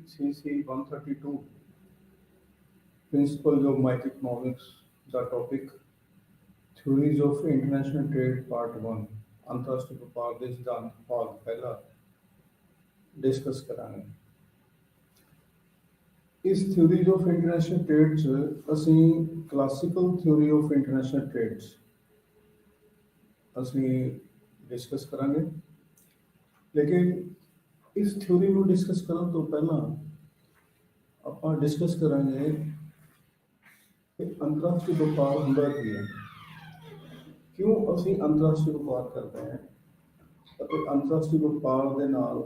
CC 132 Principles of Microeconomics, the topic Theories of International Trade Part 1 अंतरराष्ट्रीय व्यापार ਦੇ ਸਿਧਾਂਤ ਭਾਗ ਪਹਿਲਾ डिस्कस करांगे। इस थ्योरीज ऑफ इंटरनेशनल ट्रेड च ਅਸੀਂ classical theory of international trades ਅਸੀਂ डिस्कस करांगे। लेकिन इस थ्योरी ਨੂੰ डिस्कस ਕਰਨ ਤੋਂ ਪਹਿਲਾਂ ਆਪਾਂ डिस्कस करांगे कि अंतरराष्ट्रीय व्यापार ਹੁੰਦਾ ਕੀ ਹੈ, क्यों ਅਸੀਂ अंतरराष्ट्रीय व्यापार करते हैं ਅਤੇ अंतरराष्ट्रीय व्यापार ਦੇ ਨਾਲ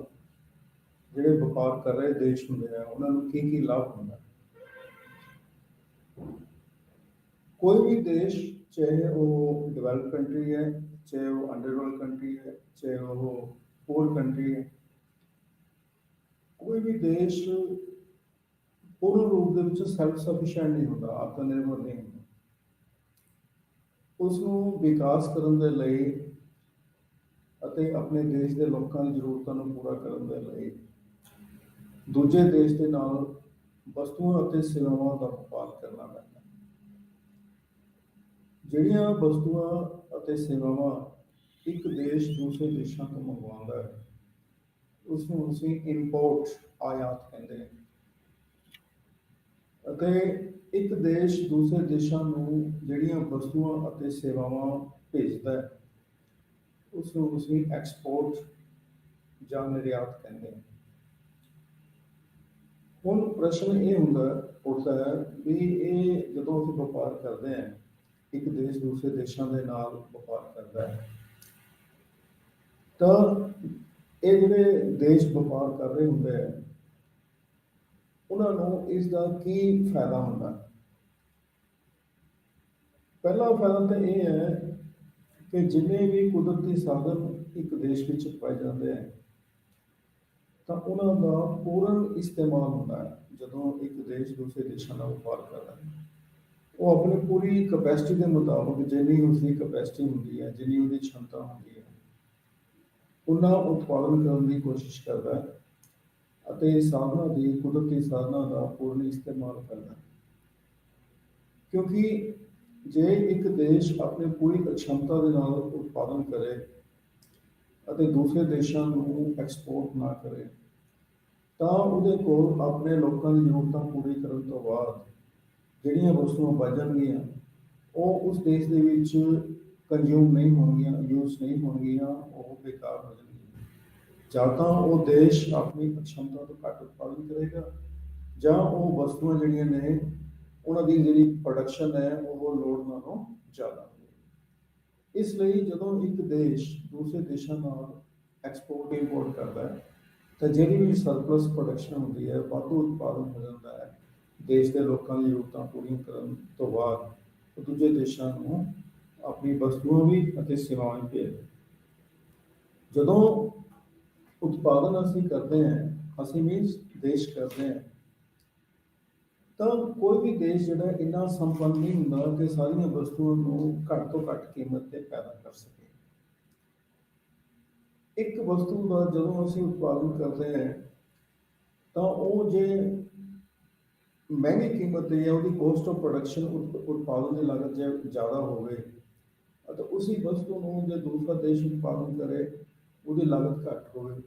ਜਿਹੜੇ ਵਪਾਰ ਕਰ ਰਹੇ ਦੇਸ਼ ਹੁੰਦੇ ਆ ਉਹਨਾਂ ਨੂੰ ਕੀ ਕੀ ਲਾਭ ਹੁੰਦਾ। ਕੋਈ ਵੀ ਦੇਸ਼ ਚਾਹੇ ਉਹ ਡਿਵੈਲਪ ਕੰਟਰੀ ਹੈ, ਚਾਹੇ ਉਹ ਅੰਡਰਡਿਵੈਲਪ ਕੰਟਰੀ ਹੈ, ਚਾਹੇ ਉਹ ਪੂਰ ਕੰਟਰੀ ਹੈ, ਕੋਈ ਵੀ ਦੇਸ਼ ਪੂਰਨ ਰੂਪ ਦੇ ਵਿੱਚ ਸੈਲਫ ਸਫੀਸ਼ੀਐਂਟ ਨਹੀਂ ਹੁੰਦਾ, ਆਤਮ ਨਿਰਭਰ ਨਹੀਂ ਹੁੰਦਾ। ਉਸ ਨੂੰ ਵਿਕਾਸ ਕਰਨ ਦੇ ਲਈ ਅਤੇ ਆਪਣੇ ਦੇਸ਼ ਦੇ ਲੋਕਾਂ ਦੀ ਜ਼ਰੂਰਤਾਂ ਨੂੰ ਪੂਰਾ ਕਰਨ ਦੇ ਲਈ ਦੂਜੇ ਦੇਸ਼ ਦੇ ਨਾਲ ਵਸਤੂਆਂ ਅਤੇ ਸੇਵਾਵਾਂ ਦਾ ਵਪਾਰ ਕਰਨਾ ਪੈਂਦਾ। ਜਿਹੜੀਆਂ ਵਸਤੂਆਂ ਅਤੇ ਸੇਵਾਵਾਂ ਇੱਕ ਦੇਸ਼ ਦੂਸਰੇ ਦੇਸ਼ਾਂ ਤੋਂ ਮੰਗਵਾਉਂਦਾ ਹੈ ਉਸ ਨੂੰ ਅਸੀਂ ਇੰਪੋਰਟ ਆਯਾਤ ਕਹਿੰਦੇ ਹਾਂ, ਅਤੇ ਇੱਕ ਦੇਸ਼ ਦੂਸਰੇ ਦੇਸ਼ਾਂ ਨੂੰ ਜਿਹੜੀਆਂ ਵਸਤੂਆਂ ਅਤੇ ਸੇਵਾਵਾਂ ਭੇਜਦਾ ਹੈ ਉਸ ਨੂੰ ਅਸੀਂ ਐਕਸਪੋਰਟ ਜਾਂ ਨਿਰਯਾਤ ਕਹਿੰਦੇ ਹਾਂ। ਹੁਣ ਪ੍ਰਸ਼ਨ ਇਹ ਉੱਠਦਾ ਹੈ ਵੀ ਇਹ ਜਦੋਂ ਅਸੀਂ ਵਪਾਰ ਕਰਦੇ ਹਾਂ, ਇੱਕ ਦੇਸ਼ ਦੂਸਰੇ ਦੇਸ਼ਾਂ ਦੇ ਨਾਲ ਵਪਾਰ ਕਰਦਾ ਹੈ, ਤਾਂ ਇਹ ਜਿਹੜੇ ਦੇਸ਼ ਵਪਾਰ ਕਰ ਰਹੇ ਹੁੰਦੇ ਆ ਉਹਨਾਂ ਨੂੰ ਇਸ ਦਾ ਕੀ ਫਾਇਦਾ ਹੁੰਦਾ। ਪਹਿਲਾ ਫਾਇਦਾ ਤਾਂ ਇਹ ਹੈ ਕਿ ਜਿੰਨੇ ਵੀ ਕੁਦਰਤੀ ਸਾਧਨ ਇੱਕ ਦੇਸ਼ ਵਿੱਚ ਪਾਏ ਜਾਂਦੇ ਆ ਤਾਂ ਉਹਨਾਂ ਦਾ ਪੂਰਨ ਇਸਤੇਮਾਲ ਹੁੰਦਾ ਹੈ। ਜਦੋਂ ਇੱਕ ਦੇਸ਼ ਦੂਸਰੇ ਦੇਸ਼ਾਂ ਨਾਲ ਵਪਾਰ ਕਰਦਾ ਹੈ ਉਹ ਆਪਣੀ ਪੂਰੀ ਕਪੈਸਿਟੀ ਦੇ ਮੁਤਾਬਕ ਜਿੰਨੀ ਉਸਦੀ ਕਪੈਸਿਟੀ ਹੁੰਦੀ ਹੈ, ਜਿੰਨੀ ਉਹਦੀ क्षमता ਹੁੰਦੀ ਹੈ, ਉਹਨਾਂ ਉਤਪਾਦਨ ਕਰਨ ਦੀ ਕੋਸ਼ਿਸ਼ ਕਰਦਾ ਹੈ ਅਤੇ ਸਾਧਨਾਂ ਦੀ ਕੁਦਰਤੀ ਸਾਧਨਾਂ ਦਾ ਪੂਰਨ ਇਸਤੇਮਾਲ ਕਰਦਾ ਹੈ। ਕਿਉਂਕਿ ਜੇ ਇੱਕ ਦੇਸ਼ ਆਪਣੀ ਪੂਰੀ क्षमता ਦੇ ਨਾਲ ਉਤਪਾਦਨ ਕਰੇ ਅਤੇ ਦੂਸਰੇ ਦੇਸ਼ਾਂ ਨੂੰ ਐਕਸਪੋਰਟ ਨਾ ਕਰੇ ਤਾਂ ਉਹਦੇ ਕੋਲ ਆਪਣੇ ਲੋਕਾਂ ਦੀ ਜ਼ਰੂਰਤਾਂ ਪੂਰੀ ਕਰਨ ਤੋਂ ਬਾਅਦ ਜਿਹੜੀਆਂ ਵਸਤੂਆਂ ਬਚ ਜਾਣਗੀਆਂ ਉਹ ਉਸ ਦੇਸ਼ ਦੇ ਵਿੱਚ ਕੰਜ਼ਿਊਮ ਨਹੀਂ ਹੋਣਗੀਆਂ, ਯੂਜ਼ ਨਹੀਂ ਹੋਣਗੀਆਂ, ਉਹ ਬੇਕਾਰ ਹੋ ਜਾਣਗੀਆਂ। ਜਾਂ ਤਾਂ ਉਹ ਦੇਸ਼ ਆਪਣੀ क्षमता ਤੋਂ ਘੱਟ ਉਤਪਾਦਨ ਕਰੇਗਾ ਜਾਂ ਉਹ ਵਸਤੂਆਂ ਜਿਹੜੀਆਂ ਨੇ ਉਹਨਾਂ ਦੀ ਜਿਹੜੀ ਪ੍ਰੋਡਕਸ਼ਨ ਹੈ ਉਹ ਲੋੜ ਨਾਲੋਂ ਜ਼ਿਆਦਾ ਹੋਵੇ। ਇਸ ਲਈ ਜਦੋਂ ਇੱਕ ਦੇਸ਼ ਦੂਸਰੇ ਦੇਸ਼ਾਂ ਨਾਲ ਐਕਸਪੋਰਟ ਇੰਪੋਰਟ ਕਰਦਾ ਹੈ ਤਾਂ ਜਿਹੜੀ ਵੀ ਸਰਪਲਸ ਪ੍ਰੋਡਕਸ਼ਨ ਹੁੰਦੀ ਹੈ, ਵਾਧੂ ਉਤਪਾਦਨ ਹੋ ਜਾਂਦਾ ਹੈ, ਦੇਸ਼ ਦੇ ਲੋਕਾਂ ਦੀ ਜ਼ਰੂਰਤਾਂ ਪੂਰੀਆਂ ਕਰਨ ਤੋਂ ਬਾਅਦ ਉਹ ਦੂਜੇ ਦੇਸ਼ਾਂ ਨੂੰ ਆਪਣੀ ਵਸਤੂਆਂ ਵੀ ਅਤੇ ਸੇਵਾਵਾਂ ਭੇਜਦੇ। ਜਦੋਂ ਉਤਪਾਦਨ ਅਸੀਂ ਕਰਦੇ ਹਾਂ, ਅਸੀਂ ਮੀਨਸ ਦੇਸ਼ ਕਰਦੇ ਹਾਂ, ਤਾਂ ਕੋਈ ਵੀ ਦੇਸ਼ ਜਿਹੜਾ ਇੰਨਾ ਸੰਪੰਨ ਨਹੀਂ ਹੁੰਦਾ ਕਿ ਸਾਰੀਆਂ ਵਸਤੂਆਂ ਨੂੰ ਘੱਟ ਤੋਂ ਘੱਟ ਕੀਮਤ ਤੇ ਪੈਦਾ ਕਰ ਸਕੇ। ਇੱਕ ਵਸਤੂ ਦਾ ਜਦੋਂ ਅਸੀਂ ਉਤਪਾਦਨ ਕਰਦੇ ਹਾਂ ਤਾਂ ਉਹ ਜੇ ਮਹਿੰਗੀ ਕੀਮਤ ਤੇ ਜਾਂ ਉਹਦੀ ਕੋਸਟ ਆਫ ਪ੍ਰੋਡਕਸ਼ਨ ਉਤਪਾਦਨ ਦੀ ਲਾਗਤ ਜੇ ਜ਼ਿਆਦਾ ਹੋਵੇ ਅਤੇ ਉਸੇ ਵਸਤੂ ਨੂੰ ਜੇ ਦੂਸਰਾ ਦੇਸ਼ ਉਤਪਾਦਨ ਕਰੇ ਉਹਦੀ ਲਾਗਤ ਘੱਟ ਹੋਵੇ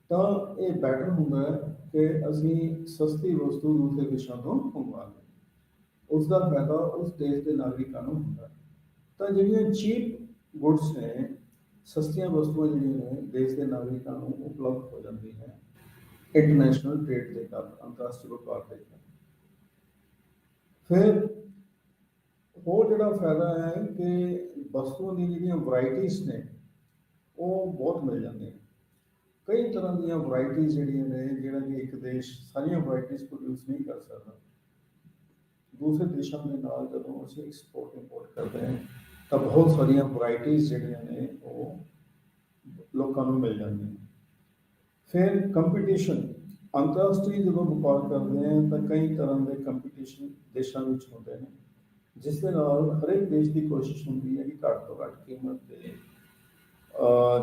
ਤਾਂ ਇਹ ਬੈਟਰ ਹੁੰਦਾ ਹੈ ਕਿ ਅਸੀਂ ਸਸਤੀ ਵਸਤੂ ਦੂਸਰੇ ਦੇਸ਼ਾਂ ਤੋਂ ਮੰਗਵਾ ਲਈਏ। ਉਸ ਦਾ ਫਾਇਦਾ ਉਸ ਦੇਸ਼ ਦੇ ਨਾਗਰਿਕਾਂ ਨੂੰ ਹੁੰਦਾ। ਤਾਂ ਜਿਹੜੀਆਂ ਚੀਪ ਗੁੱਡਸ ਨੇ, ਸਸਤੀਆਂ ਵਸਤੂਆਂ ਜਿਹੜੀਆਂ ਨੇ ਦੇਸ਼ ਦੇ ਨਾਗਰਿਕਾਂ ਨੂੰ ਉਪਲਬਧ ਹੋ ਜਾਂਦੀ ਹੈ ਇੰਟਰਨੈਸ਼ਨਲ ਟ੍ਰੇਡ ਦੇ ਕਾਰਨ, ਅੰਤਰਰਾਸ਼ਟਰੀ ਵਪਾਰ ਦੇ ਕਾਰਨ। ਫਿਰ ਹੋਰ ਜਿਹੜਾ ਫਾਇਦਾ ਹੈ ਕਿ ਵਸਤੂਆਂ ਦੀ ਜਿਹੜੀਆਂ ਵਰਾਇਟੀਜ਼ ਨੇ ਉਹ ਬਹੁਤ ਮਿਲ ਜਾਂਦੀਆਂ। ਕਈ ਤਰ੍ਹਾਂ ਦੀਆਂ ਵਰਾਇਟੀਜ਼ ਜਿਹੜੀਆਂ ਨੇ, ਜਿਹੜਾ ਕਿ ਇੱਕ ਦੇਸ਼ ਸਾਰੀਆਂ ਵਰਾਇਟੀਜ਼ ਪ੍ਰੋਡਿਊਸ ਨਹੀਂ ਕਰ ਸਕਦਾ, ਦੂਸਰੇ ਦੇਸ਼ਾਂ ਦੇ ਨਾਲ ਜਦੋਂ ਅਸੀਂ ਐਕਸਪੋਰਟ ਇੰਪੋਰਟ ਕਰਦੇ ਹਾਂ ਤਾਂ ਬਹੁਤ ਸਾਰੀਆਂ ਵਰਾਇਟੀਜ਼ ਜਿਹੜੀਆਂ ਨੇ ਉਹ ਲੋਕਾਂ ਨੂੰ ਮਿਲ ਜਾਂਦੀਆਂ। ਫਿਰ ਕੰਪੀਟੀਸ਼ਨ, ਅੰਤਰਰਾਸ਼ਟਰੀ ਜਦੋਂ ਵਪਾਰ ਕਰਦੇ ਹਾਂ ਤਾਂ ਕਈ ਤਰ੍ਹਾਂ ਦੇ ਕੰਪੀਟੀਸ਼ਨ ਦੇਸ਼ਾਂ ਵਿੱਚ ਹੁੰਦੇ ਨੇ, ਜਿਸ ਦੇ ਨਾਲ ਹਰੇਕ ਦੇਸ਼ ਦੀ ਕੋਸ਼ਿਸ਼ ਹੁੰਦੀ ਹੈ ਕਿ ਘੱਟ ਤੋਂ ਘੱਟ ਕੀਮਤ 'ਤੇ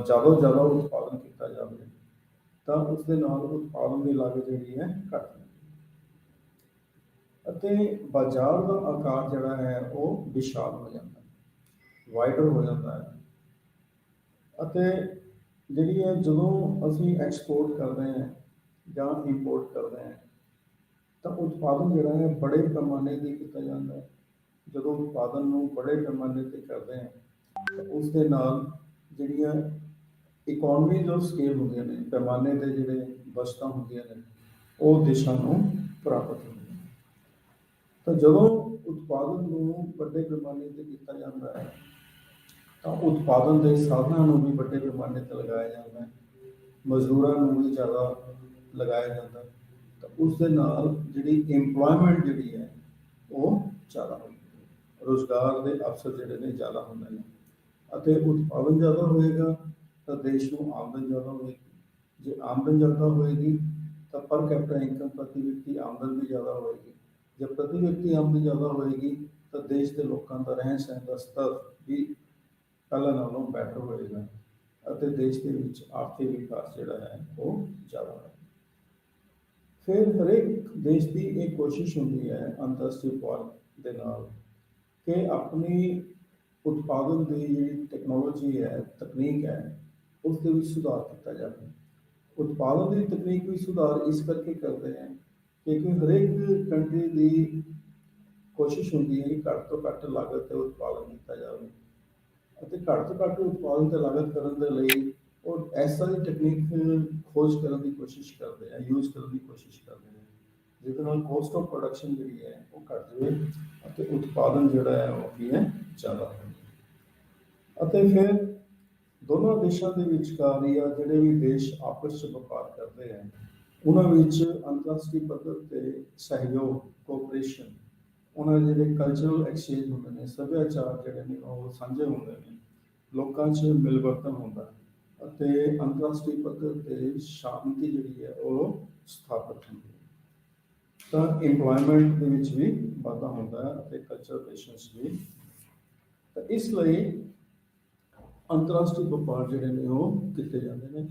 ਜ਼ਿਆਦਾ ਤੋਂ ਜ਼ਿਆਦਾ ਉਤਪਾਦਨ ਕੀਤਾ ਜਾਵੇ ਤਾਂ ਉਸ ਦੇ ਨਾਲ ਉਤਪਾਦਨ ਦੀ ਲਾਗਤ ਜਿਹੜੀ ਹੈ ਘੱਟ ਜਾਂਦੀ ਹੈ ਅਤੇ ਬਾਜ਼ਾਰ ਦਾ ਆਕਾਰ ਜਿਹੜਾ ਹੈ ਉਹ ਵਿਸ਼ਾਲ ਹੋ ਜਾਂਦਾ ਹੈ, ਵਾਈਡਰ ਹੋ ਜਾਂਦਾ ਹੈ। ਅਤੇ ਜਿਹੜੀ ਹੈ ਜਦੋਂ ਅਸੀਂ ਐਕਸਪੋਰਟ ਕਰਦੇ ਹਾਂ ਜਾਂ ਇੰਪੋਰਟ ਕਰਦੇ ਹਾਂ ਤਾਂ ਉਤਪਾਦਨ ਜਿਹੜਾ ਹੈ ਬੜੇ ਪੈਮਾਨੇ 'ਤੇ ਕੀਤਾ ਜਾਂਦਾ ਹੈ। ਜਦੋਂ ਉਤਪਾਦਨ ਨੂੰ ਬੜੇ ਪੈਮਾਨੇ 'ਤੇ ਕਰਦੇ ਹਾਂ ਤਾਂ ਉਸ ਦੇ ਨਾਲ ਜਿਹੜੀਆਂ ਇਕੋਨਮੀਜ਼ ਆਫ ਸਕੇਲ ਹੁੰਦੀਆਂ ਨੇ, ਪੈਮਾਨੇ 'ਤੇ ਜਿਹੜੇ ਵਸਤਾਂ ਹੁੰਦੀਆਂ ਨੇ ਉਹ ਦੇਸ਼ਾਂ ਨੂੰ ਪ੍ਰਾਪਤ ਹੁੰਦੀਆਂ ਨੇ। ਤਾਂ ਜਦੋਂ ਉਤਪਾਦਨ ਨੂੰ ਵੱਡੇ ਪੈਮਾਨੇ 'ਤੇ ਕੀਤਾ ਜਾਂਦਾ ਹੈ ਤਾਂ ਉਤਪਾਦਨ ਦੇ ਸਾਧਨਾਂ ਨੂੰ ਵੀ ਵੱਡੇ ਪੈਮਾਨੇ 'ਤੇ ਲਗਾਇਆ ਜਾਂਦਾ ਹੈ, ਮਜ਼ਦੂਰਾਂ ਨੂੰ ਵੀ ਜ਼ਿਆਦਾ ਲਗਾਇਆ ਜਾਂਦਾ ਹੈ। ਤਾਂ ਉਸ ਦੇ ਨਾਲ ਜਿਹੜੀ ਇੰਪਲੋਇਮੈਂਟ ਜਿਹੜੀ ਹੈ ਉਹ ਜ਼ਿਆਦਾ ਹੁੰਦੀ ਹੈ, ਰੁਜ਼ਗਾਰ ਦੇ ਅਵਸਰ ਜਿਹੜੇ ਨੇ ਜ਼ਿਆਦਾ ਹੁੰਦੇ ਨੇ ਅਤੇ ਉਤਪਾਦਨ ਜ਼ਿਆਦਾ ਹੋਏਗਾ ਤਾਂ ਦੇਸ਼ ਨੂੰ ਆਮਦਨ ਜ਼ਿਆਦਾ ਹੋਏਗੀ। ਜੇ ਆਮਦਨ ਜ਼ਿਆਦਾ ਹੋਏਗੀ ਤਾਂ ਪਰ ਕੈਪੀਟਲ ਇਨਕਮ, ਪ੍ਰਤੀ ਵਿਅਕਤੀ ਆਮਦਨ ਵੀ ਜ਼ਿਆਦਾ ਹੋਏਗੀ। ਜੇ ਪ੍ਰਤੀ ਵਿਅਕਤੀ ਆਮਦਨ ਜ਼ਿਆਦਾ ਹੋਏਗੀ ਤਾਂ ਦੇਸ਼ ਦੇ ਲੋਕਾਂ ਦਾ ਰਹਿਣ ਸਹਿਣ ਦਾ ਸਤਰ ਵੀ ਪਹਿਲਾਂ ਨਾਲੋਂ ਬੈਟਰ ਹੋਏਗਾ ਅਤੇ ਦੇਸ਼ ਦੇ ਵਿੱਚ ਆਰਥਿਕ ਵਿਕਾਸ ਜਿਹੜਾ ਹੈ ਉਹ ਜ਼ਿਆਦਾ ਹੋਏਗਾ। ਫਿਰ ਹਰੇਕ ਦੇਸ਼ ਦੀ ਇਹ ਕੋਸ਼ਿਸ਼ ਹੁੰਦੀ ਹੈ ਅੰਤਰਰਾਸ਼ਟਰੀ ਵਪਾਰ ਦੇ ਨਾਲ ਕਿ ਆਪਣੀ ਉਤਪਾਦਨ ਦੀ ਜਿਹੜੀ ਟੈਕਨੋਲੋਜੀ ਹੈ, ਤਕਨੀਕ ਹੈ, ਉਸ ਦੇ ਵਿੱਚ ਸੁਧਾਰ ਕੀਤਾ ਜਾਵੇ। ਉਤਪਾਦਨ ਦੀ ਤਕਨੀਕ ਵਿੱਚ ਸੁਧਾਰ ਇਸ ਕਰਕੇ ਕਰਦੇ ਹੈ ਕਿਉਂਕਿ ਹਰੇਕ ਕੰਟਰੀ ਦੀ ਕੋਸ਼ਿਸ਼ ਹੁੰਦੀ ਹੈ ਕਿ ਘੱਟ ਤੋਂ ਘੱਟ ਲਾਗਤ 'ਤੇ ਉਤਪਾਦਨ ਕੀਤਾ ਜਾਵੇ ਅਤੇ ਘੱਟ ਤੋਂ ਘੱਟ ਉਤਪਾਦਨ 'ਤੇ ਲਾਗਤ ਕਰਨ ਦੇ ਲਈ ਉਹ ਐਸਾ ਦੀ ਟੈਕਨੀਕ ਖੋਜ ਕਰਨ ਦੀ ਕੋਸ਼ਿਸ਼ ਕਰਦੇ ਆ, ਯੂਜ਼ ਕਰਨ ਦੀ ਕੋਸ਼ਿਸ਼ ਕਰਦੇ ਨੇ ਜਿਹਦੇ ਨਾਲ ਕੋਸਟ ਆਫ ਪ੍ਰੋਡਕਸ਼ਨ ਜਿਹੜੀ ਹੈ ਉਹ ਘੱਟ ਜਾਵੇ ਅਤੇ ਉਤਪਾਦਨ ਜਿਹੜਾ ਹੈ ਉਹ ਕੀ ਹੈ ਜ਼ਿਆਦਾ ਹੋਵੇ। ਅਤੇ ਫਿਰ ਦੋਨੋਂ ਦੇਸ਼ਾਂ ਦੇ ਵਿਚਕਾਰ ਜਾਂ ਜਿਹੜੇ ਵੀ ਦੇਸ਼ ਆਪਸ 'ਚ ਵਪਾਰ ਕਰਦੇ ਹੈ ਉਹਨਾਂ ਵਿੱਚ ਅੰਤਰਰਾਸ਼ਟਰੀ ਪੱਧਰ 'ਤੇ ਸਹਿਯੋਗ, ਕੋਆਪਰੇਸ਼ਨ, ਉਹਨਾਂ ਦੇ ਜਿਹੜੇ ਕਲਚਰਲ ਐਕਸਚੇਂਜ ਹੁੰਦੇ ਨੇ, ਸੱਭਿਆਚਾਰ ਜਿਹੜੇ ਨੇ ਉਹ ਸਾਂਝੇ ਹੁੰਦੇ ਨੇ, ਲੋਕਾਂ 'ਚ ਮਿਲਵਰਤਨ ਹੁੰਦਾ ਅਤੇ ਅੰਤਰਰਾਸ਼ਟਰੀ ਪੱਧਰ 'ਤੇ ਸ਼ਾਂਤੀ ਜਿਹੜੀ ਹੈ ਉਹ ਸਥਾਪਿਤ ਹੁੰਦੀ ਹੈ। ਤਾਂ ਇੰਪਲੋਇਮੈਂਟ ਦੇ ਵਿੱਚ ਵੀ ਵਾਧਾ ਹੁੰਦਾ ਹੈ ਅਤੇ ਕਲਚਰਲ ਰਿਲੇਸ਼ਨਸ ਵੀ। ਤਾਂ ਇਸ ਲਈ ਅੰਤਰਰਾਸ਼ਟਰੀ ਵਪਾਰ ਜਿਹੜੇ ਨੇ ਉਹ ਕੀਤੇ ਜਾਂਦੇ ਨੇ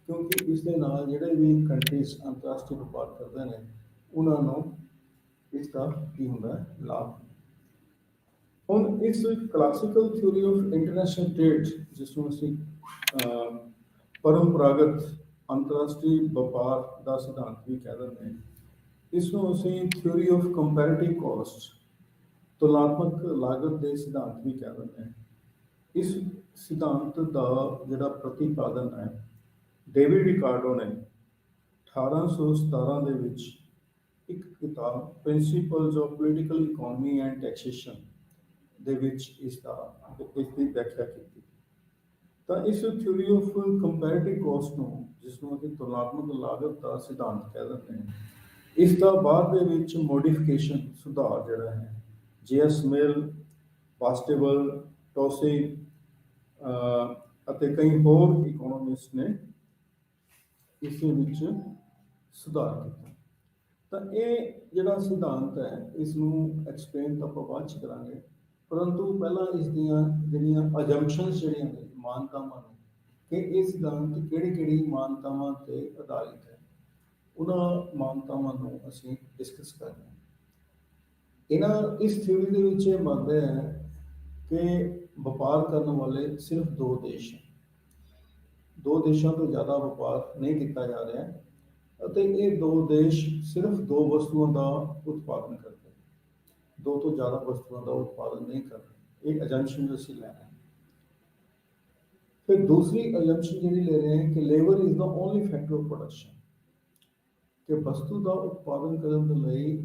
ਕਿਉਂਕਿ ਇਸ ਦੇ ਨਾਲ ਜਿਹੜੇ ਵੀ ਕੰਟਰੀਜ਼ ਅੰਤਰਰਾਸ਼ਟਰੀ ਵਪਾਰ ਕਰਦੇ ਨੇ ਉਹਨਾਂ ਨੂੰ ਇਸ ਦਾ ਕੀ ਹੁੰਦਾ ਹੈ ਲਾਭ। ਹੁਣ ਇਸ classical theory of international trade ਜਿਸ ਨੂੰ ਅਸੀਂ ਪਰੰਪਰਾਗਤ ਅੰਤਰਰਾਸ਼ਟਰੀ ਵਪਾਰ ਦਾ ਸਿਧਾਂਤ ਵੀ ਕਹਿ ਦਿੰਦੇ ਹਾਂ, ਇਸ ਨੂੰ ਅਸੀਂ ਥਿਊਰੀ ਆਫ ਕੰਪੈਰੇਟਿਵ ਕਾਸਟ, ਤੁਲਨਾਤਮਕ ਲਾਗਤ ਦੇ ਸਿਧਾਂਤ ਵੀ ਕਹਿ ਦਿੰਦੇ ਹਾਂ। ਇਸ ਸਿਧਾਂਤ ਦਾ ਜਿਹੜਾ ਪ੍ਰਤੀਪਾਦਨ ਹੈ ਡੇਵਿਡ ਰਿਕਾਰਡੋ ਨੇ 1817 ਦੇ ਵਿੱਚ ਇੱਕ ਕਿਤਾਬ principals of political economy and taxation ਦੇ ਵਿੱਚ ਇਸ ਦੀ ਵਿਆਖਿਆ ਕੀਤੀ। ਤਾਂ ਇਸ ਥਿਊਰੀ ਆਫ ਕੰਪੈਰੇਟਿਵ ਕਾਸਟ ਨੂੰ, ਜਿਸ ਨੂੰ ਅਸੀਂ ਤੁਲਨਾਤਮਕ ਲਾਗਤ ਦਾ ਸਿਧਾਂਤ ਕਹਿ ਦਿੰਦੇ ਹਾਂ, ਇਸ ਦਾ ਬਾਅਦ ਦੇ ਵਿੱਚ ਮੋਡੀਫਿਕੇਸ਼ਨ, ਸੁਧਾਰ ਜਿਹੜਾ ਹੈ J.S. ਮਿਲ, ਬਾਸਟੇਬਲ, ਟੋਸਿਗ ਅਤੇ ਕਈ ਹੋਰ ਇਕੋਨੋਮਿਸਟ ਨੇ ਇਸ ਵਿੱਚ ਸੁਧਾਰ ਕੀਤਾ। ਤਾਂ ਇਹ ਜਿਹੜਾ ਸਿਧਾਂਤ ਹੈ ਇਸ ਨੂੰ ਐਕਸਪਲੇਨ ਤਾਂ ਆਪਾਂ ਬਾਅਦ 'ਚ ਕਰਾਂਗੇ, ਪਰੰਤੂ ਪਹਿਲਾਂ ਇਸ ਦੀਆਂ ਜਿਹੜੀਆਂ ਅਜੰਪਸ਼ਨਸ ਜਿਹੜੀਆਂ ਨੇ, ਮਾਨਤਾਵਾਂ ਨੇ ਕਿ ਇਹ ਸਿਧਾਂਤ ਕਿਹੜੀ ਮਾਨਤਾਵਾਂ 'ਤੇ ਆਧਾਰਿਤ ਹੈ, ਉਹਨਾਂ ਮਾਨਤਾਵਾਂ ਨੂੰ ਅਸੀਂ ਡਿਸਕਸ ਕਰਦੇ ਹਾਂ। ਇਸ ਥਿਊਰੀ ਦੇ ਵਿੱਚ ਇਹ ਮੰਨਦੇ ਹੈ ਕਿ ਵਪਾਰ ਕਰਨ ਵਾਲੇ ਸਿਰਫ ਦੋ ਦੇਸ਼ ਹਨ, ਦੋ ਦੇਸ਼ਾਂ ਤੋਂ ਜ਼ਿਆਦਾ ਵਪਾਰ ਨਹੀਂ ਕੀਤਾ ਜਾ ਰਿਹਾ ਅਤੇ ਇਹ ਦੋ ਦੇਸ਼ ਸਿਰਫ ਦੋ ਵਸਤੂਆਂ ਦਾ ਉਤਪਾਦਨ ਕਰਦੇ, ਦੋ ਤੋਂ ਜ਼ਿਆਦਾ ਵਸਤੂਆਂ ਦਾ ਉਤਪਾਦਨ ਨਹੀਂ ਕਰਦੇ। ਇਹ ਅਜੰਪਸ਼ਨ ਅਸੀਂ ਲੈ ਰਹੇ ਹਾਂ। ਫਿਰ ਦੂਸਰੀ ਅਜੰਪਸ਼ਨ ਜਿਹੜੀ ਲੈ ਰਹੇ ਹਾਂ ਕਿ labour is the only factor of production, ਕਿ ਵਸਤੂ ਦਾ ਉਤਪਾਦਨ ਕਰਨ ਦੇ ਲਈ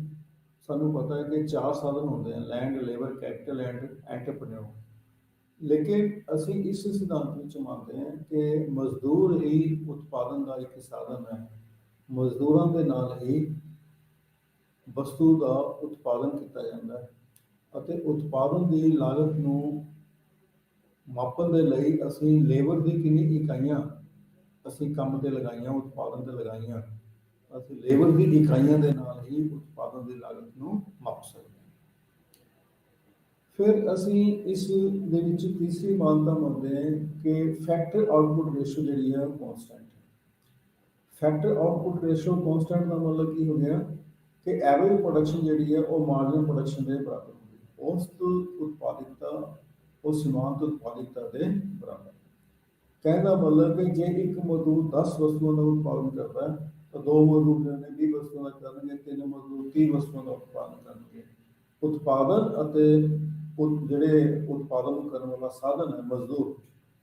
ਸਾਨੂੰ ਪਤਾ ਹੈ ਕਿ ਚਾਰ ਸਾਧਨ ਹੁੰਦੇ ਹਨ, land, labour, capital and entrepreneur. ਲੇਕਿਨ ਅਸੀਂ ਇਸ ਸਿਧਾਂਤ ਵਿੱਚ ਮੰਨਦੇ ਹਾਂ ਕਿ ਮਜ਼ਦੂਰ ਹੀ ਉਤਪਾਦਨ ਦਾ ਇੱਕ ਸਾਧਨ ਹੈ, ਮਜ਼ਦੂਰਾਂ ਦੇ ਨਾਲ ਹੀ ਵਸਤੂ ਦਾ ਉਤਪਾਦਨ ਕੀਤਾ ਜਾਂਦਾ ਹੈ ਅਤੇ ਉਤਪਾਦਨ ਦੀ ਲਾਗਤ ਨੂੰ ਮਾਪਣ ਦੇ ਲਈ ਅਸੀਂ ਲੇਬਰ ਦੀ ਕਿੰਨੀ ਇਕਾਈਆਂ ਅਸੀਂ ਕੰਮ 'ਤੇ ਲਗਾਈਆਂ, ਉਤਪਾਦਨ 'ਤੇ ਲਗਾਈਆਂ, ਅਸੀਂ ਲੇਬਰ ਦੀ ਇਕਾਈਆਂ ਦੇ ਨਾਲ ਹੀ ਉਤਪਾਦਨ ਦੀ ਲਾਗਤ ਨੂੰ ਮਾਪ ਸਕਦੇ ਹਾਂ। ਫਿਰ ਅਸੀਂ ਇਸ ਦੇ ਵਿੱਚ ਤੀਸਰੀ ਮਾਨਤਾ ਮੰਨਦੇ ਹਾਂ ਕਿ ਫੈਕਟਰ ਆਊਟਪੁੱਟ ਰੇਸ਼ੋ ਜਿਹੜੀ ਹੈ ਕੌਨਸਟੈਂਟ ਹੈ। ਫੈਕਟਰ ਆਊਟਪੁੱਟ ਰੇਸ਼ੋ ਕਾਂਸਟੈਂਟ ਦਾ ਮਤਲਬ ਕੀ ਹੋ ਗਿਆ ਕਿ ਐਵਰੇਜ ਪ੍ਰੋਡਕਸ਼ਨ ਜਿਹੜੀ ਹੈ ਉਹ ਮਾਰਜਨਲ ਪ੍ਰੋਡਕਸ਼ਨ ਦੇ ਬਰਾਬਰ ਹੁੰਦੀ ਹੈ। ਔਸਤ ਉਤਪਾਦਕਤਾ ਉਹ ਸੀਮਾਂਤ ਉਤਪਾਦਕਤਾ ਦੇ ਬਰਾਬਰ। ਕਹਿਣ ਦਾ ਮਤਲਬ ਕਿ ਜੇ ਇੱਕ ਮਜ਼ਦੂਰ 10 ਵਸਤੂਆਂ ਦਾ ਉਤਪਾਦਨ ਕਰਦਾ ਹੈ ਤਾਂ ਦੋ ਮਜ਼ਦੂਰ ਜਿਹੜੇ 20 ਵਸਤੂਆਂ ਦਾ ਕਰਨਗੇ, ਤਿੰਨ ਮਜ਼ਦੂਰ 30 ਵਸਤੂਆਂ ਦਾ ਉਤਪਾਦਨ ਕਰਨਗੇ। ਉਤਪਾਦਨ ਅਤੇ ਜਿਹੜੇ ਉਤਪਾਦਨ ਕਰਨ ਵਾਲਾ ਸਾਧਨ ਹੈ ਮਜ਼ਦੂਰ,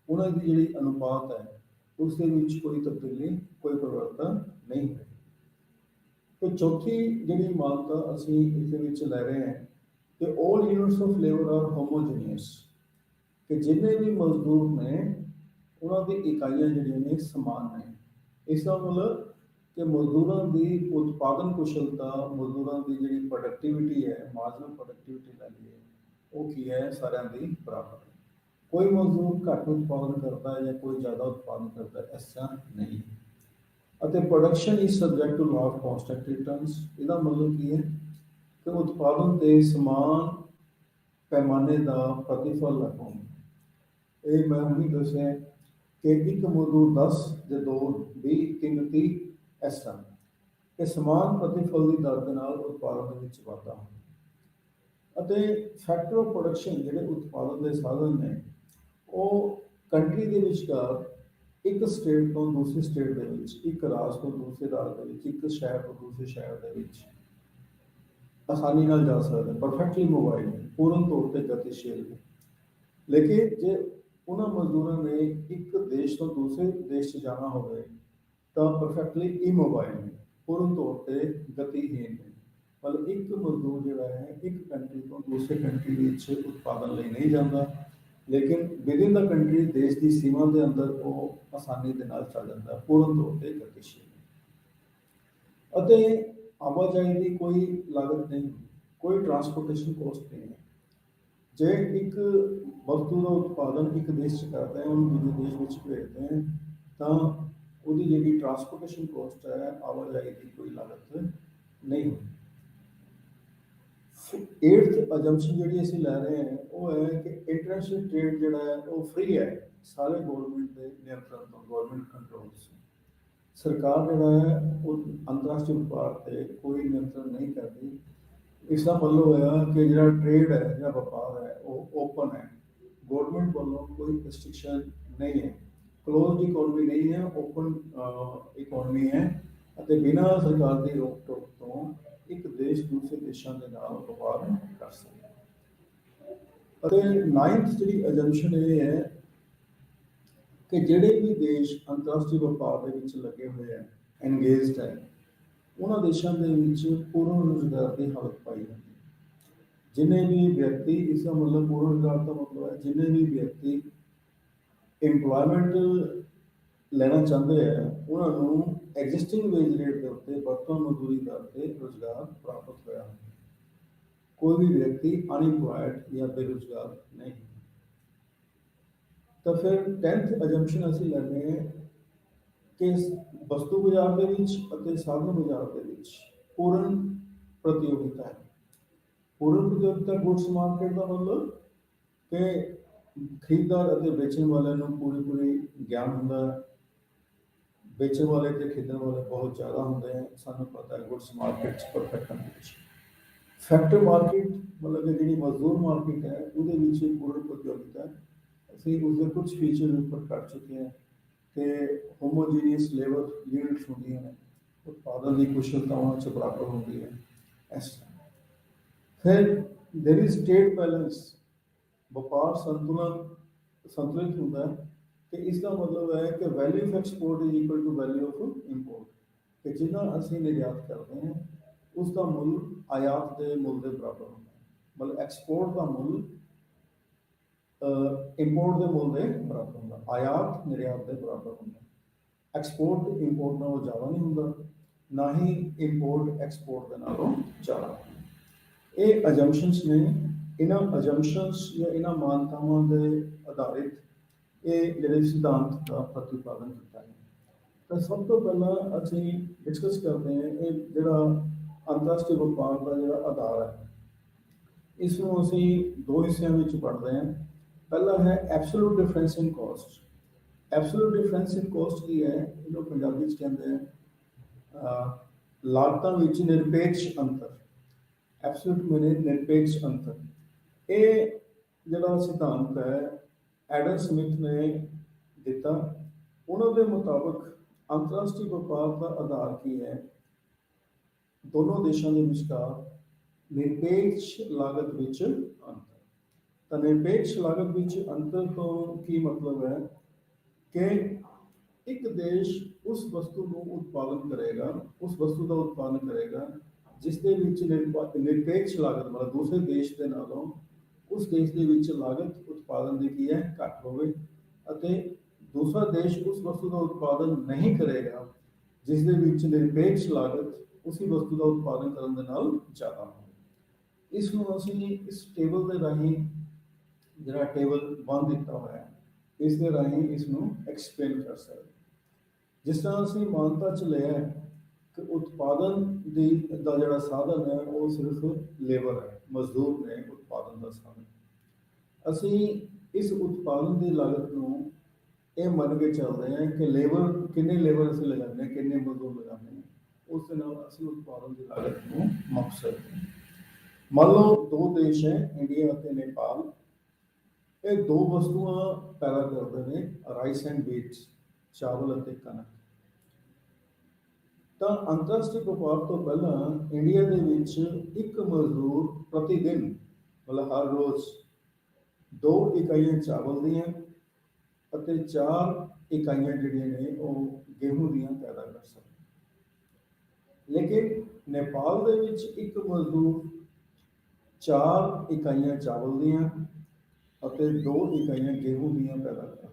ਉਹਨਾਂ ਦੀ ਜਿਹੜੀ ਅਨੁਪਾਤ ਹੈ ਉਸ ਦੇ ਵਿੱਚ ਕੋਈ ਤਬਦੀਲੀ, ਕੋਈ ਪਰਿਵਰਤਨ ਨਹੀਂ ਹੈ। ਤੇ ਚੌਥੀ ਜਿਹੜੀ ਮਾਨਤਾ ਅਸੀਂ ਇਸ ਦੇ ਵਿੱਚ ਲੈ ਰਹੇ ਹਾਂ ਕਿ all units of labor are homogeneous, ਕਿ ਜਿੰਨੇ ਵੀ ਮਜ਼ਦੂਰ ਨੇ ਉਹਨਾਂ ਦੀ ਇਕਾਈਆਂ ਜਿਹੜੀਆਂ ਨੇ ਸਮਾਨ ਨੇ। ਇਸ ਦਾ ਮਤਲਬ ਕਿ ਮਜ਼ਦੂਰਾਂ ਦੀ ਉਤਪਾਦਨ ਕੁਸ਼ਲਤਾ, ਮਜ਼ਦੂਰਾਂ ਦੀ ਜਿਹੜੀ ਪ੍ਰੋਡਕਟਿਵਿਟੀ ਹੈ, ਮਾਰਜਨਲ ਪ੍ਰੋਡਕਟਿਵਿਟੀ ਲੈ ਲਈਏ, ਉਹ ਕੀ ਹੈ, ਸਾਰਿਆਂ ਦੀ ਬਰਾਬਰ ਹੈ। ਕੋਈ ਮਜ਼ਦੂਰ ਘੱਟ ਉਤਪਾਦਨ ਕਰਦਾ ਹੈ ਜਾਂ ਕੋਈ ਜ਼ਿਆਦਾ ਉਤਪਾਦਨ ਕਰਦਾ ਹੈ, ਇਸ ਤਰ੍ਹਾਂ ਨਹੀਂ। ਅਤੇ production is subject to law of constant returns. ਇਹਦਾ ਮਤਲਬ ਕੀ ਹੈ ਕਿ ਉਤਪਾਦਨ ਤੇ ਸਮਾਨ ਪੈਮਾਨੇ ਦਾ ਪ੍ਰਤੀਫਲ ਲਾਗੂ ਹੁੰਦਾ। ਇਹ ਮੈਂ ਹੁਣੀ ਦੱਸਿਆ ਕਿ ਇੱਕ ਮਜ਼ਦੂਰ 10 ਤੇ 2 20 3 30 ਇਸ ਤਰ੍ਹਾਂ ਕਿ ਸਮਾਨ ਪ੍ਰਤੀਫਲ ਦੀ ਦਰ ਦੇ ਨਾਲ ਉਤਪਾਦਨ ਦੇ ਵਿੱਚ ਵਾਧਾ ਹੁੰਦਾ। ਅਤੇ ਫੈਕਟਰ ਆਫ ਪ੍ਰੋਡਕਸ਼ਨ ਜਿਹੜੇ ਉਤਪਾਦਨ ਦੇ ਸਾਧਨ ਨੇ ਉਹ ਕੰਟਰੀ ਦੇ ਵਿਚਕਾਰ ਇੱਕ ਸਟੇਟ ਤੋਂ ਦੂਸਰੀ ਸਟੇਟ ਦੇ ਵਿੱਚ, ਇੱਕ ਰਾਜ ਤੋਂ ਦੂਸਰੇ ਰਾਜ ਦੇ ਵਿੱਚ, ਇੱਕ ਸ਼ਹਿਰ ਤੋਂ ਦੂਸਰੇ ਸ਼ਹਿਰ ਦੇ ਵਿੱਚ ਆਸਾਨੀ ਨਾਲ ਜਾ ਸਕਦੇ, ਪਰਫੈਕਟਲੀ ਮੋਬਾਈਲ, ਪੂਰਨ ਤੌਰ ਤੇ ਗਤੀਸ਼ੀਲ। ਲੇਕਿਨ ਜੇ ਉਹਨਾਂ ਮਜ਼ਦੂਰਾਂ ਨੇ ਇੱਕ ਦੇਸ਼ ਤੋਂ ਦੂਸਰੇ ਦੇਸ਼ 'ਚ ਜਾਣਾ ਹੋਵੇ ਤਾਂ ਪਰਫੈਕਟਲੀ ਇਮੋਬਾਈਲ ਨੇ, ਪੂਰਨ ਤੌਰ ਤੇ ਗਤੀਹੀਨ ਨੇ। ਮਤਲਬ ਇੱਕ ਮਜ਼ਦੂਰ ਜਿਹੜਾ ਹੈ ਇੱਕ ਕੰਟਰੀ ਤੋਂ ਦੂਸਰੇ ਕੰਟਰੀ ਵਿੱਚ ਉਤਪਾਦਨ ਲਈ ਨਹੀਂ ਜਾਂਦਾ, ਲੇਕਿਨ ਵਿਦਿਨ ਦਾ ਕੰਟਰੀ, ਦੇਸ਼ ਦੀ ਸੀਮਾ ਦੇ ਅੰਦਰ ਉਹ ਆਸਾਨੀ ਦੇ ਨਾਲ ਚੱਲ ਜਾਂਦਾ, ਪੂਰਨ ਤੌਰ ਤੇ ਗਤੀਸ਼ੀਲ। ਅਤੇ ਆਵਾਜਾਈ ਦੀ ਕੋਈ ਲਾਗਤ ਨਹੀਂ, ਕੋਈ ਟਰਾਂਸਪੋਰਟੇਸ਼ਨ ਕੋਸਟ ਨਹੀਂ ਹੈ। ਜੇ ਇੱਕ ਵਸਤੂ ਦਾ ਉਤਪਾਦਨ ਇੱਕ ਦੇਸ਼ 'ਚ ਕਰਦਾ ਹੈ, ਉਹਨੂੰ ਦੂਜੇ ਦੇਸ਼ ਵਿੱਚ ਭੇਜਦੇ ਹੈ, ਤਾਂ ਉਹਦੀ ਜਿਹੜੀ ਟਰਾਂਸਪੋਰਟੇਸ਼ਨ ਕੋਸਟ ਹੈ, ਆਵਾਜਾਈ ਦੀ ਕੋਈ ਲਾਗਤ ਨਹੀਂ ਹੁੰਦੀ। 8th ਅਜੰਪਸ਼ਨ ਜਿਹੜੀ ਅਸੀਂ ਲੈ ਰਹੇ ਹਾਂ ਉਹ ਹੈ ਕਿ ਇੰਟਰਨੈਸ਼ਨਲ ਟ੍ਰੇਡ ਜਿਹੜਾ ਹੈ ਉਹ ਫ੍ਰੀ ਹੈ, ਸਾਰੇ ਗਵਰਨਮੈਂਟ ਦੇ ਨਿਯੰਤਰਣ ਤੋਂ, ਗਵਰਨਮੈਂਟ ਕੰਟਰੋਲ ਤੋਂ। ਸਰਕਾਰ ਜਿਹੜਾ ਹੈ ਉਹ ਅੰਤਰਰਾਸ਼ਟਰੀ ਵਪਾਰ ਤੇ ਕੋਈ ਨਿਯੰਤਰਣ ਨਹੀਂ ਕਰਦੀ। ਇਸ ਦਾ ਮਤਲਬ ਹੋਇਆ ਕਿ ਜਿਹੜਾ ਟ੍ਰੇਡ ਹੈ, ਜਿਹੜਾ ਵਪਾਰ ਹੈ ਉਹ ਓਪਨ ਹੈ, ਗਵਰਨਮੈਂਟ ਵੱਲੋਂ ਕੋਈ ਰਿਸਟ੍ਰਿਕਸ਼ਨ ਨਹੀਂ ਹੈ, ਕਲੋਜ਼ਡ ਇਕੋਨਮੀ ਨਹੀਂ ਹੈ, ਓਪਨ ਇਕੋਨਮੀ ਹੈ। ਅਤੇ ਬਿਨਾਂ ਸਰਕਾਰ ਦੀ ਰੋਕ ਟੋਕ ਤੋਂ ਇੱਕ ਦੇਸ਼ ਦੂਸਰੇ ਦੇਸ਼ਾਂ ਦੇ ਨਾਲ ਵਪਾਰ ਕਰ ਸਕਦਾ। ਅਤੇ 9th ਜਿਹੜੀ ਅਜੰਪਸ਼ਨ ਇਹ ਹੈ ਕਿ ਜਿਹੜੇ ਵੀ ਦੇਸ਼ ਅੰਤਰਰਾਸ਼ਟਰੀ ਵਪਾਰ ਦੇ ਵਿੱਚ ਲੱਗੇ ਹੋਏ ਹੈ, ਐਨਗੇਜਡ ਹੈ, ਉਹਨਾਂ ਦੇਸ਼ਾਂ ਦੇ ਵਿੱਚ ਪੂਰਨ ਰੁਜ਼ਗਾਰ ਦੀ ਹਾਲਤ ਪਾਈ ਜਾਂਦੀ ਹੈ। ਜਿੰਨੇ ਵੀ ਵਿਅਕਤੀ, ਇਸ ਦਾ ਮਤਲਬ ਪੂਰਨ ਰੁਜ਼ਗਾਰ ਦਾ ਮਤਲਬ ਹੈ ਜਿੰਨੇ ਵੀ ਵਿਅਕਤੀ ਇੰਪਲੋਇਮੈਂਟ ਲੈਣਾ ਚਾਹੁੰਦੇ ਹੈ, ਉਹਨਾਂ ਨੂੰ ਐਗਜ਼ਿਸਟਿੰਗ ਵੇਜ ਰੇਟ ਦੇ ਉੱਤੇ ਵਰਤਮਾਨ ਮਜ਼ਦੂਰੀ ਦਰ ਤੇ ਰੁਜ਼ਗਾਰ ਪ੍ਰਾਪਤ ਹੋਇਆ ਹੁੰਦਾ। ਕੋਈ ਵੀ ਵਿਅਕਤੀ ਅਨਇੰਪਲੋਇਡ ਜਾਂ ਬੇਰੁਜ਼ਗਾਰ ਨਹੀਂ। ਤਾਂ ਫਿਰ 10th ਅਜੰਪਸ਼ਨ ਅਸੀਂ ਲੈਂਦੇ ਹਾਂ ਕਿ ਵਸਤੂ ਬਾਜ਼ਾਰ ਦੇ ਵਿੱਚ ਅਤੇ ਸਾਧਨ ਬਾਜ਼ਾਰ ਦੇ ਵਿੱਚ ਪੂਰਨ ਪ੍ਰਤੀਯੋਗਿਤਾ ਹੈ। ਪੂਰਨ ਪ੍ਰਤੀਯੋਗਿਤਾ ਗੁੱਡਸ ਮਾਰਕੀਟ ਦਾ ਮਤਲਬ ਕਿ ਖਰੀਦਦਾਰ ਅਤੇ ਵੇਚਣ ਵਾਲਿਆਂ ਨੂੰ ਪੂਰੀ ਗਿਆਨ ਹੁੰਦਾ ਹੈ। ਵੇਚਣ ਵਾਲੇ ਤੇ ਖਰੀਦਣ ਵਾਲੇ ਬਹੁਤ ਜ਼ਿਆਦਾ ਹੁੰਦੇ ਹਨ, ਸਾਨੂੰ ਪਤਾ ਹੈ ਗੁੱਡਸ ਮਾਰਕੀਟ 'ਚ ਪਰਫੈਕਟ ਕੰਪੀਟੀਸ਼ਨ। ਫੈਕਟਰ ਮਾਰਕੀਟ ਮਤਲਬ ਕਿ ਜਿਹੜੀ ਮਜ਼ਦੂਰ ਮਾਰਕੀਟ ਹੈ ਉਹਦੇ ਵਿੱਚ ਪੂਰਨ ਪ੍ਰਤੀਯੋਗਿਤਾ ਹੈ। ਅਸੀਂ ਉਸਦੇ ਕੁਝ ਫੀਚਰ ਉੱਪਰ ਕਰ ਚੁੱਕੇ ਹਾਂ ਕਿ ਹੋਮੋਜੀਨੀਅਸ ਲੇਬਰ ਯੂਨਿਟਸ ਹੁੰਦੀਆਂ ਨੇ, ਉਤਪਾਦਨ ਦੀ ਕੁਸ਼ਲਤਾ ਉਹਨਾਂ 'ਚ ਬਰਾਬਰ ਹੁੰਦੀ ਹੈ। ਇਸ ਤਰ੍ਹਾਂ ਫਿਰ ਦੇਰ ਇਜ਼ ਸਟੇਟ ਬੈਲੈਂਸ, ਵਪਾਰ ਸੰਤੁਲਿਤ ਹੁੰਦਾ ਹੈ। ਕਿ ਇਸ ਦਾ ਮਤਲਬ ਹੈ ਕਿ value of export is equal to value of import, ਕਿ ਜਿੰਨਾ ਅਸੀਂ ਨਿਰਯਾਤ ਕਰਦੇ ਹਾਂ ਉਸ ਦਾ ਮੁੱਲ ਆਯਾਤ ਦੇ ਮੁੱਲ ਦੇ ਬਰਾਬਰ ਹੁੰਦਾ ਹੈ। ਮਤਲਬ ਐਕਸਪੋਰਟ ਦਾ ਮੁੱਲ ਇੰਪੋਰਟ ਦੇ ਮੁੱਲ ਦੇ ਬਰਾਬਰ ਹੁੰਦਾ, ਆਯਾਤ ਨਿਰਯਾਤ ਦੇ ਬਰਾਬਰ ਹੁੰਦਾ। ਐਕਸਪੋਰਟ ਇੰਪੋਰਟ ਨਾਲੋਂ ਜ਼ਿਆਦਾ ਨਹੀਂ ਹੁੰਦਾ, ਨਾ ਹੀ ਇੰਪੋਰਟ ਐਕਸਪੋਰਟ ਦੇ ਨਾਲੋਂ ਜ਼ਿਆਦਾ ਹੁੰਦਾ। ਇਹ ਅਜੰਪਸ਼ਨਸ ਨੇ। ਇਹਨਾਂ ਅਜੰਪਸ਼ਨਸ ਜਾਂ ਇਹਨਾਂ ਮਾਨਤਾਵਾਂ ਦੇ ਆਧਾਰਿਤ ਇਹ ਜਿਹੜੇ ਸਿਧਾਂਤ ਦਾ ਪ੍ਰਤੀਪਾਦਨ ਕੀਤਾ ਹੈ। ਤਾਂ ਸਭ ਤੋਂ ਪਹਿਲਾਂ ਅਸੀਂ ਡਿਸਕਸ ਕਰਦੇ ਹਾਂ ਇਹ ਜਿਹੜਾ ਅੰਤਰਰਾਸ਼ਟਰੀ ਵਪਾਰ ਦਾ ਜਿਹੜਾ ਆਧਾਰ ਹੈ, ਇਸ ਨੂੰ ਅਸੀਂ ਦੋ ਹਿੱਸਿਆਂ ਵਿੱਚ ਪੜ੍ਹਦੇ ਹਾਂ। ਪਹਿਲਾ ਹੈ ਐਬਸੋਲੂਟ ਡਿਫਰੈਂਸ ਇਨ ਕਾਸਟ। ਐਬਸੋਲੂਟ ਡਿਫਰੈਂਸ ਇਨ ਕਾਸਟ ਕੀ ਹੈ, ਇਹਨੂੰ ਪੰਜਾਬੀ 'ਚ ਕਹਿੰਦੇ ਆ ਲਾਗਤਾਂ ਵਿੱਚ ਨਿਰਪੇਕਸ਼ ਅੰਤਰ, ਐਬਸੋਲੂਟ ਮਨੀ ਨਿਰਪੇਕਸ਼ ਅੰਤਰ, ਇਹ ਜਿਹੜਾ ਸਿਧਾਂਤ ਹੈ ਐਡਮ ਸਮਿਥ ਨੇ ਦਿੱਤਾ। ਉਹਨਾਂ ਦੇ ਮੁਤਾਬਕ ਅੰਤਰਰਾਸ਼ਟਰੀ ਵਪਾਰ ਦਾ ਆਧਾਰ ਕੀ ਹੈ? ਦੋਨੋਂ ਦੇਸ਼ਾਂ ਦੇ ਵਿਚਕਾਰ ਨਿਰਪੇਕਸ਼ ਲਾਗਤ ਵਿੱਚ ਅੰਤਰ। ਤਾਂ ਨਿਰਪੇਕਸ਼ ਲਾਗਤ ਵਿੱਚ ਅੰਤਰ ਤੋਂ ਕੀ ਮਤਲਬ ਹੈ ਕਿ ਇੱਕ ਦੇਸ਼ ਉਸ ਵਸਤੂ ਨੂੰ ਉਤਪਾਦਨ ਕਰੇਗਾ, ਉਸ ਵਸਤੂ ਦਾ ਉਤਪਾਦਨ ਕਰੇਗਾ ਜਿਸ ਦੇ ਵਿੱਚ ਨਿਰਪੇਕਸ਼ ਲਾਗਤ, ਮਤਲਬ ਦੂਸਰੇ ਦੇਸ਼ ਦੇ ਨਾਲੋਂ ਉਸ ਦੇਸ਼ ਦੇ ਵਿੱਚ ਲਾਗਤ ਉਤਪਾਦਨ ਦੀ ਕੀ ਹੈ, ਘੱਟ ਹੋਵੇ, ਅਤੇ ਦੂਸਰਾ ਦੇਸ਼ ਉਸ ਵਸਤੂ ਦਾ ਉਤਪਾਦਨ ਨਹੀਂ ਕਰੇਗਾ ਜਿਸ ਦੇ ਵਿੱਚ ਨਿਰਪੇਕਸ਼ ਲਾਗਤ ਉਸੇ ਵਸਤੂ ਦਾ ਉਤਪਾਦਨ ਕਰਨ ਦੇ ਨਾਲ ਜ਼ਿਆਦਾ ਹੋਵੇ। ਇਸ ਨੂੰ ਅਸੀਂ ਇਸ ਟੇਬਲ ਦੇ ਰਾਹੀਂ, ਜਿਹੜਾ ਟੇਬਲ ਬਣ ਦਿੱਤਾ ਹੋਇਆ ਹੈ, ਇਸ ਦੇ ਰਾਹੀਂ ਇਸ ਨੂੰ ਐਕਸਪਲੇਨ ਕਰ ਸਕਦੇ। ਜਿਸ ਤਰ੍ਹਾਂ ਅਸੀਂ ਮਾਨਤਾ 'ਚ ਲਿਆ ਕਿ ਉਤਪਾਦਨ ਦਾ ਜਿਹੜਾ ਸਾਧਨ ਹੈ ਉਹ ਸਿਰਫ ਲੇਬਰ ਹੈ, ਮਜ਼ਦੂਰ ਨੇ ਉਤਪਾਦਨ ਦਾ ਸਾਧਨ। ਅਸੀਂ ਇਸ ਉਤਪਾਦਨ ਦੀ ਲਾਗਤ ਨੂੰ ਇਹ ਮੰਨ ਕੇ ਚੱਲਦੇ ਹਾਂ ਕਿ ਲੇਬਰ, ਕਿੰਨੇ ਲੇਬਰ ਅਸੀਂ ਲਗਾਉਂਦੇ ਹਾਂ, ਕਿੰਨੇ ਮਜ਼ਦੂਰ ਲਗਾਉਂਦੇ ਹਾਂ, ਉਸ ਦੇ ਨਾਲ ਅਸੀਂ ਉਤਪਾਦਨ ਦੀ ਲਾਗਤ ਨੂੰ ਮਾਪ ਸਕਦੇ ਹਾਂ। ਮੰਨ ਲਓ ਦੋ ਦੇਸ਼ ਹੈ, ਇੰਡੀਆ ਅਤੇ ਨੇਪਾਲ। ਇਹ ਦੋ ਵਸਤੂਆਂ ਪੈਦਾ ਕਰਦੇ ਨੇ, ਰਾਈਸ ਐਂਡ ਵੀਟ, ਚਾਵਲ ਅਤੇ ਕਣਕ। ਤਾਂ ਅੰਤਰਰਾਸ਼ਟਰੀ ਵਪਾਰ ਤੋਂ ਪਹਿਲਾਂ ਇੰਡੀਆ ਦੇ ਵਿੱਚ ਇੱਕ ਮਜ਼ਦੂਰ ਪ੍ਰਤੀ ਦਿਨ, ਮਤਲਬ ਹਰ ਰੋਜ਼ 2 ਇਕਾਈਆਂ ਚਾਵਲ ਦੀਆਂ ਅਤੇ 4 ਇਕਾਈਆਂ ਜਿਹੜੀਆਂ ਨੇ ਉਹ ਗੇਹੂੰ ਦੀਆਂ ਪੈਦਾ ਕਰ ਸਕਦਾ। ਲੇਕਿਨ ਨੇਪਾਲ ਦੇ ਵਿੱਚ ਇੱਕ ਮਜ਼ਦੂਰ 4 ਇਕਾਈਆਂ ਚਾਵਲ ਦੀਆਂ ਅਤੇ 2 ਇਕਾਈਆਂ ਗੇਹੂੰ ਦੀਆਂ ਪੈਦਾ ਕਰਦਾ।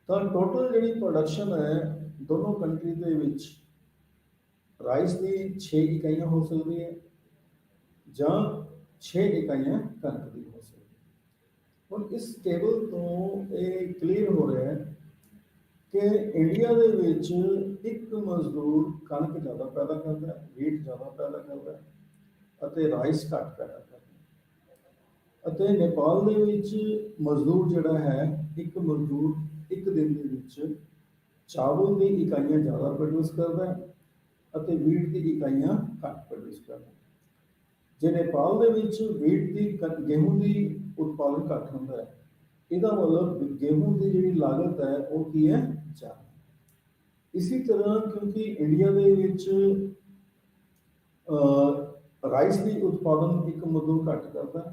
ਤਾਂ ਟੋਟਲ ਜਿਹੜੀ ਪ੍ਰੋਡਕਸ਼ਨ ਹੈ ਦੋਨੋਂ ਕੰਟਰੀ ਦੇ ਵਿੱਚ ਰਾਈਸ ਦੀ 6 ਇਕਾਈਆਂ ਹੋ ਸਕਦੀ ਹੈ ਜਾਂ 6 ਇਕਾਈਆਂ ਕਣਕ ਦੀ ਹੋ ਸਕਦੀ ਹੈ। ਹੁਣ ਇਸ ਟੇਬਲ ਤੋਂ ਇਹ ਕਲੀਅਰ ਹੋ ਰਿਹਾ ਹੈ ਕਿ ਇੰਡੀਆ ਦੇ ਵਿੱਚ ਇੱਕ ਮਜ਼ਦੂਰ ਕਣਕ ਜ਼ਿਆਦਾ ਪੈਦਾ ਕਰਦਾ ਹੈ, ਵੀਟ ਜ਼ਿਆਦਾ ਪੈਦਾ ਕਰਦਾ ਹੈ ਅਤੇ ਰਾਈਸ ਘੱਟ ਪੈਦਾ ਕਰਦਾ ਹੈ। ਅਤੇ ਨੇਪਾਲ ਦੇ ਵਿੱਚ ਮਜ਼ਦੂਰ ਜਿਹੜਾ ਹੈ, ਇੱਕ ਮਜ਼ਦੂਰ ਇੱਕ ਦਿਨ ਦੇ ਵਿੱਚ ਚਾਵਲ ਦੀ ਇਕਾਈਆਂ ਜ਼ਿਆਦਾ ਪ੍ਰੋਡਿਊਸ ਕਰਦਾ ਹੈ ਅਤੇ ਵੀਟ ਦੀ ਇਕਾਈਆਂ ਘੱਟ ਪ੍ਰੋਡਿਊਸ ਕਰਦਾ ਹੈ। ਜੇ ਨੇਪਾਲ ਦੇ ਵਿੱਚ ਵੀਟ ਦੀ, ਗੇਹੂੰ ਦੀ ਉਤਪਾਦਨ ਘੱਟ ਹੁੰਦਾ ਹੈ, ਇਹਦਾ ਮਤਲਬ ਗੇਹੂੰ ਦੀ ਜਿਹੜੀ ਲਾਗਤ ਹੈ ਉਹ ਕੀ ਹੈ, ਜ਼ਿਆਦਾ। ਇਸੇ ਤਰ੍ਹਾਂ ਕਿਉਂਕਿ ਇੰਡੀਆ ਦੇ ਵਿੱਚ ਰਾਈਸ ਦੀ ਉਤਪਾਦਨ ਇੱਕ ਮਜ਼ਦੂਰ ਘੱਟ ਕਰਦਾ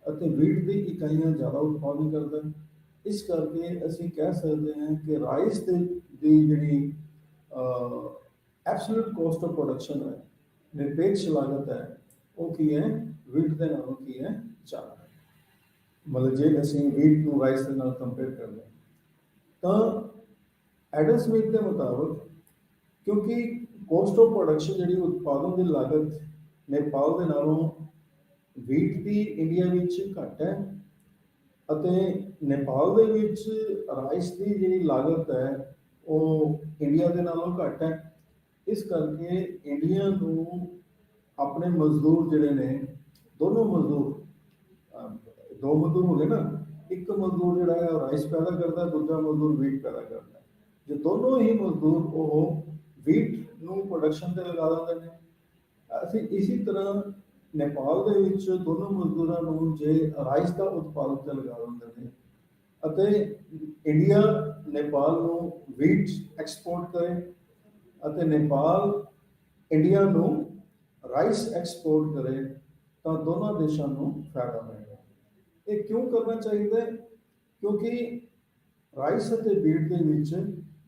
ਅਤੇ ਵੀਟ ਦੀ ਇਕਾਈਆਂ ਜ਼ਿਆਦਾ ਉਤਪਾਦਨ ਕਰਦਾ, ਇਸ ਕਰਕੇ ਅਸੀਂ ਕਹਿ ਸਕਦੇ ਹਾਂ ਕਿ ਰਾਈਸ ਦੀ ਜਿਹੜੀ ਐਬਸੋਲੂਟ ਕੋਸਟ ਆਫ ਪ੍ਰੋਡਕਸ਼ਨ ਹੈ, ਨਿਰਪੇਕਸ਼ ਲਾਗਤ ਹੈ, ਉਹ ਕੀ ਹੈ, ਵੀਟ ਦੇ ਨਾਲੋਂ ਕੀ ਹੈ, ਜ਼ਿਆਦਾ ਹੈ। ਮਤਲਬ ਜੇ ਅਸੀਂ ਵੀਟ ਨੂੰ ਰਾਈਸ ਦੇ ਨਾਲ ਕੰਪੇਅਰ ਕਰਦੇ ਹਾਂ ਤਾਂ ਐਡਮ ਸਮਿਥ ਦੇ ਮੁਤਾਬਕ ਕਿਉਂਕਿ ਕੋਸਟ ਆਫ ਪ੍ਰੋਡਕਸ਼ਨ ਜਿਹੜੀ ਉਤਪਾਦਨ ਦੀ ਲਾਗਤ ਨੇਪਾਲ ਦੇ ਨਾਲੋਂ ਵੀਟ ਦੀ ਇੰਡੀਆ ਵਿੱਚ ਘੱਟ ਹੈ ਅਤੇ ਨੇਪਾਲ ਦੇ ਵਿੱਚ ਰਾਈਸ ਦੀ ਜਿਹੜੀ ਲਾਗਤ ਹੈ ਉਹ ਇੰਡੀਆ ਦੇ ਨਾਲੋਂ ਘੱਟ ਹੈ, ਇਸ ਕਰਕੇ ਇੰਡੀਆ ਨੂੰ ਆਪਣੇ ਮਜ਼ਦੂਰ ਜਿਹੜੇ ਨੇ, ਦੋਨੋਂ ਮਜ਼ਦੂਰ, ਦੋ ਮਜ਼ਦੂਰ ਹੋ ਗਏ ਨਾ, ਇੱਕ ਮਜ਼ਦੂਰ ਜਿਹੜਾ ਹੈ ਉਹ ਰਾਈਸ ਪੈਦਾ ਕਰਦਾ, ਦੂਜਾ ਮਜ਼ਦੂਰ ਵੀਟ ਪੈਦਾ ਕਰਦਾ। ਜੇ ਦੋਨੋਂ ਹੀ ਮਜ਼ਦੂਰ ਉਹ ਵੀਟ ਨੂੰ ਪ੍ਰੋਡਕਸ਼ਨ ਤੇ ਲਗਾ ਦਿੰਦੇ ਨੇ, ਅਸੀਂ ਇਸੇ ਤਰ੍ਹਾਂ ਨੇਪਾਲ ਦੇ ਵਿੱਚ ਦੋਨੋਂ ਮਜ਼ਦੂਰਾਂ ਨੂੰ ਜੇ ਰਾਈਸ ਦਾ ਉਤਪਾਦਨ ਤੇ ਲਗਾ ਦਿੰਦੇ ਨੇ ਅਤੇ ਇੰਡੀਆ ਨੇਪਾਲ ਨੂੰ ਵੀਟ ਐਕਸਪੋਰਟ ਕਰੇ ਅਤੇ ਨੇਪਾਲ ਇੰਡੀਆ ਨੂੰ ਰਾਈਸ ਐਕਸਪੋਰਟ ਕਰੇ ਤਾਂ ਦੋਨਾਂ ਦੇਸ਼ਾਂ ਨੂੰ ਫਾਇਦਾ ਮਿਲੇਗਾ। ਇਹ ਕਿਉਂ ਕਰਨਾ ਚਾਹੀਦਾ ਹੈ? ਕਿਉਂਕਿ ਰਾਈਸ ਅਤੇ ਵੀਟ ਦੇ ਵਿੱਚ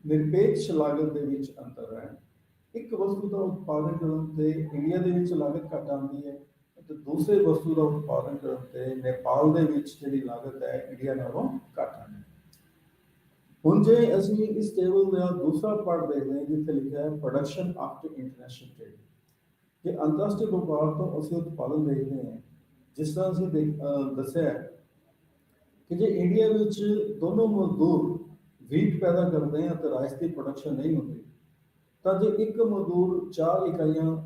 ਨਿਰਪੇਕਸ਼ ਲਾਗਤ ਦੇ ਵਿੱਚ ਅੰਤਰ ਹੈ। ਇੱਕ ਵਸਤੂ ਦਾ ਉਤਪਾਦਨ ਕਰਨ ਤੇ ਇੰਡੀਆ ਦੇ ਵਿੱਚ ਲਾਗਤ ਘੱਟ ਆਉਂਦੀ ਹੈ ਅਤੇ ਦੂਸਰੇ ਵਸਤੂ ਦਾ ਉਤਪਾਦਨ ਕਰਨ ਤੇ ਨੇਪਾਲ ਦੇ ਵਿੱਚ ਜਿਹੜੀ ਲਾਗਤ ਹੈ ਇੰਡੀਆ ਨਾਲੋਂ ਘੱਟ ਆਉਂਦੀ ਹੈ। ਹੁਣ ਜੇ ਅਸੀਂ ਇਸ ਟੇਬਲ ਦਾ ਦੂਸਰਾ ਪਾਰਟ ਦੇਖਦੇ ਹਾਂ ਜਿੱਥੇ ਲਿਖਿਆ ਹੈ ਪ੍ਰੋਡਕਸ਼ਨ ਆਫਟਰ ਇੰਟਰਨੈਸ਼ਨਲ ਟ੍ਰੇਡ, ਕਿ ਅੰਤਰਰਾਸ਼ਟਰੀ ਵਪਾਰ ਤੋਂ ਅਸੀਂ ਉਤਪਾਦਨ ਦੇਖਦੇ ਹਾਂ। ਜਿਸ ਤਰ੍ਹਾਂ ਅਸੀਂ ਦੱਸਿਆ ਕਿ ਜੇ ਇੰਡੀਆ ਵਿੱਚ ਦੋਨੋਂ ਮਜ਼ਦੂਰ ਵੀਟ ਪੈਦਾ ਕਰਦੇ ਹਨ ਅਤੇ ਰਾਈਸ ਦੀ ਪ੍ਰੋਡਕਸ਼ਨ ਨਹੀਂ ਹੁੰਦੀ, ਤਾਂ ਜੇ ਇੱਕ ਮਜ਼ਦੂਰ 4 ਇਕਾਈਆਂ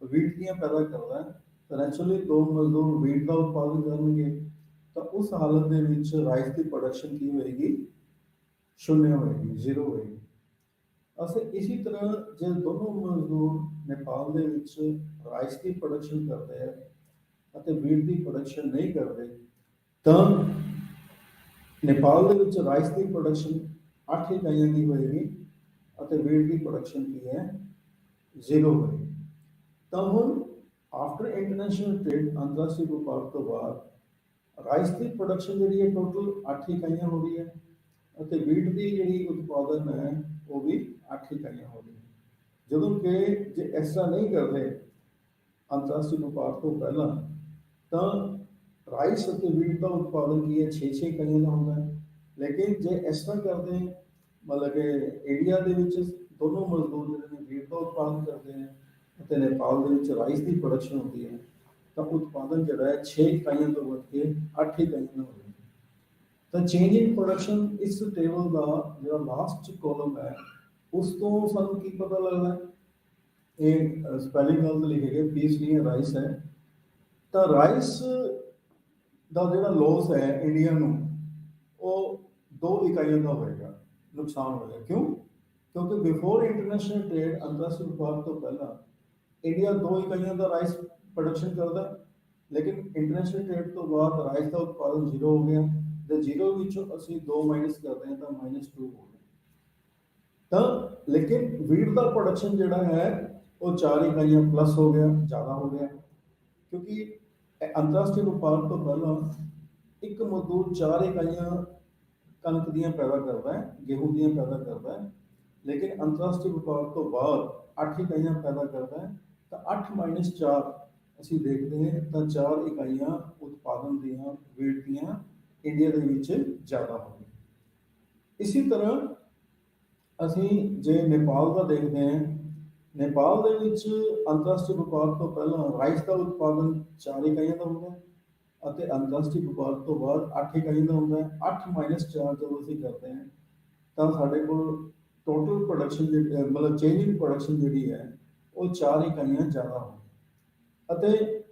ਵੀਟ ਦੀਆਂ ਪੈਦਾ ਕਰਦਾ ਹੈ ਤਾਂ ਨੈਚੁਰਲੀ 2 ਮਜ਼ਦੂਰ ਵੀਟ ਦਾ ਉਤਪਾਦਨ ਕਰਨਗੇ, ਤਾਂ ਉਸ ਹਾਲਤ ਦੇ ਵਿੱਚ ਰਾਈਸ ਦੀ ਪ੍ਰੋਡਕਸ਼ਨ ਕੀ ਹੋਏਗੀ, ਸ਼ੂਨਯ ਹੋਏਗੀ, 0 ਹੋਏਗੀ। ਅਸੀਂ ਇਸੇ ਤਰ੍ਹਾਂ ਜੇ ਦੋਨੋਂ ਮਜ਼ਦੂਰ ਨੇਪਾਲ ਦੇ ਵਿੱਚ ਰਾਈਸ ਦੀ ਪ੍ਰੋਡਕਸ਼ਨ ਕਰਦੇ ਆ ਅਤੇ ਵੀਟ ਦੀ ਪ੍ਰੋਡਕਸ਼ਨ ਨਹੀਂ ਕਰਦੇ, ਤਾਂ ਨੇਪਾਲ ਦੇ ਵਿੱਚ ਰਾਈਸ ਦੀ ਪ੍ਰੋਡਕਸ਼ਨ 8 ਇਕਾਈਆਂ ਦੀ ਹੋਏਗੀ ਅਤੇ ਵੀਟ ਦੀ ਪ੍ਰੋਡਕਸ਼ਨ ਕੀ ਹੈ, 0 ਹੋਏਗੀ। ਤਾਂ ਹੁਣ ਆਫਟਰ ਇੰਟਰਨੈਸ਼ਨਲ ਟ੍ਰੇਡ, ਅੰਤਰਰਾਸ਼ਟਰੀ ਵਪਾਰ ਤੋਂ ਬਾਅਦ ਰਾਈਸ ਦੀ ਪ੍ਰੋਡਕਸ਼ਨ ਜਿਹੜੀ ਹੈ ਟੋਟਲ 8 ਇਕਾਈਆਂ ਹੋ ਰਹੀ ਹੈ ਅਤੇ ਵੀਟ ਦੀ ਜਿਹੜੀ ਉਤਪਾਦਨ ਹੈ ਉਹ ਵੀ 8 ਇਕਾਈਆਂ ਹੋ ਰਹੀ ਹੈ। ਜਦੋਂ ਕਿ ਜੇ ਇਸ ਤਰ੍ਹਾਂ ਨਹੀਂ ਕਰਦੇ ਅੰਤਰਰਾਸ਼ਟਰੀ ਵਪਾਰ ਤੋਂ ਪਹਿਲਾਂ, ਤਾਂ ਰਾਈਸ ਅਤੇ ਵੀਟ ਦਾ ਉਤਪਾਦਨ ਕੀ ਹੈ 6-6 ਇਕਾਈਆਂ ਦਾ ਹੁੰਦਾ ਹੈ। ਲੇਕਿਨ ਜੇ ਇਸ ਤਰ੍ਹਾਂ ਕਰਦੇ ਮਤਲਬ ਕਿ ਇੰਡੀਆ ਦੇ ਵਿੱਚ ਦੋਨੋਂ ਮਜ਼ਦੂਰ ਜਿਹੜੇ ਨੇ ਵੀਟ ਦਾ ਉਤਪਾਦਨ ਕਰਦੇ ਹੈ ਅਤੇ ਨੇਪਾਲ ਦੇ ਵਿੱਚ ਰਾਈਸ ਦੀ ਪ੍ਰੋਡਕਸ਼ਨ ਹੁੰਦੀ ਹੈ, ਤਾਂ ਉਤਪਾਦਨ ਜਿਹੜਾ ਹੈ 6 ਇਕਾਈਆਂ ਤੋਂ ਵੱਧ ਕੇ 8 ਇਕਾਈਆਂ ਦਾ ਹੋ ਜਾਂਦਾ। ਤਾਂ ਚੇਂਜ ਇਨ ਪ੍ਰੋਡਕਸ਼ਨ ਇਸ ਟੇਬਲ ਦਾ ਜਿਹੜਾ ਲਾਸਟ ਕਾਲਮ ਹੈ ਉਸ ਤੋਂ ਸਾਨੂੰ ਕੀ ਪਤਾ ਲੱਗਦਾ ਹੈ, ਇਹ ਸਪੈਲਿੰਗ ਨਾਲ ਲਿਖੇ ਗਏ, ਪੀਸ ਨਹੀਂ ਹੈ, ਰਾਈਸ ਹੈ। ਤਾਂ ਰਾਈਸ ਦਾ ਜਿਹੜਾ ਲੋਸ ਹੈ ਇੰਡੀਆ ਨੂੰ, ਉਹ 2 ਇਕਾਈਆਂ ਦਾ ਹੋਏਗਾ, ਨੁਕਸਾਨ ਹੋਏਗਾ। ਕਿਉਂ? ਕਿਉਂਕਿ ਬਿਫੋਰ ਇੰਟਰਨੈਸ਼ਨਲ ਟ੍ਰੇਡ, ਅੰਤਰਰਾਸ਼ਟਰੀ ਵਪਾਰ ਤੋਂ ਪਹਿਲਾਂ ਇੰਡੀਆ 2 ਇਕਾਈਆਂ ਦਾ ਰਾਈਸ ਪ੍ਰੋਡਕਸ਼ਨ ਕਰਦਾ, ਲੇਕਿਨ ਇੰਟਰਨੈਸ਼ਨਲ ਟ੍ਰੇਡ ਤੋਂ ਬਾਅਦ ਰਾਈਸ ਦਾ ਉਤਪਾਦਨ 0 ਹੋ ਗਿਆ। ਤੇ 0 ਵਿੱਚੋਂ ਅਸੀਂ 2 ਮਾਈਨਸ ਕਰਦੇ ਹਾਂ ਤਾਂ -2 ਹੋ ਗਿਆ। ਤਾਂ ਲੇਕਿਨ ਵੀਟ ਦਾ ਪ੍ਰੋਡਕਸ਼ਨ ਜਿਹੜਾ ਹੈ ਉਹ 4 ਇਕਾਈਆਂ ਪਲੱਸ ਹੋ ਗਿਆ, ਜ਼ਿਆਦਾ ਹੋ ਗਿਆ, ਕਿਉਂਕਿ ਅੰਤਰਰਾਸ਼ਟਰੀ ਵਪਾਰ ਤੋਂ ਪਹਿਲਾਂ ਇੱਕ ਮਜ਼ਦੂਰ 4 ਇਕਾਈਆਂ ਕਣਕ ਦੀਆਂ ਪੈਦਾ ਕਰਦਾ ਹੈ, ਗੇਹੂੰ ਦੀਆਂ ਪੈਦਾ ਕਰਦਾ ਹੈ, ਲੇਕਿਨ ਅੰਤਰਰਾਸ਼ਟਰੀ ਵਪਾਰ ਤੋਂ ਬਾਅਦ 8 ਇਕਾਈਆਂ ਪੈਦਾ ਕਰਦਾ ਹੈ। ਤਾਂ 8 - 4 ਅਸੀਂ ਦੇਖਦੇ ਹਾਂ ਤਾਂ 4 ਇਕਾਈਆਂ ਉਤਪਾਦਨ ਦੀਆਂ ਵੀਟ ਦੀਆਂ ਇੰਡੀਆ ਦੇ ਵਿੱਚ ਜ਼ਿਆਦਾ ਹੋ ਗਈ। ਇਸੇ ਤਰ੍ਹਾਂ ਅਸੀਂ ਜੇ ਨੇਪਾਲ ਦਾ ਦੇਖਦੇ ਹਾਂ, ਨੇਪਾਲ ਦੇ ਵਿੱਚ ਅੰਤਰਰਾਸ਼ਟਰੀ ਵਪਾਰ ਤੋਂ ਪਹਿਲਾਂ ਰਾਈਸ ਦਾ ਉਤਪਾਦਨ 4 ਇਕਾਈਆਂ ਦਾ ਹੁੰਦਾ ਹੈ ਅਤੇ ਅੰਤਰਰਾਸ਼ਟਰੀ ਵਪਾਰ ਤੋਂ ਬਾਅਦ 8 ਇਕਾਈਆਂ ਦਾ ਹੁੰਦਾ ਹੈ। 8 - 4 ਜਦੋਂ ਅਸੀਂ ਕਰਦੇ ਹਾਂ ਤਾਂ ਸਾਡੇ ਕੋਲ ਟੋਟਲ ਪ੍ਰੋਡਕਸ਼ਨ ਜਿਹੜੀ ਮਤਲਬ ਚੇਂਜ ਇਨ ਪ੍ਰੋਡਕਸ਼ਨ ਜਿਹੜੀ ਹੈ ਉਹ 4 ਇਕਾਈਆਂ ਜ਼ਿਆਦਾ ਹੋ ਗਈ। ਅਤੇ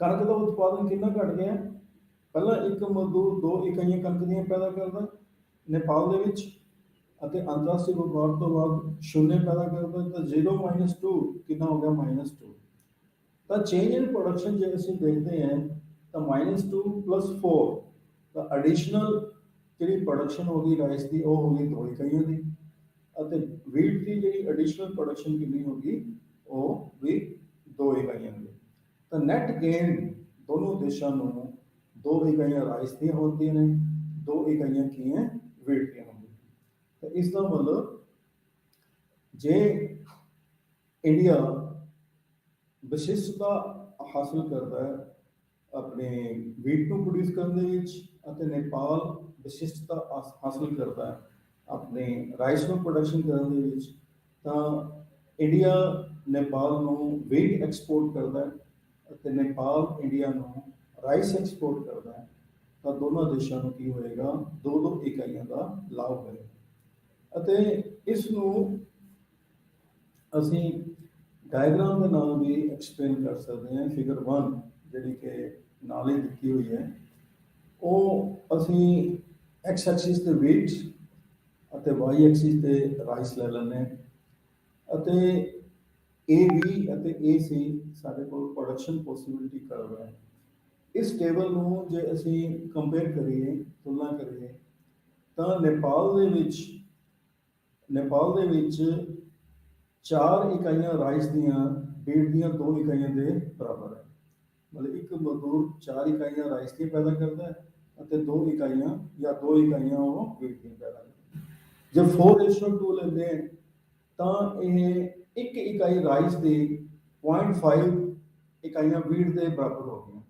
ਕਣਕ ਦਾ ਉਤਪਾਦਨ ਕਿੰਨਾ ਘਟ ਗਿਆ, ਪਹਿਲਾਂ ਇੱਕ ਮਜ਼ਦੂਰ 2 ਇਕਾਈਆਂ ਕਣਕ ਦੀਆਂ ਪੈਦਾ ਕਰਦਾ ਨੇਪਾਲ ਦੇ ਵਿੱਚ, ਅਤੇ ਅੰਤਰਰਾਸ਼ਟਰੀ ਵਪਾਰ ਤੋਂ ਬਾਅਦ 0 ਪੈਦਾ ਕਰਦਾ, ਤਾਂ 0 - 2 ਕਿੰਨਾ ਹੋ ਗਿਆ, -2। ਤਾਂ ਚੇਂਜ ਇਨ ਪ੍ਰੋਡਕਸ਼ਨ ਜੇ ਅਸੀਂ ਦੇਖਦੇ ਹਾਂ ਤਾਂ -2 + 4, ਤਾਂ ਐਡੀਸ਼ਨਲ ਜਿਹੜੀ ਪ੍ਰੋਡਕਸ਼ਨ ਹੋ ਗਈ ਰਾਈਸ ਦੀ ਉਹ ਹੋ ਗਈ 2 ਇਕਾਈਆਂ ਦੀ, ਅਤੇ ਵੀਟ ਦੀ ਜਿਹੜੀ ਐਡੀਸ਼ਨਲ ਪ੍ਰੋਡਕਸ਼ਨ ਕਿੰਨੀ ਹੋ ਗਈ, ਉਹ ਵੀ 2 ਇਕਾਈਆਂ ਦੀ। ਤਾਂ ਨੈਟ ਗੇਨ ਦੋਨੋਂ ਦੇਸ਼ਾਂ ਨੂੰ 2 ਇਕਾਈਆਂ ਰਾਈਸ ਦੀਆਂ ਹੁੰਦੀਆਂ ਨੇ, 2 ਇਕਾਈਆਂ ਕੀ ਹੈ, ਵੀਟ ਦੀਆਂ ਹੁੰਦੀਆਂ। ਤਾਂ ਇਸ ਦਾ ਮਤਲਬ ਜੇ ਇੰਡੀਆ ਵਿਸ਼ਿਸ਼ਟਤਾ ਹਾਸਲ ਕਰਦਾ ਹੈ ਆਪਣੇ ਵੀਟ ਨੂੰ ਪ੍ਰੋਡਿਊਸ ਕਰਨ ਦੇ ਵਿੱਚ, ਅਤੇ ਨੇਪਾਲ ਵਿਸ਼ਿਸ਼ਟਤਾ ਹਾਸਲ ਕਰਦਾ ਹੈ ਆਪਣੇ ਰਾਈਸ ਨੂੰ ਪ੍ਰੋਡਕਸ਼ਨ ਕਰਨ ਦੇ ਵਿੱਚ, ਤਾਂ ਇੰਡੀਆ ਨੇਪਾਲ ਨੂੰ ਵੀਟ ਐਕਸਪੋਰਟ ਕਰਦਾ ਹੈ ਅਤੇ ਨੇਪਾਲ ਇੰਡੀਆ ਨੂੰ ਰਾਈਸ ਐਕਸਪੋਰਟ ਕਰਦਾ ਹੈ, ਤਾਂ ਦੋਨਾਂ ਦੇਸ਼ਾਂ ਨੂੰ ਕੀ ਹੋਏਗਾ, 2-2 ਇਕਾਈਆਂ ਦਾ ਲਾਭ ਹੋਏਗਾ। ਅਤੇ ਇਸ ਨੂੰ ਅਸੀਂ ਡਾਇਗਰਾਮ ਦੇ ਨਾਲ ਵੀ ਐਕਸਪਲੇਨ ਕਰ ਸਕਦੇ ਹਾਂ। ਫਿਗਰ 1 ਜਿਹੜੀ ਕਿ ਨਾਲ ਹੀ ਦਿੱਤੀ ਹੋਈ ਹੈ, ਉਹ ਅਸੀਂ ਐਕਸ ਐਕਸਿਸ ਤੇ ਵੀਟ ਅਤੇ ਵਾਈ ਐਕਸਿਸ ਤੇ ਰਾਈਸ ਲੈ ਲੈਂਦੇ ਹਾਂ, ਅਤੇ AB ਅਤੇ AC ਸਾਡੇ ਕੋਲ ਪ੍ਰੋਡਕਸ਼ਨ ਪੋਸੀਬਿਲਿਟੀ ਕਰਵ ਹੈ। ਇਸ ਟੇਬਲ ਨੂੰ ਜੇ ਅਸੀਂ ਕੰਪੇਅਰ ਕਰੀਏ, ਤੁਲਨਾ ਕਰੀਏ, ਤਾਂ ਨੇਪਾਲ ਦੇ ਵਿੱਚ 4 ਇਕਾਈਆਂ ਰਾਈਸ ਦੀਆਂ ਵੀਟ ਦੀਆਂ 2 ਇਕਾਈਆਂ ਦੇ ਬਰਾਬਰ ਹੈ। ਮਤਲਬ ਇੱਕ ਮਜ਼ਦੂਰ 4 ਇਕਾਈਆਂ ਰਾਈਸ ਦੀਆਂ ਪੈਦਾ ਕਰਦਾ ਹੈ ਅਤੇ 2 ਇਕਾਈਆਂ ਜਾਂ 2 ਇਕਾਈਆਂ ਉਹ ਵੀਟ ਦੀਆਂ ਪੈਦਾ ਕਰਦਾ ਹੈ। ਜੇ 4:2 ਲੈਂਦੇ ਹਾਂ ਤਾਂ ਇਹ 1 ਇਕਾਈ ਰਾਈਸ ਦੀ 0.5 ਇਕਾਈਆਂ ਵੀਟ ਦੇ ਬਰਾਬਰ ਹੋ ਗਈਆਂ।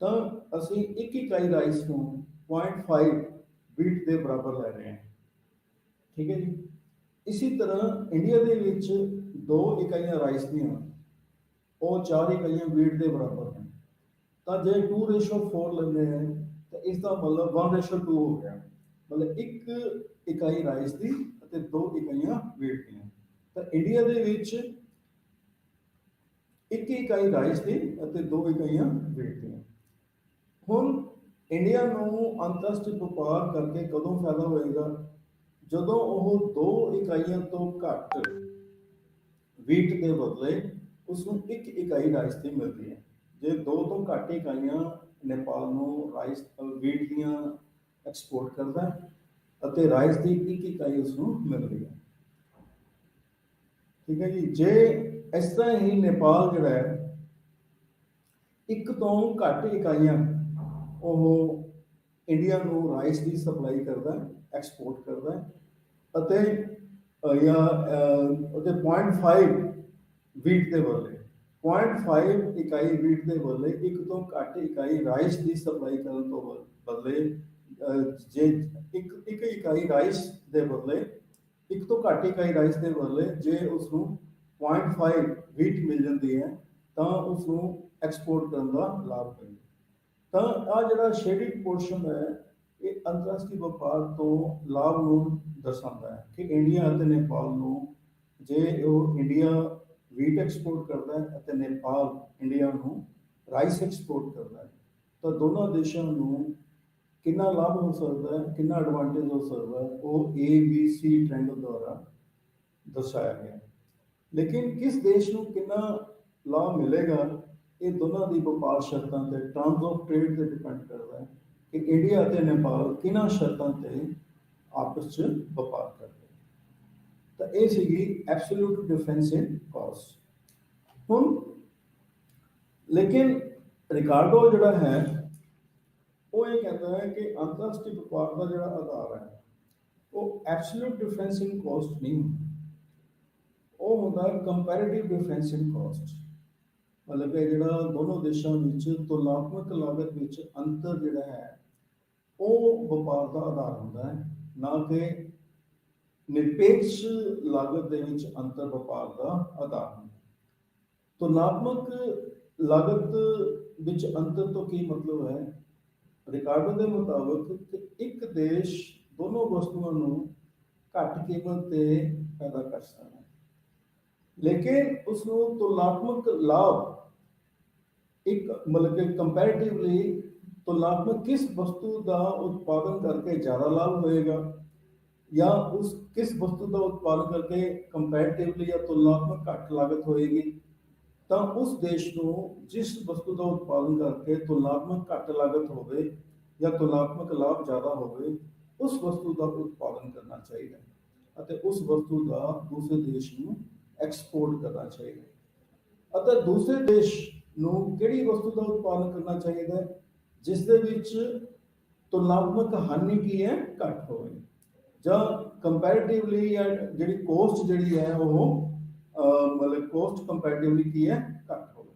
ਤਾਂ ਅਸੀਂ 1 ਇਕਾਈ ਰਾਈਸ ਨੂੰ 0.5 ਵੀਟ ਦੇ ਬਰਾਬਰ ਲੈ ਰਹੇ ਹਾਂ, ਠੀਕ ਹੈ ਜੀ। ਇसी तरह इंडिया ਦੇ ਵਿੱਚ 2 ਇਕਾਈਆਂ ਰਾਈਸ ਦੀਆਂ ਉਹ 4 ਇਕਾਈਆਂ ਵੀਟ ਦੇ ਬਰਾਬਰ ਹਨ। ਤਾਂ ਜੇ 2:4 ਲੈਂਦੇ ਹਾਂ ਤਾਂ ਇਸ ਦਾ ਮਤਲਬ 1:2 ਹੋ ਗਿਆ, ਮਤਲਬ 1 ਇਕਾਈ ਰਾਈਸ ਦੀ ਅਤੇ 2 ਇਕਾਈਆਂ ਵੀਟ ਦੀਆਂ। ਤਾਂ ਇੰਡੀਆ ਦੇ ਵਿੱਚ 1 ਇਕਾਈ ਰਾਈਸ ਦੀ ਅਤੇ 2 ਇਕਾਈਆਂ ਵੀਟ ਦੀਆਂ। ਹੁਣ ਇੰਡੀਆ ਨੂੰ ਅੰਤਰਰਾਸ਼ਟਰੀ ਵਪਾਰ ਕਰਕੇ ਕਦੋਂ ਫਾਇਦਾ ਹੋਏਗਾ, ਜਦੋਂ ਉਹ 2 ਇਕਾਈਆਂ ਤੋਂ ਘੱਟ ਵੀਟ ਦੇ ਬਦਲੇ ਉਸਨੂੰ 1 ਇਕਾਈ ਰਾਈਸ ਦੀ ਮਿਲਦੀ ਹੈ। ਜੇ 2 ਤੋਂ ਘੱਟ ਇਕਾਈਆਂ ਨੇਪਾਲ ਨੂੰ ਰਾਈਸ ਵੀਟ ਦੀਆਂ ਐਕਸਪੋਰਟ ਕਰਦਾ ਹੈ ਅਤੇ ਰਾਈਸ ਦੀ 1 ਇਕਾਈ ਉਸਨੂੰ ਮਿਲ ਰਹੀ ਹੈ। ਠੀਕ ਹੈ ਜੀ। ਜੇ ਇਸ ਤਰ੍ਹਾਂ ਹੀ ਨੇਪਾਲ ਜਿਹੜਾ ਹੈ 1 ਤੋਂ ਘੱਟ ਇਕਾਈਆਂ ਉਹ ਇੰਡੀਆ ਨੂੰ ਰਾਈਸ ਦੀ ਸਪਲਾਈ ਕਰਦਾ ਹੈ, ਐਕਸਪੋਰਟ ਕਰਦਾ ਹੈ ਅਤੇ ਉਹਦੇ 0.5 ਵੀਟ ਦੇ ਬਦਲੇ 0.5 ਇਕਾਈ ਵੀਟ ਦੇ ਬਦਲੇ 1 ਤੋਂ ਘੱਟ ਇਕਾਈ ਰਾਈਸ ਦੀ ਸਪਲਾਈ ਕਰਨ ਤੋਂ ਬਦਲੇ ਜੇ ਇੱਕ ਇਕਾਈ ਰਾਈਸ ਦੇ ਬਦਲੇ 1 ਤੋਂ ਘੱਟ ਇਕਾਈ ਰਾਈਸ ਦੇ ਬਦਲੇ ਜੇ ਉਸਨੂੰ 0.5 ਵੀਟ ਮਿਲ ਜਾਂਦੀ ਹੈ ਤਾਂ ਉਸਨੂੰ ਐਕਸਪੋਰਟ ਕਰਨ ਦਾ ਲਾਭ ਮਿਲਦਾ। ਤਾਂ ਆ ਜਿਹੜਾ ਸ਼ੇਡਿੰਗ ਪੋਰਸ਼ਨ ਹੈ ਇਹ ਅੰਤਰਰਾਸ਼ਟਰੀ ਵਪਾਰ ਤੋਂ ਲਾਭ ਨੂੰ ਦਰਸਾਉਂਦਾ ਹੈ ਕਿ ਇੰਡੀਆ ਅਤੇ ਨੇਪਾਲ ਨੂੰ ਜੇ ਉਹ ਇੰਡੀਆ ਵੀਟ ਐਕਸਪੋਰਟ ਕਰਦਾ ਹੈ ਅਤੇ ਨੇਪਾਲ ਇੰਡੀਆ ਨੂੰ ਰਾਈਸ ਐਕਸਪੋਰਟ ਕਰਦਾ ਹੈ ਤਾਂ ਦੋਨਾਂ ਦੇਸ਼ਾਂ ਨੂੰ ਕਿੰਨਾ ਲਾਭ ਹੋ ਸਕਦਾ ਹੈ, ਕਿੰਨਾ ਐਡਵਾਂਟੇਜ ਹੋ ਸਕਦਾ ਹੈ, ਉਹ ABC ਟ੍ਰਾਇੰਗਲ ਦੁਆਰਾ ਦਰਸਾਇਆ ਗਿਆ। ਲੇਕਿਨ ਕਿਸ ਦੇਸ਼ ਨੂੰ ਕਿੰਨਾ ਲਾਭ ਮਿਲੇਗਾ ਇਹ ਦੋਨਾਂ ਦੀ ਵਪਾਰ ਸ਼ਰਤਾਂ ਤੇ ਟਰਮਸ ਆਫ ਟ੍ਰੇਡ ਤੇ ਡਿਪੈਂਡ ਕਰਦਾ ਹੈ ਕਿ ਇੰਡੀਆ ਅਤੇ ਨੇਪਾਲ ਕਿਹਨਾਂ ਸ਼ਰਤਾਂ ਤੇ ਆਪਸ 'ਚ ਵਪਾਰ ਕਰਦੇ। ਤਾਂ ਇਹ ਸੀਗੀ ਐਬਸੋਲੂਟ ਡਿਫਰੈਂਸ ਇਨ ਕਾਸਟ। ਹੁਣ ਲੇਕਿਨ ਰਿਕਾਰਡੋ ਜਿਹੜਾ ਹੈ ਉਹ ਇਹ ਕਹਿੰਦਾ ਹੈ ਕਿ ਅੰਤਰਰਾਸ਼ਟਰੀ ਵਪਾਰ ਦਾ ਜਿਹੜਾ ਆਧਾਰ ਹੈ ਉਹ ਐਬਸੋਲੂਟ ਡਿਫਰੈਂਸ ਇਨ ਕਾਸਟ ਨਹੀਂ ਹੁੰਦਾ, ਉਹ ਹੁੰਦਾ ਕੰਪੈਰੀਟਿਵ ਡਿਫਰੈਂਸ ਇਨ ਕਾਸਟ। ਮਤਲਬ ਕਿ ਜਿਹੜਾ ਦੋਨੋਂ ਦੇਸ਼ਾਂ ਵਿੱਚ ਤੁਲਨਾਤਮਕ ਲਾਗਤ ਵਿੱਚ ਅੰਤਰ ਜਿਹੜਾ ਹੈ ਉਹ ਵਪਾਰ ਦਾ ਆਧਾਰ ਹੁੰਦਾ ਹੈ, ਨਾ ਕਿ ਨਿਰਪੇਕਸ਼ ਲਾਗਤ ਦੇ ਵਿੱਚ ਅੰਤਰ ਵਪਾਰ ਦਾ ਆਧਾਰ ਹੁੰਦਾ। ਤੁਲਨਾਤਮਕ ਲਾਗਤ ਵਿੱਚ ਅੰਤਰ ਤੋਂ ਕੀ ਮਤਲਬ ਹੈ? ਰਿਕਾਰਡੋ ਦੇ ਮੁਤਾਬਕ ਕਿ ਇੱਕ ਦੇਸ਼ ਦੋਨੋਂ ਵਸਤੂਆਂ ਨੂੰ ਘੱਟ ਕੀਮਤ ਤੇ ਪੈਦਾ ਕਰ ਸਕਦਾ ਹੈ, ਲੇਕਿਨ ਉਸਨੂੰ ਤੁਲਨਾਤਮਕ ਲਾਭ ਇੱਕ ਮਤਲਬ ਕਿ ਕੰਪੈਰੀਟਿਵਲੀ ਤੁਲਨਾਤਮਕ ਕਿਸ ਵਸਤੂ ਦਾ ਉਤਪਾਦਨ ਕਰਕੇ ਜ਼ਿਆਦਾ ਲਾਭ ਹੋਏਗਾ ਜਾਂ ਉਸ ਕਿਸ ਵਸਤੂ ਦਾ ਉਤਪਾਦਨ ਕਰਕੇ ਕੰਪੈਰੀਟਿਵਲੀ ਜਾਂ ਤੁਲਨਾਤਮਕ ਘੱਟ ਲਾਗਤ ਹੋਏਗੀ, ਤਾਂ ਉਸ ਦੇਸ਼ ਨੂੰ ਜਿਸ ਵਸਤੂ ਦਾ ਉਤਪਾਦਨ ਕਰਕੇ ਤੁਲਨਾਤਮਕ ਘੱਟ ਲਾਗਤ ਹੋਵੇ ਜਾਂ ਤੁਲਨਾਤਮਕ ਲਾਭ ਜ਼ਿਆਦਾ ਹੋਵੇ ਉਸ ਵਸਤੂ ਦਾ ਉਤਪਾਦਨ ਕਰਨਾ ਚਾਹੀਦਾ ਅਤੇ ਉਸ ਵਸਤੂ ਦਾ ਦੂਸਰੇ ਦੇਸ਼ ਨੂੰ ਐਕਸਪੋਰਟ ਕਰਨਾ ਚਾਹੀਦਾ। ਅਤੇ ਦੂਸਰੇ ਦੇਸ਼ ਨੂੰ ਕਿਹੜੀ ਵਸਤੂ ਦਾ ਉਤਪਾਦਨ ਕਰਨਾ ਚਾਹੀਦਾ ਹੈ? ਜਿਸ ਦੇ ਵਿੱਚ ਤੁਲਨਾਤਮਕ ਹਾਨੀ ਕੀ ਹੈ? ਘੱਟ ਹੋਵੇ ਜਾਂ ਕੰਪੈਰੀਟਿਵਲੀ ਜਾਂ ਜਿਹੜੀ ਕੋਸਟ ਜਿਹੜੀ ਹੈ ਉਹ ਮਤਲਬ ਕੋਸਟ ਕੰਪੈਰੀਟਿਵਲੀ ਕੀ ਹੈ? ਘੱਟ ਹੋਵੇ।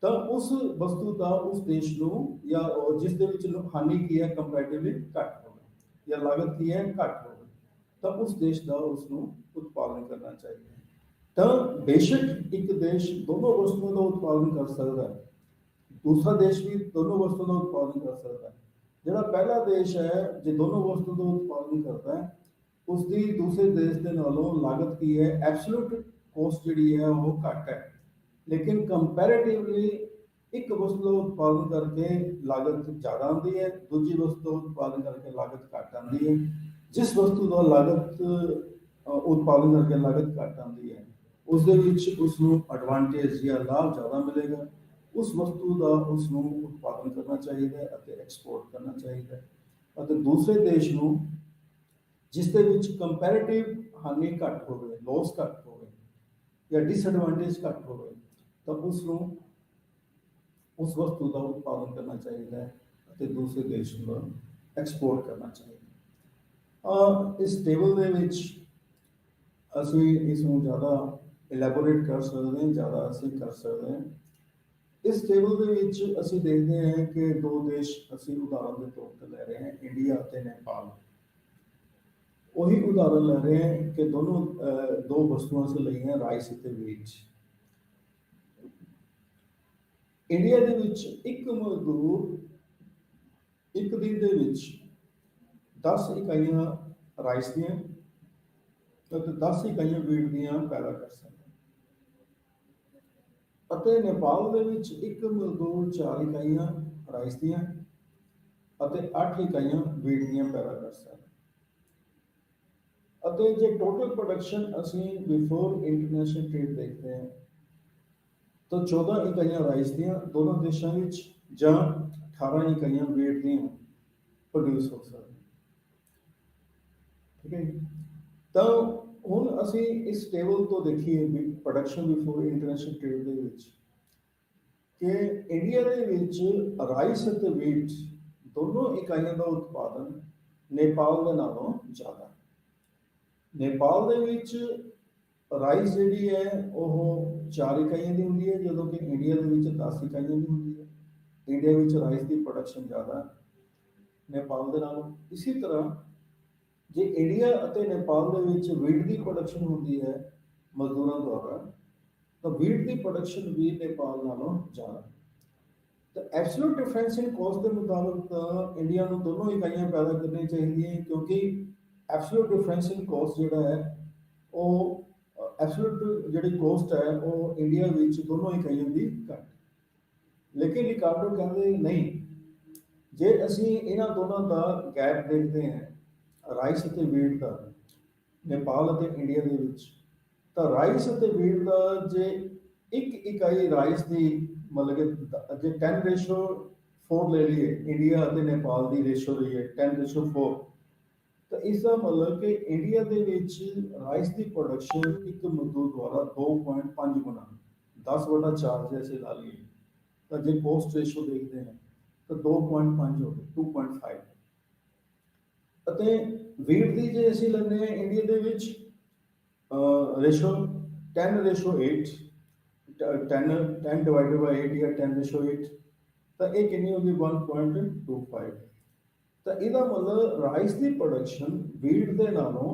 ਤਾਂ ਉਸ ਵਸਤੂ ਦਾ ਉਸ ਦੇਸ਼ ਨੂੰ ਜਾਂ ਜਿਸ ਦੇ ਵਿੱਚ ਹਾਨੀ ਕੀ ਹੈ ਕੰਪੈਰੀਟਿਵਲੀ ਘੱਟ ਹੋਵੇ ਜਾਂ ਲਾਗਤ ਕੀ ਹੈ ਘੱਟ ਹੋਵੇ, ਤਾਂ ਉਸ ਦੇਸ਼ ਦਾ ਉਸ ਨੂੰ ਉਤਪਾਦਨ ਕਰਨਾ ਚਾਹੀਦਾ ਹੈ। ਤਾਂ ਬੇਸ਼ੱਕ ਇੱਕ ਦੇਸ਼ ਦੋਨੋਂ ਵਸਤੂਆਂ ਦਾ ਉਤਪਾਦਨ ਕਰ ਸਕਦਾ ਹੈ, ਦੂਸਰਾ ਦੇਸ਼ ਵੀ ਦੋਨੋਂ ਵਸਤੂਆਂ ਦਾ ਉਤਪਾਦਨ ਕਰ ਸਕਦਾ ਹੈ। ਜਿਹੜਾ ਪਹਿਲਾ ਦੇਸ਼ ਹੈ ਜੇ ਦੋਨੋਂ ਵਸਤੂ ਦਾ ਉਤਪਾਦਨ ਕਰਦਾ ਹੈ ਉਸ ਦੀ ਦੂਸਰੇ ਦੇਸ਼ ਦੇ ਨਾਲੋਂ ਲਾਗਤ ਕੀ ਹੈ? ਐਬਸੋਲੂਟ ਕੋਸਟ ਜਿਹੜੀ ਹੈ ਉਹ ਘੱਟ ਹੈ, ਲੇਕਿਨ ਕੰਪੈਰੀਟਿਵਲੀ ਇੱਕ ਵਸਤੂ ਦਾ ਉਤਪਾਦਨ ਕਰਕੇ ਲਾਗਤ ਜ਼ਿਆਦਾ ਆਉਂਦੀ ਹੈ, ਦੂਜੀ ਵਸਤੂ ਦਾ ਉਤਪਾਦਨ ਕਰਕੇ ਲਾਗਤ ਘੱਟ ਆਉਂਦੀ ਹੈ। ਜਿਸ ਵਸਤੂ ਦਾ ਲਾਗਤ ਉਤਪਾਦਨ ਕਰਕੇ ਲਾਗਤ ਘੱਟ ਆਉਂਦੀ ਹੈ ਉਸ ਦੇ ਵਿੱਚ ਉਸ ਨੂੰ ਐਡਵਾਂਟੇਜ ਜਾਂ ਲਾਭ ਜ਼ਿਆਦਾ ਮਿਲੇਗਾ, ਉਸ ਵਸਤੂ ਦਾ ਉਸ ਨੂੰ ਉਤਪਾਦਨ ਕਰਨਾ ਚਾਹੀਦਾ ਹੈ ਅਤੇ ਐਕਸਪੋਰਟ ਕਰਨਾ ਚਾਹੀਦਾ ਹੈ। ਅਤੇ ਦੂਸਰੇ ਦੇਸ਼ ਨੂੰ ਜਿਸ ਦੇ ਵਿੱਚ ਕੰਪੈਰੀਟਿਵ ਹਾਨੀ ਘੱਟ ਹੋਵੇ, ਲੋਸ ਘੱਟ ਹੋਵੇ ਜਾਂ ਡਿਸਐਡਵਾਂਟੇਜ ਘੱਟ ਹੋਵੇ, ਤਾਂ ਉਸ ਨੂੰ ਉਸ ਵਸਤੂ ਦਾ ਉਤਪਾਦਨ ਕਰਨਾ ਚਾਹੀਦਾ ਹੈ ਅਤੇ ਦੂਸਰੇ ਦੇਸ਼ ਨੂੰ ਐਕਸਪੋਰਟ ਕਰਨਾ ਚਾਹੀਦਾ। ਇਸ ਟੇਬਲ ਦੇ ਵਿੱਚ ਅਸੀਂ ਇਸ ਨੂੰ ਜ਼ਿਆਦਾ ਇਲੈਬੋਰੇਟ ਕਰ ਸਕਦੇ ਹਾਂ, ਜ਼ਿਆਦਾ ਅਸੀਂ ਕਰ ਸਕਦੇ ਹਾਂ। ਇਸ ਟੇਬਲ ਦੇ ਵਿੱਚ ਅਸੀਂ ਦੇਖਦੇ ਹਾਂ ਕਿ ਦੋ ਦੇਸ਼ ਅਸੀਂ ਉਦਾਹਰਨ ਦੇ ਤੌਰ ਤੇ ਲੈ ਰਹੇ ਹਾਂ, ਇੰਡੀਆ ਅਤੇ ਨੇਪਾਲ। ਉਹੀ ਉਦਾਹਰਨ ਲੈ ਰਹੇ ਹਾਂ ਕਿ ਦੋਨੋਂ ਦੋ ਵਸਤੂਆਂ ਸੇ ਲਈਆਂ ਰਾਈਸ ਅਤੇ ਵੀਟ। ਇੰਡੀਆ ਦੇ ਵਿੱਚ ਇੱਕ ਮਜ਼ਦੂਰ ਇੱਕ ਦਿਨ ਦੇ ਵਿੱਚ 10 ਇਕਾਈਆਂ ਰਾਈਸ ਦੀਆਂ ਅਤੇ 10 ਇਕਾਈਆਂ ਵੀਟ ਦੀਆਂ ਪੈਦਾ ਕਰ ਸਕਦਾ। ਅਤੇ ਨੇਪਾਲ ਦੇ ਵਿੱਚ ਇੱਕ ਮਜ਼ਦੂਰ 4 ਇਕਾਈਆਂ ਰਾਈਸ ਦੀਆਂ ਅਤੇ 8 ਇਕਾਈਆਂ ਵੀਟ ਦੀਆਂ ਪੈਦਾ ਕਰ ਸਕਦਾ। ਅਤੇ ਜੇ ਟੋਟਲ ਪ੍ਰੋਡਕਸ਼ਨ ਅਸੀਂ ਬਿਫੋਰ ਇੰਟਰਨੈਸ਼ਨਲ ਟ੍ਰੇਡ ਦੇਖਦੇ ਹਾਂ ਤਾਂ 14 ਇਕਾਈਆਂ ਰਾਈਸ ਦੀਆਂ ਦੋਨੋਂ ਦੇਸ਼ਾਂ ਵਿੱਚ ਜਾਂ 18 ਇਕਾਈਆਂ ਵੇਟ ਦੀਆਂ ਪ੍ਰੋਡਿਊਸ ਹੋ ਸਕਦੀਆਂ। ਠੀਕ ਹੈ ਜੀ। ਤਾਂ ਹੁਣ ਅਸੀਂ ਇਸ ਟੇਬਲ ਤੋਂ ਦੇਖੀਏ ਵੀ ਪ੍ਰੋਡਕਸ਼ਨ ਬਿਫੋਰ ਇੰਟਰਨੈਸ਼ਨਲ ਟ੍ਰੇਡ ਦੇ ਵਿੱਚ ਕਿ ਇੰਡੀਆ ਦੇ ਵਿੱਚ ਰਾਈਸ ਅਤੇ ਵੀਟ ਦੋਨੋਂ ਇਕਾਈਆਂ ਦਾ ਉਤਪਾਦਨ ਨੇਪਾਲ ਦੇ ਨਾਲੋਂ ਜ਼ਿਆਦਾ। ਨੇਪਾਲ ਦੇ ਵਿੱਚ ਰਾਈਸ ਜਿਹੜੀ ਹੈ ਉਹ 4 ਇਕਾਈਆਂ ਦੀ ਹੁੰਦੀ ਹੈ, ਜਦੋਂ ਕਿ ਇੰਡੀਆ ਦੇ ਵਿੱਚ 10 ਇਕਾਈਆਂ ਦੀ ਹੁੰਦੀ ਹੈ। ਇੰਡੀਆ ਵਿੱਚ ਰਾਈਸ ਦੀ ਪ੍ਰੋਡਕਸ਼ਨ ਜ਼ਿਆਦਾ ਨੇਪਾਲ ਦੇ ਨਾਲੋਂ। ਇਸੇ ਤਰ੍ਹਾਂ ਜੇ ਇੰਡੀਆ ਅਤੇ ਨੇਪਾਲ ਦੇ ਵਿੱਚ ਵੀਟ ਦੀ ਪ੍ਰੋਡਕਸ਼ਨ ਹੁੰਦੀ ਹੈ ਮਜ਼ਦੂਰਾਂ ਦੁਆਰਾ, ਤਾਂ ਵੀਟ ਦੀ ਪ੍ਰੋਡਕਸ਼ਨ ਵੀ ਨੇਪਾਲ ਨਾਲੋਂ ਜ਼ਿਆਦਾ। ਤਾਂ ਐਬਸੋਲੂਟ ਡਿਫਰੈਂਸ ਇਨ ਕੋਸਟ ਦੇ ਮੁਤਾਬਕ ਤਾਂ ਇੰਡੀਆ ਨੂੰ ਦੋਨੋਂ ਇਕਾਈਆਂ ਪੈਦਾ ਕਰਨੀਆਂ ਚਾਹੀਦੀਆਂ, ਕਿਉਂਕਿ ਐਬਸੋਲੂਟ ਡਿਫਰੈਂਸ ਇਨ ਕੋਸਟ ਜਿਹੜਾ ਹੈ ਉਹ ਐਬਸੋਲੂਟ ਜਿਹੜੀ ਕੋਸਟ ਹੈ ਉਹ ਇੰਡੀਆ ਵਿੱਚ ਦੋਨੋਂ ਇਕਾਈਆਂ ਦੀ ਘੱਟ। ਲੇਕਿਨ ਰਿਕਾਰਡੋ ਕਹਿੰਦੇ ਨਹੀਂ, ਜੇ ਅਸੀਂ ਇਹਨਾਂ ਦੋਨਾਂ ਦਾ ਗੈਪ ਦੇਖਦੇ ਹਾਂ ਰਾਈਸ ਅਤੇ ਵੀਟ ਦਾ ਨੇਪਾਲ ਅਤੇ ਇੰਡੀਆ ਦੇ ਵਿੱਚ, ਤਾਂ ਰਾਈਸ ਅਤੇ ਵੀਟ ਦਾ ਜੇ ਇੱਕ ਇਕਾਈ ਰਾਈਸ ਦੀ ਮਤਲਬ ਕਿ ਜੇ 10:4 ਲੈ ਲਈਏ, ਇੰਡੀਆ ਅਤੇ ਨੇਪਾਲ ਦੀ ਰੇਸ਼ੋ ਲਈ ਹੈ 10:4, ਤਾਂ ਇਸ ਦਾ ਮਤਲਬ ਕਿ ਇੰਡੀਆ ਦੇ ਵਿੱਚ ਰਾਈਸ ਦੀ ਪ੍ਰੋਡਕਸ਼ਨ ਇੱਕ ਮਜ਼ਦੂਰ ਦੁਆਰਾ 2.5 ਗੁਣਾ 10/4 ਜੇ ਅਸੀਂ ਲਾ ਲਈਏ, ਤਾਂ ਜੇ ਕੋਸਟ ਰੇਸ਼ੋ ਦੇਖਦੇ ਹਾਂ ਤਾਂ 2.5 ਹੋ ਗਏ 2.5। ਅਤੇ ਵੀਟ ਦੀ ਜੇ ਅਸੀਂ ਲੈਂਦੇ ਹਾਂ ਇੰਡੀਆ ਦੇ ਵਿੱਚ ਰੇਸ਼ੋ 10:8, 10 ਡਿਵਾਈਡਡ ਬਾਈ 8 ਜਾਂ 10:8, ਤਾਂ ਇਹ ਕਿੰਨੀ ਹੋ ਗਈ 1.25। ਤਾਂ ਇਹਦਾ ਮਤਲਬ ਰਾਈਸ ਦੀ ਪ੍ਰੋਡਕਸ਼ਨ ਵੀਟ ਦੇ ਨਾਲੋਂ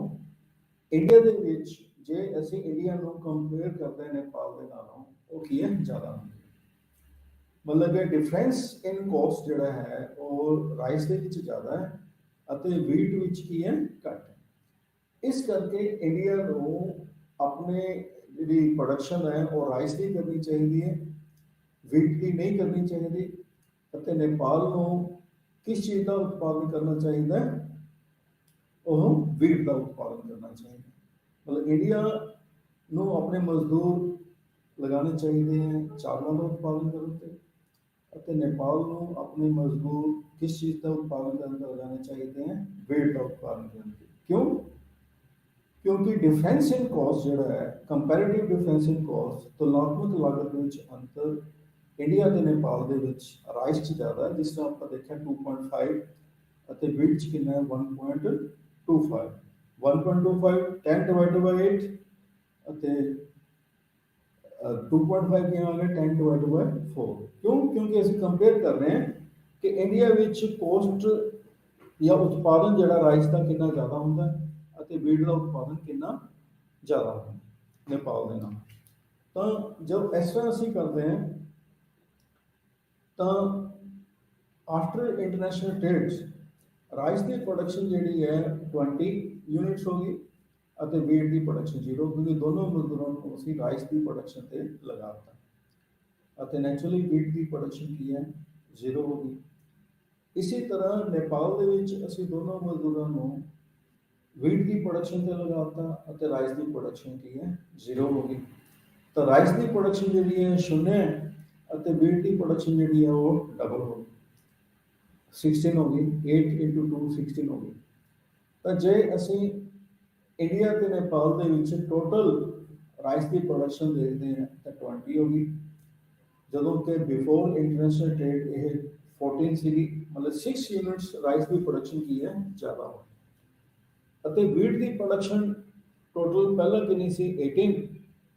ਇੰਡੀਆ ਦੇ ਵਿੱਚ ਜੇ ਅਸੀਂ ਇੰਡੀਆ ਨੂੰ ਕੰਪੇਅਰ ਕਰਦੇ ਹਾਂ ਨੇਪਾਲ ਦੇ ਨਾਲੋਂ, ਉਹ ਕੀ ਹੈ ਜ਼ਿਆਦਾ ਹੁੰਦੀ ਹੈ। ਮਤਲਬ ਕਿ ਡਿਫਰੈਂਸ ਇਨ ਕੋਸਟ ਜਿਹੜਾ ਹੈ ਉਹ ਰਾਈਸ ਦੇ ਵਿੱਚ ਜ਼ਿਆਦਾ ਹੈ ਅਤੇ ਵੀਟ ਵਿੱਚ ਕੀ ਹੈ ਘੱਟ ਹੈ। ਇਸ ਕਰਕੇ ਇੰਡੀਆ ਨੂੰ ਆਪਣੇ ਜਿਹੜੀ ਪ੍ਰੋਡਕਸ਼ਨ ਹੈ ਉਹ ਰਾਈਸ ਦੀ ਕਰਨੀ ਚਾਹੀਦੀ ਹੈ, ਵੀਟ ਦੀ ਨਹੀਂ ਕਰਨੀ ਚਾਹੀਦੀ। ਅਤੇ ਨੇਪਾਲ ਨੂੰ ਕਿਸ ਚੀਜ਼ ਦਾ ਉਤਪਾਦਨ ਕਰਨਾ ਚਾਹੀਦਾ ਹੈ, ਉਹ ਵੀਟ ਦਾ ਉਤਪਾਦਨ ਕਰਨਾ ਚਾਹੀਦਾ। ਮਤਲਬ ਇੰਡੀਆ ਨੂੰ ਆਪਣੇ ਮਜ਼ਦੂਰ ਲਗਾਉਣੇ ਚਾਹੀਦੇ ਹੈ ਚਾਵਲਾਂ ਦਾ ਉਤਪਾਦਨ ਕਰਨ 'ਤੇ, ਅਤੇ ਨੇਪਾਲ ਨੂੰ ਆਪਣੇ ਮਜ਼ਦੂਰ ਕਿਸ ਚੀਜ਼ ਦਾ ਉਤਪਾਦਨ ਕਰਨ 'ਤੇ ਲਗਾਉਣੇ ਚਾਹੀਦੇ ਹੈ, ਵੀਟ ਦਾ ਉਤਪਾਦਨ ਕਰਨ 'ਤੇ। ਕਿਉਂ? ਕਿਉਂਕਿ ਡਿਫਰੈਂਸ ਇਨ ਕੋਸਟ ਜਿਹੜਾ ਹੈ, ਕੰਪੈਰੀਟਿਵ ਡਿਫਰੈਂਸ ਇਨ ਕੋਸਟ, ਤੁਲਨਾਤਮਕ ਲਾਗਤ ਵਿੱਚ ਅੰਤਰ ਇੰਡੀਆ ਅਤੇ ਨੇਪਾਲ ਦੇ ਵਿੱਚ ਰਾਈਸ 'ਚ ਜ਼ਿਆਦਾ ਹੈ, ਜਿਸ ਤਰ੍ਹਾਂ ਆਪਾਂ ਦੇਖਿਆ 2.5 ਅਤੇ ਵੀਟ 'ਚ ਕਿੰਨਾ ਹੈ 1.25। 1.25 10 ਡਿਵਾਈਡਡ ਬਾਈ 8 ਅਤੇ 2.5 ਕਿਵੇਂ ਆ ਗਿਆ 10 ਡਿਵਾਈਡਡ ਬਾਈ 4। ਕਿਉਂ? ਕਿਉਂਕਿ ਅਸੀਂ ਕੰਪੇਅਰ ਕਰ ਰਹੇ ਹਾਂ ਕਿ ਇੰਡੀਆ ਵਿੱਚ ਕੋਸਟ ਜਾਂ ਉਤਪਾਦਨ ਜਿਹੜਾ ਰਾਈਸ ਦਾ ਕਿੰਨਾ ਜ਼ਿਆਦਾ ਹੁੰਦਾ ਅਤੇ ਵੀਟ ਦਾ ਉਤਪਾਦਨ ਕਿੰਨਾ ਜ਼ਿਆਦਾ ਹੁੰਦਾ ਨੇਪਾਲ ਦੇ ਨਾਲ। ਤਾਂ ਜਦ ਇਸ ਤਰ੍ਹਾਂ ਅਸੀਂ ਕਰਦੇ ਹਾਂ ਤਾਂ ਆਫਟਰ ਇੰਟਰਨੈਸ਼ਨਲ ਟ੍ਰੇਡਸ ਰਾਈਸ ਦੀ ਪ੍ਰੋਡਕਸ਼ਨ ਜਿਹੜੀ ਹੈ 20 ਯੂਨਿਟਸ ਹੋ ਗਈ ਅਤੇ ਵੀਟ ਦੀ ਪ੍ਰੋਡਕਸ਼ਨ 0, ਕਿਉਂਕਿ ਦੋਨੋਂ ਮਜ਼ਦੂਰਾਂ ਨੂੰ ਅਸੀਂ ਰਾਈਸ ਦੀ ਪ੍ਰੋਡਕਸ਼ਨ ਤੇ ਲਗਾ ਦਿੱਤਾ ਅਤੇ ਨੈਚੁਰਲੀ ਵੀਟ ਦੀ ਪ੍ਰੋਡਕਸ਼ਨ ਕੀ ਹੈ 0 ਹੋ ਗਈ। ਇਸੇ ਤਰ੍ਹਾਂ ਨੇਪਾਲ ਦੇ ਵਿੱਚ ਅਸੀਂ ਦੋਨੋਂ ਮਜ਼ਦੂਰਾਂ ਨੂੰ ਵੀਟ ਦੀ ਪ੍ਰੋਡਕਸ਼ਨ ਤੇ ਲਗਾ ਦਿੱਤਾ ਅਤੇ ਰਾਈਸ ਦੀ ਪ੍ਰੋਡਕਸ਼ਨ ਕੀ ਹੈ 0 ਹੋ ਗਈ। ਤਾਂ ਰਾਈਸ ਦੀ ਪ੍ਰੋਡਕਸ਼ਨ ਜਿਹੜੀ ਹੈ 0 ਹੈ ਅਤੇ ਵੀਟ ਦੀ ਪ੍ਰੋਡਕਸ਼ਨ ਜਿਹੜੀ ਹੈ ਉਹ ਡਬਲ ਹੋ ਗਈ, 16 ਹੋ ਗਈ। 8 into 2 16 ਹੋ ਗਈ। ਤਾਂ ਜੇ ਅਸੀਂ ਇੰਡੀਆ ਅਤੇ ਨੇਪਾਲ ਦੇ ਵਿੱਚ ਟੋਟਲ ਰਾਈਸ ਦੀ ਪ੍ਰੋਡਕਸ਼ਨ ਦੇਖਦੇ ਹਾਂ ਤਾਂ 20 ਹੋ ਗਈ, ਜਦੋਂ ਕਿ ਬਿਫੋਰ ਇੰਟਰਨੈਸ਼ਨਲ ਟ੍ਰੇਡ ਇਹ 14 ਸੀਗੀ। ਮਤਲਬ 6 ਯੂਨਿਟਸ ਰਾਈਸ ਦੀ ਪ੍ਰੋਡਕਸ਼ਨ ਕੀ ਹੈ ਜ਼ਿਆਦਾ ਹੋ ਗਈ। ਅਤੇ ਵੀਟ ਦੀ ਪ੍ਰੋਡਕਸ਼ਨ ਟੋਟਲ ਪਹਿਲਾਂ ਕਿੰਨੀ ਸੀ 18,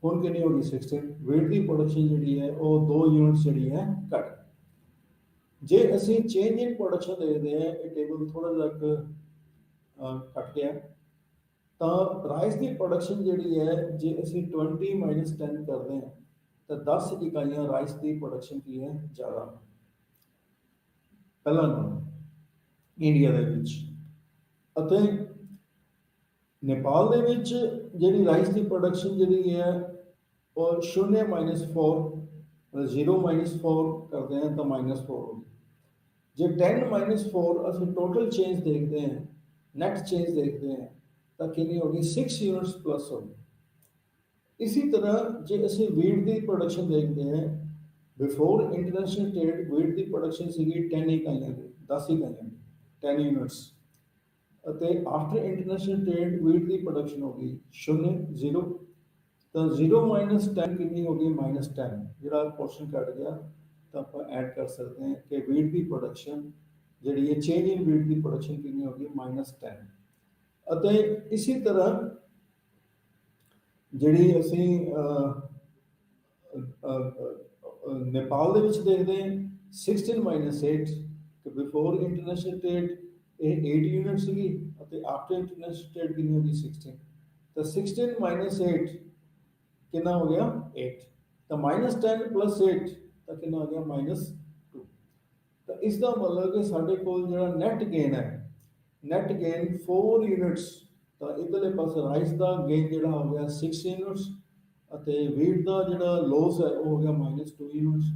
ਹੁਣ ਕਿੰਨੀ ਹੋ ਗਈ 16। ਵੀਟ ਦੀ ਪ੍ਰੋਡਕਸ਼ਨ ਜਿਹੜੀ ਹੈ ਉਹ 2 ਯੂਨਿਟਸ ਜਿਹੜੀ ਹੈ ਘੱਟ। ਜੇ ਅਸੀਂ ਚੇਂਜ ਇਨ ਪ੍ਰੋਡਕਸ਼ਨ ਦੇਖਦੇ ਹਾਂ, ਇਹ ਟੇਬਲ ਥੋੜਾ ਜਿਹਾ ਘੱਟ ਗਿਆ, ਤਾਂ ਰਾਈਸ ਦੀ ਪ੍ਰੋਡਕਸ਼ਨ ਜਿਹੜੀ ਹੈ ਜੇ ਅਸੀਂ 20 ਮਾਈਨਸ 10 ਕਰਦੇ ਹਾਂ ਤਾਂ 10 ਇਕਾਈਆਂ ਰਾਈਸ ਦੀ ਪ੍ਰੋਡਕਸ਼ਨ ਕੀ ਹੈ ਜ਼ਿਆਦਾ ਪਹਿਲਾਂ ਨਾਲੋਂ ਇੰਡੀਆ ਦੇ ਵਿੱਚ। ਅਤੇ ਨੇਪਾਲ ਦੇ ਵਿੱਚ ਜਿਹੜੀ ਰਾਈਸ ਦੀ ਪ੍ਰੋਡਕਸ਼ਨ ਜਿਹੜੀ ਹੈ ਉਹ 0 ਮਾਈਨਸ 4, 0 ਮਾਈਨਸ 4 ਕਰਦੇ ਹਾਂ ਤਾਂ -4 ਹੋ ਗਈ। ਜੇ 10 ਮਾਈਨਸ 4 ਅਸੀਂ ਟੋਟਲ ਚੇਂਜ ਦੇਖਦੇ ਹਾਂ, ਨੈਟ ਚੇਂਜ ਦੇਖਦੇ ਹਾਂ, ਤਾਂ ਕਿੰਨੀ ਹੋ ਗਈ 6 ਯੂਨਿਟਸ ਪਲੱਸ ਹੋ ਗਈ। ਇसी तरह जे ਅਸੀਂ ਵੀਟ ਦੀ ਪ੍ਰੋਡਕਸ਼ਨ ਦੇਖਦੇ ਹਾਂ, ਬਿਫੋਰ ਇੰਟਰਨੈਸ਼ਨਲ ਟ੍ਰੇਡ ਵੀਟ ਦੀ ਪ੍ਰੋਡਕਸ਼ਨ ਸੀਗੀ 10 ਇਕਾਈਆਂ ਦੀ, 10 ਇਕਾਈਆਂ ਦੀ, 10 ਯੂਨਿਟਸ। ਅਤੇ ਆਫਟਰ ਇੰਟਰਨੈਸ਼ਨਲ ਟ੍ਰੇਡ ਵੀਟ ਦੀ ਪ੍ਰੋਡਕਸ਼ਨ ਹੋ ਗਈ 0 0। ਤਾਂ 0 ਮਾਈਨਸ 10 ਕਿੰਨੀ ਹੋ ਗਈ -10। ਜਿਹੜਾ ਪੋਰਸ਼ਨ ਕੱਟ ਗਿਆ ਤਾਂ ਆਪਾਂ ਐਡ ਕਰ ਸਕਦੇ ਹਾਂ ਕਿ ਵੀਟ ਦੀ ਪ੍ਰੋਡਕਸ਼ਨ ਜਿਹੜੀ ਹੈ ਚੇਂਜ ਇਨ ਵੀਟ ਦੀ ਪ੍ਰੋਡਕਸ਼ਨ ਕਿੰਨੀ ਹੋ ਗਈ -10। ਅਤੇ ਇਸੇ ਤਰ੍ਹਾਂ ਜਿਹੜੀ ਅਸੀਂ ਨੇਪਾਲ ਦੇ ਵਿੱਚ ਦੇਖਦੇ ਹਾਂ 16 ਮਾਈਨਸ 8 ਕਿ ਬਿਫੋਰ ਇੰਟਰਨੈਸ਼ਨਲ ਟ੍ਰੇਡ ਇਹ 8 ਯੂਨਿਟ ਸੀਗੀ ਅਤੇ ਆਫਟਰ ਇੰਟਰਨੈਸ਼ਨਲ ਟ੍ਰੇਡ ਕਿੰਨੀ ਹੋ ਗਈ 16। ਤਾਂ 16 ਮਾਈਨਸ 8 ਕਿੰਨਾ ਹੋ ਗਿਆ 8। ਤਾਂ -10 ਪਲੱਸ 8 ਤਾਂ ਕਿੰਨਾ ਹੋ ਗਿਆ -2। ਤਾਂ ਇਸ ਦਾ ਮਤਲਬ ਕਿ ਸਾਡੇ ਕੋਲ ਜਿਹੜਾ ਨੈਟ ਗੇਨ ਹੈ, ਨੈਟ ਗੇਨ 4 ਯੂਨਿਟਸ। ਤਾਂ ਇਧਰਲੇ ਪਾਸੇ ਰਾਈਸ ਦਾ ਗੇਨ ਜਿਹੜਾ ਹੋ ਗਿਆ 6 ਯੂਨਿਟਸ ਅਤੇ ਵੀਟ ਦਾ ਜਿਹੜਾ ਲੋਸ ਹੈ ਉਹ ਹੋ ਗਿਆ -2 ਯੂਨਿਟਸ।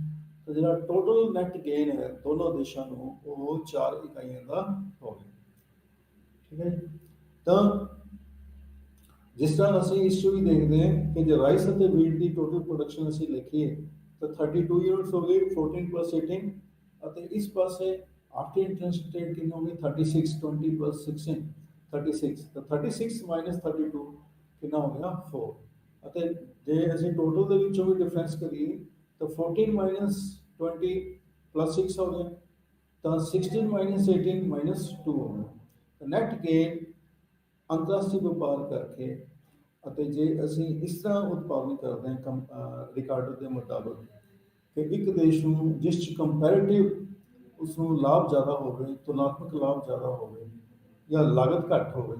ਤਾਂ ਜਿਹੜਾ ਟੋਟਲ ਨੈਟ ਗੇਨ ਹੈ ਦੋਨੋਂ ਦੇਸ਼ਾਂ ਨੂੰ ਉਹ 4 ਇਕਾਈਆਂ ਦਾ ਹੋ ਗਿਆ। ਠੀਕ ਹੈ ਜੀ। ਤਾਂ ਜਿਸ ਤਰ੍ਹਾਂ ਅਸੀਂ ਇਸ 'ਚ ਵੀ ਦੇਖਦੇ ਹਾਂ ਕਿ ਜੇ ਰਾਈਸ ਅਤੇ ਵੀਟ ਦੀ ਟੋਟਲ ਪ੍ਰੋਡਕਸ਼ਨ ਅਸੀਂ ਲਿਖੀਏ ਤਾਂ 32 ਯੂਨਿਟਸ ਹੋ ਗਈ 14 ਪਲੱਸ 18। ਅਤੇ ਇਸ ਪਾਸੇ ਆਫਟਰ ਇੰਟਰਨੈਸ਼ਨਲ ਟ੍ਰੇਡ ਕਿੰਨਾ ਹੋ ਗਿਆ 36 20 ਪਲੱਸ 16 36। ਤਾਂ 36 ਮਾਈਨਸ 32 ਕਿੰਨਾ ਹੋ ਗਿਆ 4। ਅਤੇ ਜੇ ਅਸੀਂ ਟੋਟਲ ਦੇ ਵਿੱਚੋਂ ਵੀ ਡਿਫਰੈਂਸ ਕਰੀਏ ਤਾਂ 14 ਮਾਈਨਸ 20 ਪਲੱਸ 6 ਹੋ ਗਿਆ। ਤਾਂ 16 ਮਾਈਨਸ 18 ਮਾਈਨਸ 2 ਹੋ ਗਿਆ। ਤਾਂ ਨੈਟ ਗੇਨ ਅੰਤਰਰਾਸ਼ਟਰੀ ਵਪਾਰ ਕਰਕੇ ਅਤੇ ਜੇ ਅਸੀਂ ਇਸ ਤਰ੍ਹਾਂ ਉਤਪਾਦਨ ਕਰਦੇ ਹਾਂ ਰਿਕਾਰਡੋ ਦੇ ਮੁਤਾਬਕ ਕਿ ਇੱਕ ਦੇਸ਼ ਨੂੰ ਜਿਸ 'ਚ ਕੰਪੈਰੇਟਿਵ ਉਸ ਨੂੰ ਲਾਭ ਜ਼ਿਆਦਾ ਹੋਵੇ, ਤੁਲਨਾਤਮਕ ਲਾਭ ਜ਼ਿਆਦਾ ਹੋਵੇ ਜਾਂ ਲਾਗਤ ਘੱਟ ਹੋਵੇ,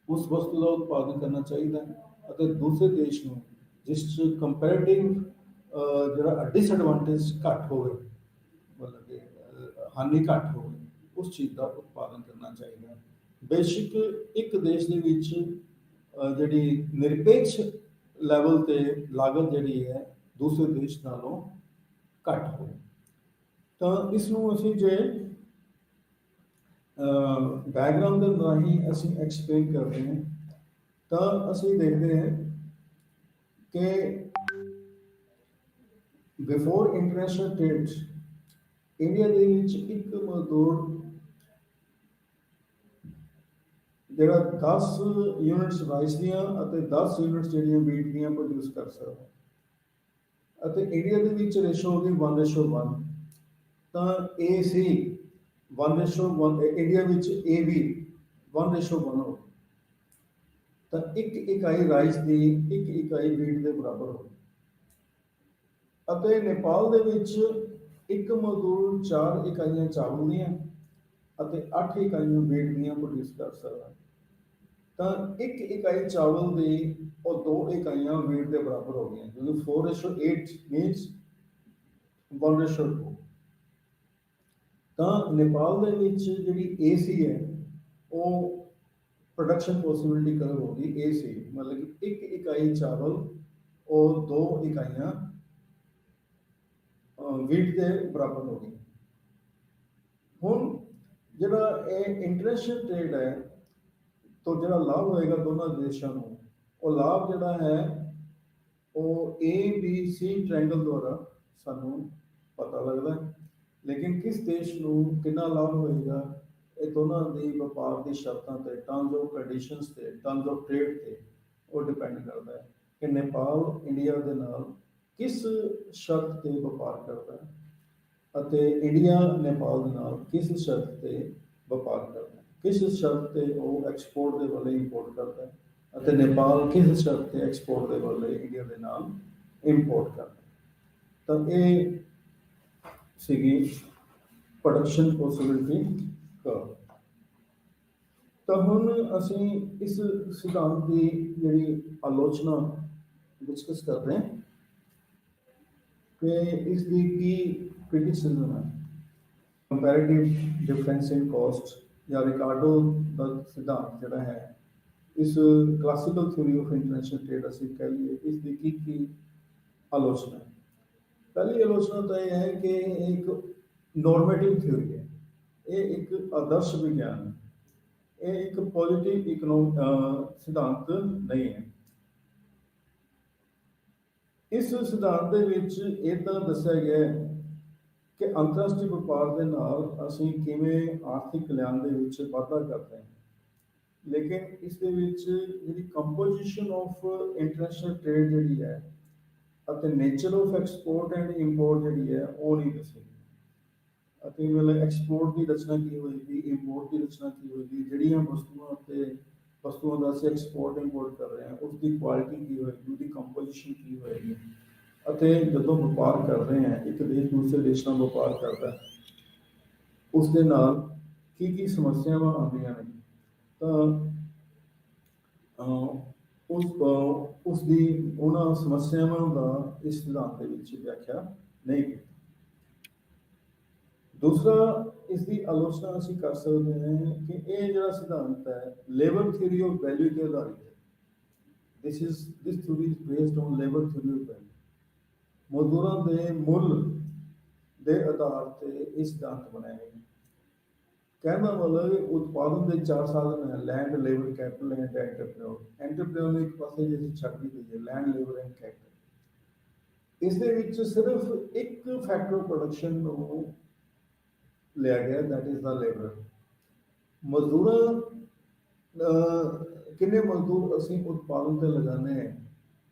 ਉਸ ਵਸਤੂ ਦਾ ਉਤਪਾਦਨ ਕਰਨਾ ਚਾਹੀਦਾ ਹੈ। ਅਤੇ ਦੂਸਰੇ ਦੇਸ਼ ਨੂੰ ਜਿਸ 'ਚ ਕੰਪੈਰੇਟਿਵ ਜਿਹੜਾ ਡਿਸਐਡਵਾਂਟੇਜ ਘੱਟ ਹੋਵੇ, ਮਤਲਬ ਕਿ ਹਾਨੀ ਘੱਟ ਹੋਵੇ, ਉਸ ਚੀਜ਼ ਦਾ ਉਤਪਾਦਨ ਕਰਨਾ ਚਾਹੀਦਾ ਹੈ। ਬੇਸ਼ੱਕ ਇੱਕ ਦੇਸ਼ ਦੇ ਵਿੱਚ ਜਿਹੜੀ ਨਿਰਪੇਕਸ਼ ਲੈਵਲ 'ਤੇ ਲਾਗਤ ਜਿਹੜੀ ਹੈ ਦੂਸਰੇ ਦੇਸ਼ ਨਾਲੋਂ ਘੱਟ ਹੋਵੇ। ਤਾਂ ਇਸ ਨੂੰ ਅਸੀਂ ਜੇ ਬੈਕਗਰਾਉਂਡ ਦੇ ਰਾਹੀਂ ਅਸੀਂ ਐਕਸਪਲੇਨ ਕਰਦੇ ਹਾਂ ਤਾਂ ਅਸੀਂ ਦੇਖਦੇ ਹਾਂ ਕਿ ਬਿਫੋਰ ਇੰਟਰਨੈਸ਼ਨਲ ਟ੍ਰੇਡ ਇੰਡੀਆ ਦੇ ਵਿੱਚ ਇੱਕ ਮਜ਼ਦੂਰ ਜਿਹੜਾ 10 ਯੂਨਿਟਸ ਰਾਈਸ ਦੀਆਂ ਅਤੇ 10 ਯੂਨਿਟਸ ਜਿਹੜੀਆਂ ਵੀਟ ਦੀਆਂ ਪ੍ਰੋਡਿਊਸ ਕਰ ਸਕਦਾ। ਅਤੇ ਇੰਡੀਆ ਦੇ ਵਿੱਚ ਰੇਸ਼ੋ ਹੋ ਗਈ 1:1। ਤਾਂ ਏ ਸੀ 1:1, ਇੰਡੀਆ ਵਿੱਚ ਏ ਵੀ 1:1 ਹੋ। ਤਾਂ ਇੱਕ ਇਕਾਈ ਰਾਈਸ ਦੀ ਇੱਕ ਇਕਾਈ ਵੀਟ ਦੇ ਬਰਾਬਰ ਹੋ। ਅਤੇ ਨੇਪਾਲ ਦੇ ਵਿੱਚ ਇੱਕ ਮਜ਼ਦੂਰ 4 ਇਕਾਈਆਂ ਚਾਵਲ ਦੀਆਂ ਅਤੇ 8 ਇਕਾਈਆਂ ਵੀਟ ਦੀਆਂ ਪ੍ਰੋਡਿਊਸ ਕਰ ਸਕਦਾ। ਤਾਂ ਇੱਕ ਇਕਾਈ ਚਾਵਲ ਦੀ ਉਹ 2 ਇਕਾਈਆਂ ਵੀਟ ਦੇ ਬਰਾਬਰ ਹੋ ਗਈਆਂ, ਕਿਉਂਕਿ 4:8 ਮੀਨਸ 1:2। ਤਾਂ ਨੇਪਾਲ ਦੇ ਵਿੱਚ ਜਿਹੜੀ ਏ ਸੀ ਹੈ ਉਹ ਪ੍ਰੋਡਕਸ਼ਨ ਪੋਸੀਬਿਲਿਟੀ ਕਦਰ ਹੋ ਗਈ ਏ ਸੀ, ਮਤਲਬ ਕਿ ਇੱਕ ਇਕਾਈ ਚਾਵਲ ਉਹ 2 ਇਕਾਈਆਂ ਵੀਟ ਦੇ ਬਰਾਬਰ ਹੋ ਗਈ। ਹੁਣ ਜਿਹੜਾ ਇਹ ਇੰਟਰਨੈਸ਼ਨਲ ਟ੍ਰੇਡ ਹੈ ਤੋਂ ਜਿਹੜਾ ਲਾਭ ਹੋਏਗਾ ਦੋਨਾਂ ਦੇਸ਼ਾਂ ਨੂੰ, ਉਹ ਲਾਭ ਜਿਹੜਾ ਹੈ ਉਹ ABC ਟ੍ਰਾਇੰਗਲ ਦੁਆਰਾ ਸਾਨੂੰ ਪਤਾ ਲੱਗਦਾ ਹੈ। ਲੇਕਿਨ ਕਿਸ ਦੇਸ਼ ਨੂੰ ਕਿੰਨਾ ਲਾਭ ਹੋਏਗਾ ਇਹ ਦੋਨਾਂ ਦੀ ਵਪਾਰ ਦੀ ਸ਼ਰਤਾਂ ਤੇ, ਟਰਮਸ ਆਫ ਕੰਡੀਸ਼ਨਸ ਤੇ, ਟਰਮਸ ਆਫ ਟ੍ਰੇਡ ਤੇ ਉਹ ਡਿਪੈਂਡ ਕਰਦਾ ਹੈ ਕਿ ਨੇਪਾਲ ਇੰਡੀਆ ਦੇ ਨਾਲ ਕਿਸ ਸ਼ਰਤ ਤੇ ਵਪਾਰ ਕਰਦਾ ਹੈ ਅਤੇ ਇੰਡੀਆ ਨੇਪਾਲ ਦੇ ਨਾਲ ਕਿਸ ਸ਼ਰਤ ਤੇ ਵਪਾਰ ਕਰਦਾ ਹੈ, ਕਿਸ ਸ਼ਰਤ ਤੇ ਉਹ ਐਕਸਪੋਰਟ ਦੇ ਵੱਲੇ ਇੰਪੋਰਟ ਕਰਦਾ ਹੈ ਅਤੇ ਨੇਪਾਲ ਕਿਸ ਸ਼ਰਤ ਤੇ ਐਕਸਪੋਰਟ ਦੇ ਵੱਲੇ ਇੰਡੀਆ ਦੇ ਨਾਲ ਇੰਪੋਰਟ ਕਰਦਾ। ਤਾਂ ਇਹ ਸੀਗੀ ਪ੍ਰੋਡਕਸ਼ਨ ਪੋਸੀਬਿਲਿਟੀ ਕਰਵ। ਤਾਂ ਹੁਣ ਅਸੀਂ ਇਸ ਸਿਧਾਂਤ ਦੀ ਜਿਹੜੀ ਆਲੋਚਨਾ ਡਿਸਕਸ ਕਰ ਰਹੇ ਹਾਂ ਕਿ ਇਸ ਦੀ ਕੀ ਕ੍ਰਿਟਿਸਿਜ਼ਮ ਹੈ। ਕੰਪੈरेटिव डिफरेंस इन कॉस्ट ਜਾਂ ਰਿਕਾਰਡੋ ਦਾ ਸਿਧਾਂਤ ਜਿਹੜਾ ਹੈ, ਇਸ classical theory of international trade ਅਸੀਂ ਕਹਿ ਲਈਏ, ਇਸ ਦੀ ਕੀ ਆਲੋਚਨਾ ਹੈ। ਪਹਿਲੀ ਆਲੋਚਨਾ ਤਾਂ ਇਹ ਹੈ ਕਿ ਇਹ ਇੱਕ ਨੋਰਮੇਟਿਵ ਥਿਊਰੀ ਹੈ, ਇਹ ਇੱਕ ਆਦਰਸ਼ ਵਿਗਿਆਨ ਹੈ। ਇਹ ਇੱਕ ਪੋਜ਼ਿਟਿਵ ਇਕਨੋਮਿਕ ਸਿਧਾਂਤ ਨਹੀਂ ਹੈ। ਇਸ ਸਿਧਾਂਤ ਦੇ ਵਿੱਚ ਇੱਦਾਂ ਦੱਸਿਆ ਗਿਆ ਹੈ ਕਿ ਅੰਤਰਰਾਸ਼ਟਰੀ ਵਪਾਰ ਦੇ ਨਾਲ ਅਸੀਂ ਕਿਵੇਂ ਆਰਥਿਕ ਕਲਿਆਣ ਦੇ ਵਿੱਚ ਵਾਧਾ ਕਰਦੇ ਹਾਂ, ਲੇਕਿਨ ਇਸ ਦੇ ਵਿੱਚ ਜਿਹੜੀ ਕੰਪੋਜੀਸ਼ਨ ਆਫ ਇੰਟਰਨੈਸ਼ਨਲ ਟ੍ਰੇਡ ਜਿਹੜੀ ਹੈ ਅਤੇ nature of export and import ਜਿਹੜੀ ਹੈ ਉਹ ਨਹੀਂ ਦੱਸੀ। ਅਤੇ ਮਤਲਬ ਐਕਸਪੋਰਟ ਦੀ ਰਚਨਾ ਕੀ ਹੋਏਗੀ, ਇੰਪੋਰਟ ਦੀ ਰਚਨਾ ਕੀ ਹੋਏਗੀ, ਜਿਹੜੀਆਂ ਵਸਤੂਆਂ ਦਾ ਅਸੀਂ ਐਕਸਪੋਰਟ ਇੰਪੋਰਟ ਕਰ ਰਹੇ ਹਾਂ ਉਸ ਦੀ ਕੁਆਲਿਟੀ ਕੀ ਹੋਏਗੀ, ਉਹਦੀ ਕੰਪੋਜੀਸ਼ਨ ਕੀ ਹੋਏਗੀ। ਅਤੇ ਜਦੋਂ ਵਪਾਰ ਕਰ ਰਹੇ ਹਾਂ, ਇੱਕ ਦੇਸ਼ ਦੂਸਰੇ ਦੇਸ਼ ਨਾਲ ਵਪਾਰ ਕਰਦਾ, ਉਸ ਦੇ ਨਾਲ ਕੀ ਕੀ ਸਮੱਸਿਆਵਾਂ ਆਉਂਦੀਆਂ ਨੇ, ਤਾਂ ਉਸ ਦੀ ਉਹਨਾਂ ਸਮੱਸਿਆਵਾਂ ਦਾ ਇਸ ਸਿਧਾਂਤ ਦੇ ਵਿੱਚ ਵਿਆਖਿਆ ਨਹੀਂ ਕੀਤੀ। ਦੂਸਰਾ, ਇਸ ਦੀ ਆਲੋਚਨਾ ਅਸੀਂ ਕਰ ਸਕਦੇ ਹਾਂ ਕਿ ਇਹ ਜਿਹੜਾ ਸਿਧਾਂਤ ਹੈ ਲੇਬਰ ਥਿਊਰੀ ਆਫ ਵੈਲਿਊ ਤੇ ਆਧਾਰਿਤ ਹੈ। This theory is based on labour theory of value. ਮਜ਼ਦੂਰਾਂ ਦੇ ਮੁੱਲ ਦੇ ਆਧਾਰ ਤੇ ਇਹ ਸਿਧਾਂਤ ਬਣਾਇਆ ਗਿਆ। ਕਹਿਣ ਦਾ ਮਤਲਬ ਉਤਪਾਦਨ ਦੇ 4 ਸਾਧਨ ਹੈ: land, labour, capital and entrepreneur. Entrepreneur ਨੂੰ ਇੱਕ ਪਾਸੇ ਜੇ ਅਸੀਂ ਛੱਡ ਦਿੱਤੀ ਹੈ, ਲੈਂਡ, ਲੇਬਰ ਐਂਡ ਕੈਪੀਟਲ। ਇਸ ਦੇ ਵਿੱਚ ਸਿਰਫ ਇੱਕ ਫੈਕਟਰ ਆਫ ਪ੍ਰੋਡਕਸ਼ਨ ਨੂੰ ਲਿਆ ਗਿਆ, ਦੈਟ ਇਜ਼ ਦਾ ਲੇਬਰ। ਮਜ਼ਦੂਰਾਂ ਕਿੰਨੇ ਮਜ਼ਦੂਰ ਅਸੀਂ ਉਤਪਾਦਨ ਤੇ ਲਗਾਉਂਦੇ ਹਾਂ,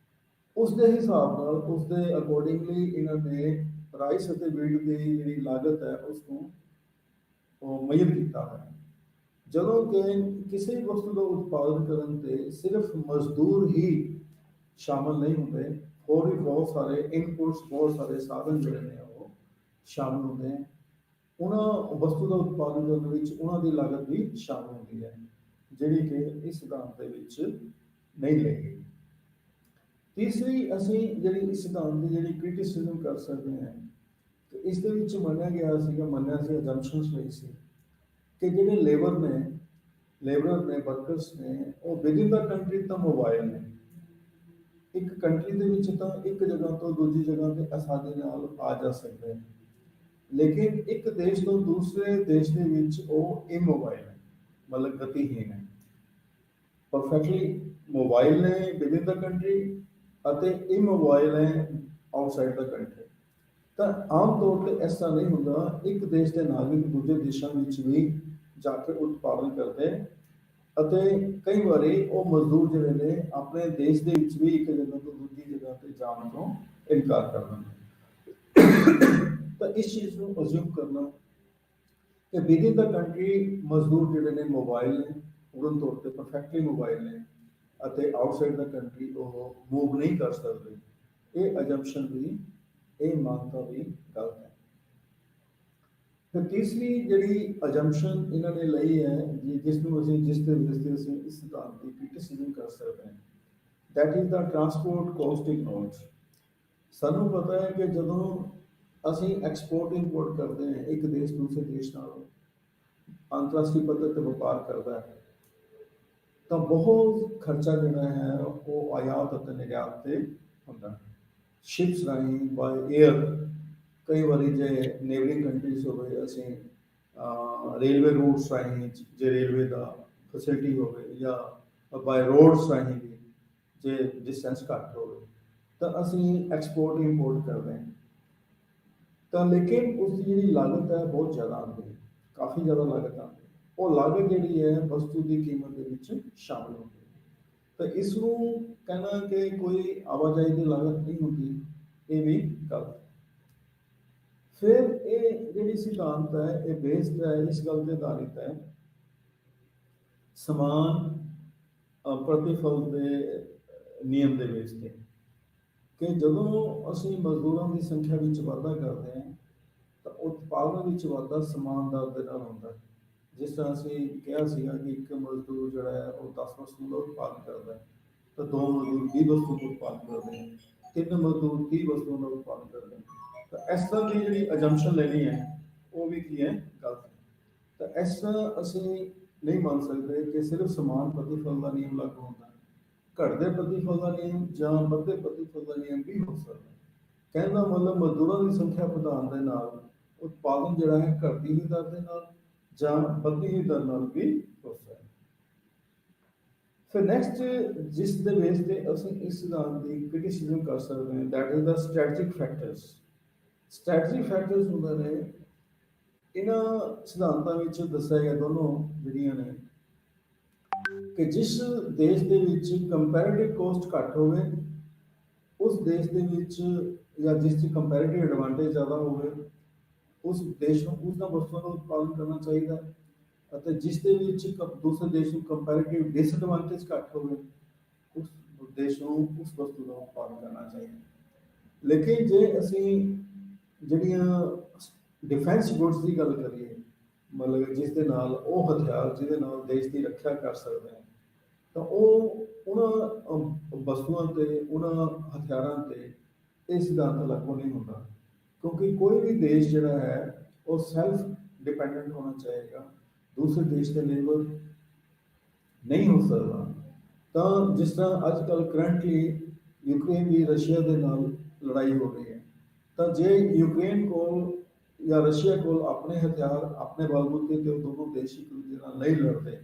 ਉਸ ਦੇ ਹਿਸਾਬ ਨਾਲ, ਉਸ ਦੇ ਅਕੋਰਡਿੰਗਲੀ ਇਹਨਾਂ ਨੇ ਰਾਈਸ ਅਤੇ ਵੀਟ ਦੀ ਜਿਹੜੀ ਲਾਗਤ ਹੈ ਉਸ ਨੂੰ ਮੇਜਰ ਕੀਤਾ ਹੈ। ਜਦੋਂ ਕਿ ਕਿਸੇ ਵੀ ਵਸਤੂ ਦਾ ਉਤਪਾਦਨ ਕਰਨ ਤੇ ਸਿਰਫ ਮਜ਼ਦੂਰ ਹੀ ਸ਼ਾਮਲ ਨਹੀਂ ਹੁੰਦੇ, ਹੋਰ ਵੀ ਬਹੁਤ ਸਾਰੇ ਇਨਪੁਟਸ, ਬਹੁਤ ਸਾਰੇ ਸਾਧਨ ਜਿਹੜੇ ਨੇ ਉਹ ਸ਼ਾਮਲ ਹੁੰਦੇ ਹਨ। ਉਹਨਾਂ ਵਸਤੂ ਦਾ ਉਤਪਾਦਨ ਕਰਨ ਵਿੱਚ ਉਹਨਾਂ ਦੀ ਲਾਗਤ ਵੀ ਸ਼ਾਮਲ ਹੁੰਦੀ ਹੈ, ਜਿਹੜੀ ਕਿ ਇਸ ਸਿਧਾਂਤ ਦੇ ਵਿੱਚ ਨਹੀਂ ਲਈ ਗਈ। ਤੀਸਰੀ, ਅਸੀਂ ਜਿਹੜੀ ਇਸ ਸਿਧਾਂਤ ਦੀ ਜਿਹੜੀ ਕ੍ਰਿਟਿਸਿਜ਼ਮ ਕਰ ਸਕਦੇ ਹਾਂ, ਤੇ ਇਸ ਦੇ ਵਿੱਚ ਮੰਨਿਆ ਸੀ ਅਜੰਪਸ਼ਨਸ ਲਈ ਸੀ ਕਿ ਜਿਹੜੇ ਲੇਬਰ ਨੇ, ਵਰਕਰਸ ਨੇ, ਉਹ ਵਿਦਿਨ ਦਾ ਕੰਟਰੀ ਤਾਂ ਮੋਬਾਈਲ ਨੇ। ਇੱਕ ਕੰਟਰੀ ਦੇ ਵਿੱਚ ਤਾਂ ਇੱਕ ਜਗ੍ਹਾ ਤੋਂ ਦੂਜੀ ਜਗ੍ਹਾ ਤੇ ਆਸਾਨੀ ਨਾਲ ਆ ਜਾ ਸਕਦੇ ਨੇ, ਲੇਕਿਨ ਇੱਕ ਦੇਸ਼ ਤੋਂ ਦੂਸਰੇ ਦੇਸ਼ ਦੇ ਵਿੱਚ ਉਹ ਇਮੋਬਾਈਲ ਹੈ, ਮਤਲਬ ਗਤੀਹੀਨ ਹੈ। ਪਰਫੈਕਟਲੀ ਮੋਬਾਈਲ ਨੇ ਵਿਦਿਨ ਦਾ ਕੰਟਰੀ ਅਤੇ ਇਮੋਬਾਈਲ ਹੈ ਆਊਟਸਾਈਡ ਦਾ ਕੰਟਰੀ। ਤਾਂ ਆਮ ਤੌਰ ਤੇ ਇਸ ਤਰ੍ਹਾਂ ਨਹੀਂ ਹੁੰਦਾ। ਇੱਕ ਦੇਸ਼ ਦੇ ਨਾਗਰਿਕ ਦੂਜੇ ਦੇਸ਼ਾਂ ਵਿੱਚ ਵੀ ਜਾ ਕੇ ਉਤਪਾਦਨ ਕਰਦੇ, ਅਤੇ ਕਈ ਵਾਰੀ ਉਹ ਮਜ਼ਦੂਰ ਜਿਹੜੇ ਨੇ ਆਪਣੇ ਦੇਸ਼ ਦੇ ਵਿੱਚ ਵੀ ਇੱਕ ਜਗ੍ਹਾ ਤੋਂ ਦੂਜੀ ਜਗ੍ਹਾ ਤੇ ਜਾਣ ਤੋਂ ਇਨਕਾਰ ਕਰ ਦਿੰਦੇ। ਤਾਂ ਇਸ ਚੀਜ਼ ਨੂੰ ਅਜ਼ਿਊਮ ਕਰਨਾ ਕਿ ਵਿਦਿਨ ਦਾ ਕੰਟਰੀ ਮਜ਼ਦੂਰ ਜਿਹੜੇ ਨੇ ਮੋਬਾਈਲ ਨੇ, ਪੂਰਨ ਤੌਰ ਤੇ ਪਰਫੈਕਟਲੀ ਮੋਬਾਈਲ ਨੇ, ਅਤੇ ਆਊਟਸਾਈਡ ਦਾ ਕੰਟਰੀ ਉਹ ਮੂਵ ਨਹੀਂ ਕਰ ਸਕਦੇ, ਇਹ ਅਜੰਪਸ਼ਨ ਵੀ, ਇਹ ਮਾਨਤਾ ਵੀ ਗਲਤ ਹੈ। ਫਿਰ ਤੀਸਰੀ ਜਿਹੜੀ ਅਜੰਪਸ਼ਨ ਇਹਨਾਂ ਨੇ ਲਈ ਹੈ, ਜਿਸ ਦੇ ਵਿੱਚ ਅਸੀਂ ਇਸ ਸਿਧਾਂਤ ਦੀ ਕ੍ਰਿਟਿਸਿਜ਼ਮ ਕਰ ਸਕਦੇ ਹਾਂ, that is the transport cost ignored. ਸਾਨੂੰ ਪਤਾ ਹੈ ਕਿ ਜਦੋਂ ਅਸੀਂ ਐਕਸਪੋਰਟ ਇੰਪੋਰਟ ਕਰਦੇ ਹਾਂ, ਇੱਕ ਦੇਸ਼ ਦੂਸਰੇ ਦੇਸ਼ ਨਾਲ ਅੰਤਰਰਾਸ਼ਟਰੀ ਪੱਧਰ ਤੇ ਵਪਾਰ ਕਰਦਾ ਹੈ, ਤਾਂ ਬਹੁਤ ਖਰਚਾ ਜਿਹੜਾ ਹੈ ਉਹ ਆਯਾਤ ਅਤੇ ਨਿਰਯਾਤ ਤੇ ਹੁੰਦਾ। ਸ਼ਿਪਸ ਰਾਹੀਂ, ਬਾਏ ਏਅਰ, ਕਈ ਵਾਰੀ ਜੇ ਨੇਬਰਿੰਗ ਕੰਟਰੀਜ਼ ਹੋਵੇ, ਅਸੀਂ ਰੇਲਵੇ ਰੂਟਸ ਰਾਹੀਂ, ਜੇ ਰੇਲਵੇ ਦਾ ਫੈਸਿਲਿਟੀ ਹੋਵੇ, ਜਾਂ ਬਾਏ ਰੋਡਸ ਰਾਹੀਂ ਵੀ ਜੇ ਡਿਸਟੈਂਸ ਘੱਟ ਹੋਵੇ, ਤਾਂ ਅਸੀਂ ਐਕਸਪੋਰਟ ਇੰਪੋਰਟ ਕਰਦੇ ਹਾਂ। ਤਾਂ ਲੇਕਿਨ ਉਸ ਦੀ ਜਿਹੜੀ ਲਾਗਤ ਹੈ ਬਹੁਤ ਜ਼ਿਆਦਾ ਆਉਂਦੀ ਹੈ, ਕਾਫੀ ਜ਼ਿਆਦਾ ਲਾਗਤ ਆਉਂਦੀ ਹੈ। ਉਹ ਲਾਗਤ ਜਿਹੜੀ ਹੈ ਵਸਤੂ ਦੀ ਕੀਮਤ ਦੇ ਵਿੱਚ ਸ਼ਾਮਲ ਹੁੰਦੀ ਹੈ। ਤਾਂ ਇਸ ਨੂੰ ਕਹਿਣਾ ਕਿ ਕੋਈ ਆਵਾਜਾਈ ਦੀ ਲਾਗਤ ਨਹੀਂ ਹੁੰਦੀ, ਇਹ ਵੀ ਗਲਤ ਹੈ। ਫਿਰ ਇਹ ਜਿਹੜੀ ਸਿਧਾਂਤ ਹੈ ਇਹ ਬੇਸਡ ਹੈ, ਇਸ ਗੱਲ ਤੇ ਆਧਾਰਿਤ ਹੈ, ਸਮਾਨ ਪ੍ਰਤੀਫਲ ਦੇ ਨਿਯਮ ਦੇ ਬੇਸ ਤੇ, ਕਿ ਜਦੋਂ ਅਸੀਂ ਮਜ਼ਦੂਰਾਂ ਦੀ ਸੰਖਿਆ ਵਿੱਚ ਵਾਧਾ ਕਰਦੇ ਹਾਂ ਤਾਂ ਉਤਪਾਦਨ ਵਿੱਚ ਵਾਧਾ ਸਮਾਨ ਦਰ ਦੇ ਨਾਲ ਹੁੰਦਾ ਹੈ। ਜਿਸ ਤਰ੍ਹਾਂ ਅਸੀਂ ਕਿਹਾ ਸੀਗਾ ਕਿ ਇੱਕ ਮਜ਼ਦੂਰ ਜਿਹੜਾ ਹੈ ਉਹ 10 ਵਸਤੂ ਦਾ ਉਤਪਾਦਨ ਕਰਦਾ ਹੈ, ਤਾਂ 2 ਮਜ਼ਦੂਰ 20 ਵਸਤੂ ਦਾ ਉਤਪਾਦਨ ਕਰਦੇ ਨੇ, 3 ਮਜ਼ਦੂਰ 30 ਵਸਤੂਆਂ ਦਾ ਉਤਪਾਦਨ ਕਰਦੇ ਨੇ। ਤਾਂ ਇਸ ਤਰ੍ਹਾਂ ਦੀ ਜਿਹੜੀ ਅਜੰਪਸ਼ਨ ਲੈਣੀ ਹੈ ਉਹ ਵੀ ਕੀ ਹੈ, ਗਲਤ ਹੈ। ਤਾਂ ਇਸ ਤਰ੍ਹਾਂ ਅਸੀਂ ਨਹੀਂ ਮੰਨ ਸਕਦੇ ਕਿ ਸਿਰਫ ਸਮਾਨ ਪ੍ਰਤੀਫਲ ਦਾ ਨਿਯਮ ਲਾਗੂ ਹੁੰਦਾ, ਘਟਦੇ ਪ੍ਰਤੀਫਲ ਦਾ ਨਿਯਮ ਜਾਂ ਵੱਧਦੇ ਪ੍ਰਤੀਫਲ ਦਾ ਨਿਯਮ ਵੀ ਹੋ ਸਕਦਾ। ਕਹਿਣ ਦਾ ਮਤਲਬ ਮਜ਼ਦੂਰਾਂ ਦੀ ਸੰਖਿਆ ਵਧਾਉਣ ਦੇ ਨਾਲ ਉਤਪਾਦਨ ਜਿਹੜਾ ਹੈ ਘਟਦੀ ਹੋਈ ਦਰ ਦੇ ਨਾਲ ਜਾਂ ਵੱਧਦੀ ਹੋਈ ਦਰ ਨਾਲ ਵੀ ਹੋ ਸਕਦਾ। ਫਿਰ ਨੈਕਸਟ ਜਿਸ ਦੇ ਬੇਸ ਤੇ ਅਸੀਂ ਇਸ ਸਿਧਾਂਤ ਦੀ ਕ੍ਰਿਟਿਸਿਜ਼ਮ ਕਰ ਸਕਦੇ ਹਾਂ, that is the strategic factors. Strategic factors ਹੁੰਦੇ ਨੇ ਇਹਨਾਂ ਸਿਧਾਂਤਾਂ ਵਿੱਚ ਦੱਸਿਆ ਗਿਆ ਦੋਨੋਂ ਜਿਹੜੀਆਂ ਨੇ ਕਿ ਜਿਸ ਦੇਸ਼ ਦੇ ਵਿੱਚ ਕੰਪੈरेटिव ਕੋਸਟ ਘੱਟ ਹੋਵੇ ਉਸ ਦੇਸ਼ ਦੇ ਵਿੱਚ ਜਾਂ ਜਿਸ ਦੀ ਕੰਪੈरेटिव ਐਡਵਾਂਟੇਜ ਜ਼ਿਆਦਾ ਹੋਵੇ ਉਸ ਦੇਸ਼ ਨੂੰ ਉਸ ਦਾ ਵਸਤੂਆਂ ਦਾ ਉਤਪਾਦਨ ਕਰਨਾ ਚਾਹੀਦਾ ਹੈ। ਅਤੇ ਜਿਸ ਦੇ ਵਿੱਚ ਦੂਸਰੇ ਦੇਸ਼ ਨੂੰ ਕੰਪੈरेटिव ਡਿਸਐਡਵਾਂਟੇਜ ਘੱਟ ਹੋਵੇ ਉਸ ਦੇਸ਼ ਨੂੰ ਉਸ ਵਸਤੂ ਦਾ ਉਤਪਾਦਨ ਕਰਨਾ ਚਾਹੀਦਾ। ਲੇਕਿਨ ਜੇ ਅਸੀਂ ਜਿਹੜੀਆਂ ਡਿਫੈਂਸ ਗੁੱਡਸ ਦੀ ਗੱਲ ਕਰੀਏ, ਮਤਲਬ ਜਿਸ ਦੇ ਨਾਲ ਉਹ ਹਥਿਆਰ ਜਿਹਦੇ ਨਾਲ ਦੇਸ਼ ਦੀ ਰੱਖਿਆ ਕਰ ਸਕਦੇ ਹਨ, ਤਾਂ ਉਹ ਉਹਨਾਂ ਵਸਤੂਆਂ ਤੇ ਉਹਨਾਂ ਹਥਿਆਰਾਂ ਤੇ ਇਹ ਸਿਧਾਂਤ ਲਾਗੂ ਨਹੀਂ ਹੁੰਦਾ, ਕਿਉਂਕਿ ਕੋਈ ਵੀ ਦੇਸ਼ ਜਿਹੜਾ ਹੈ ਉਹ ਸੈਲਫ ਡਿਪੈਂਡੈਂਟ ਹੋਣਾ ਚਾਹੇਗਾ, ਦੂਸਰੇ ਦੇਸ਼ ਤੇ ਨਿਰਭਰ ਨਹੀਂ ਹੋ ਸਕਦਾ। ਤਾਂ ਜਿਸ ਤਰ੍ਹਾਂ ਅੱਜ ਕੱਲ੍ਹ ਕਰੰਟਲੀ ਯੂਕਰੇਨ ਦੀ ਰਸ਼ੀਆ ਦੇ ਨਾਲ ਲੜਾਈ ਹੋ ਰਹੀ ਹੈ, ਤਾਂ ਜੇ ਯੂਕਰੇਨ ਕੋਲ ਜਾਂ ਰਸ਼ੀਆ ਕੋਲ ਆਪਣੇ ਹਥਿਆਰ ਆਪਣੇ ਬਲਬੂਤੇ ਤੇ ਉਹ ਦੋਨੋਂ ਦੇਸ਼ ਇੱਕ ਦੂਜੇ ਨਾਲ ਨਹੀਂ ਲੜਦੇ,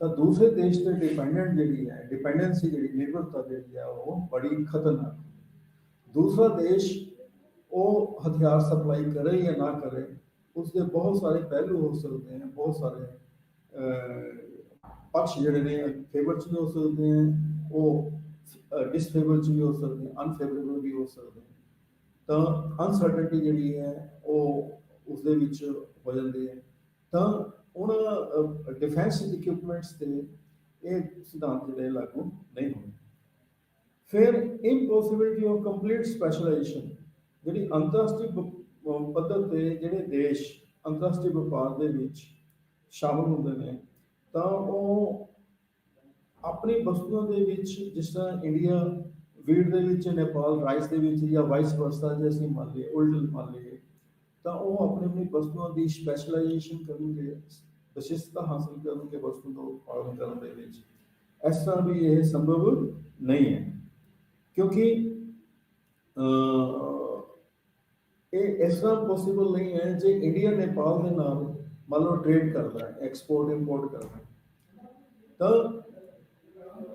ਤਾਂ ਦੂਸਰੇ ਦੇਸ਼ ਤੇ ਡਿਪੈਂਡੈਂਟ ਜਿਹੜੀ ਹੈ ਡਿਪੈਂਡੈਂਸੀ ਜਿਹੜੀ ਨਿਰਭਰਤਾ ਜਿਹੜੀ ਹੈ ਉਹ ਬੜੀ ਖਤਰਨਾਕ। ਦੂਸਰਾ ਦੇਸ਼ ਉਹ ਹਥਿਆਰ ਸਪਲਾਈ ਕਰੇ ਜਾਂ ਨਾ ਕਰੇ ਉਸਦੇ ਬਹੁਤ ਸਾਰੇ ਪਹਿਲੂ ਹੋ ਸਕਦੇ ਹਨ, ਬਹੁਤ ਸਾਰੇ ਪਕਸ਼ ਜਿਹੜੇ ਨੇ ਫੇਵਰ 'ਚ ਵੀ ਹੋ ਸਕਦੇ ਹਨ, ਉਹ ਡਿਸਫੇਵਰ 'ਚ ਵੀ ਹੋ ਸਕਦੇ ਹਨ, ਅਨਫੇਵਰੇਬਲ ਵੀ ਹੋ ਸਕਦੇ ਹਨ। ਤਾਂ ਅਨਸਰਟਨਟੀ ਜਿਹੜੀ ਹੈ ਉਹ ਉਸਦੇ ਵਿੱਚ ਹੋ ਜਾਂਦੀ ਹੈ। ਤਾਂ ਉਹਨਾਂ ਡਿਫੈਂਸ ਇਕਵਿਪਮੈਂਟਸ ਤੇ ਇਹ ਸਿਧਾਂਤ ਜਿਹੜੇ ਲਾਗੂ ਨਹੀਂ ਹੁੰਦੇ। ਫਿਰ ਇੰਪੋਸੀਬਿਲਿਟੀ ਆਫ ਕੰਪਲੀਟ ਸਪੈਸ਼ਲਾਈਜੇਸ਼ਨ, ਜਿਹੜੀ ਅੰਤਰਰਾਸ਼ਟਰੀ ਪੱਧਰ ਤੇ ਜਿਹੜੇ ਦੇਸ਼ ਅੰਤਰਰਾਸ਼ਟਰੀ ਵਪਾਰ ਦੇ ਵਿੱਚ ਸ਼ਾਮਲ ਹੁੰਦੇ ਨੇ, ਤਾਂ ਉਹ ਆਪਣੀ ਵਸਤੂਆਂ ਦੇ ਵਿੱਚ ਜਿਸ ਤਰ੍ਹਾਂ ਇੰਡੀਆ ਵੀਟ ਦੇ ਵਿੱਚ, ਨੇਪਾਲ ਰਾਈਸ ਦੇ ਵਿੱਚ, ਜਾਂ ਵਾਈਸ ਵਰਸਾ ਜੇ ਅਸੀਂ ਮੰਨ ਲਈਏ ਉਲਟ ਮੰਨ ਲਈਏ, ਤਾਂ ਉਹ ਆਪਣੀ ਆਪਣੀ ਵਸਤੂਆਂ ਦੀ ਸਪੈਸ਼ਲਾਈਜੇਸ਼ਨ ਕਰਨਗੇ, ਵਿਸ਼ਿਸ਼ਟਤਾ ਹਾਸਲ ਕਰਨਗੇ ਵਸਤੂ ਦਾ ਉਤਪਾਦਨ ਕਰਨ ਦੇ ਵਿੱਚ। ਇਸ ਤਰ੍ਹਾਂ ਵੀ ਇਹ ਸੰਭਵ ਨਹੀਂ ਹੈ, ਕਿਉਂਕਿ ਇਹ ਇਸ ਤਰ੍ਹਾਂ ਪੋਸੀਬਲ ਨਹੀਂ ਹੈ। ਜੇ ਇੰਡੀਆ ਨੇਪਾਲ ਦੇ ਨਾਲ ਮੰਨ ਲਓ ਟ੍ਰੇਡ ਕਰਦਾ ਹੈ, ਐਕਸਪੋਰਟ ਇੰਪੋਰਟ ਕਰਦਾ ਹੈ, ਤਾਂ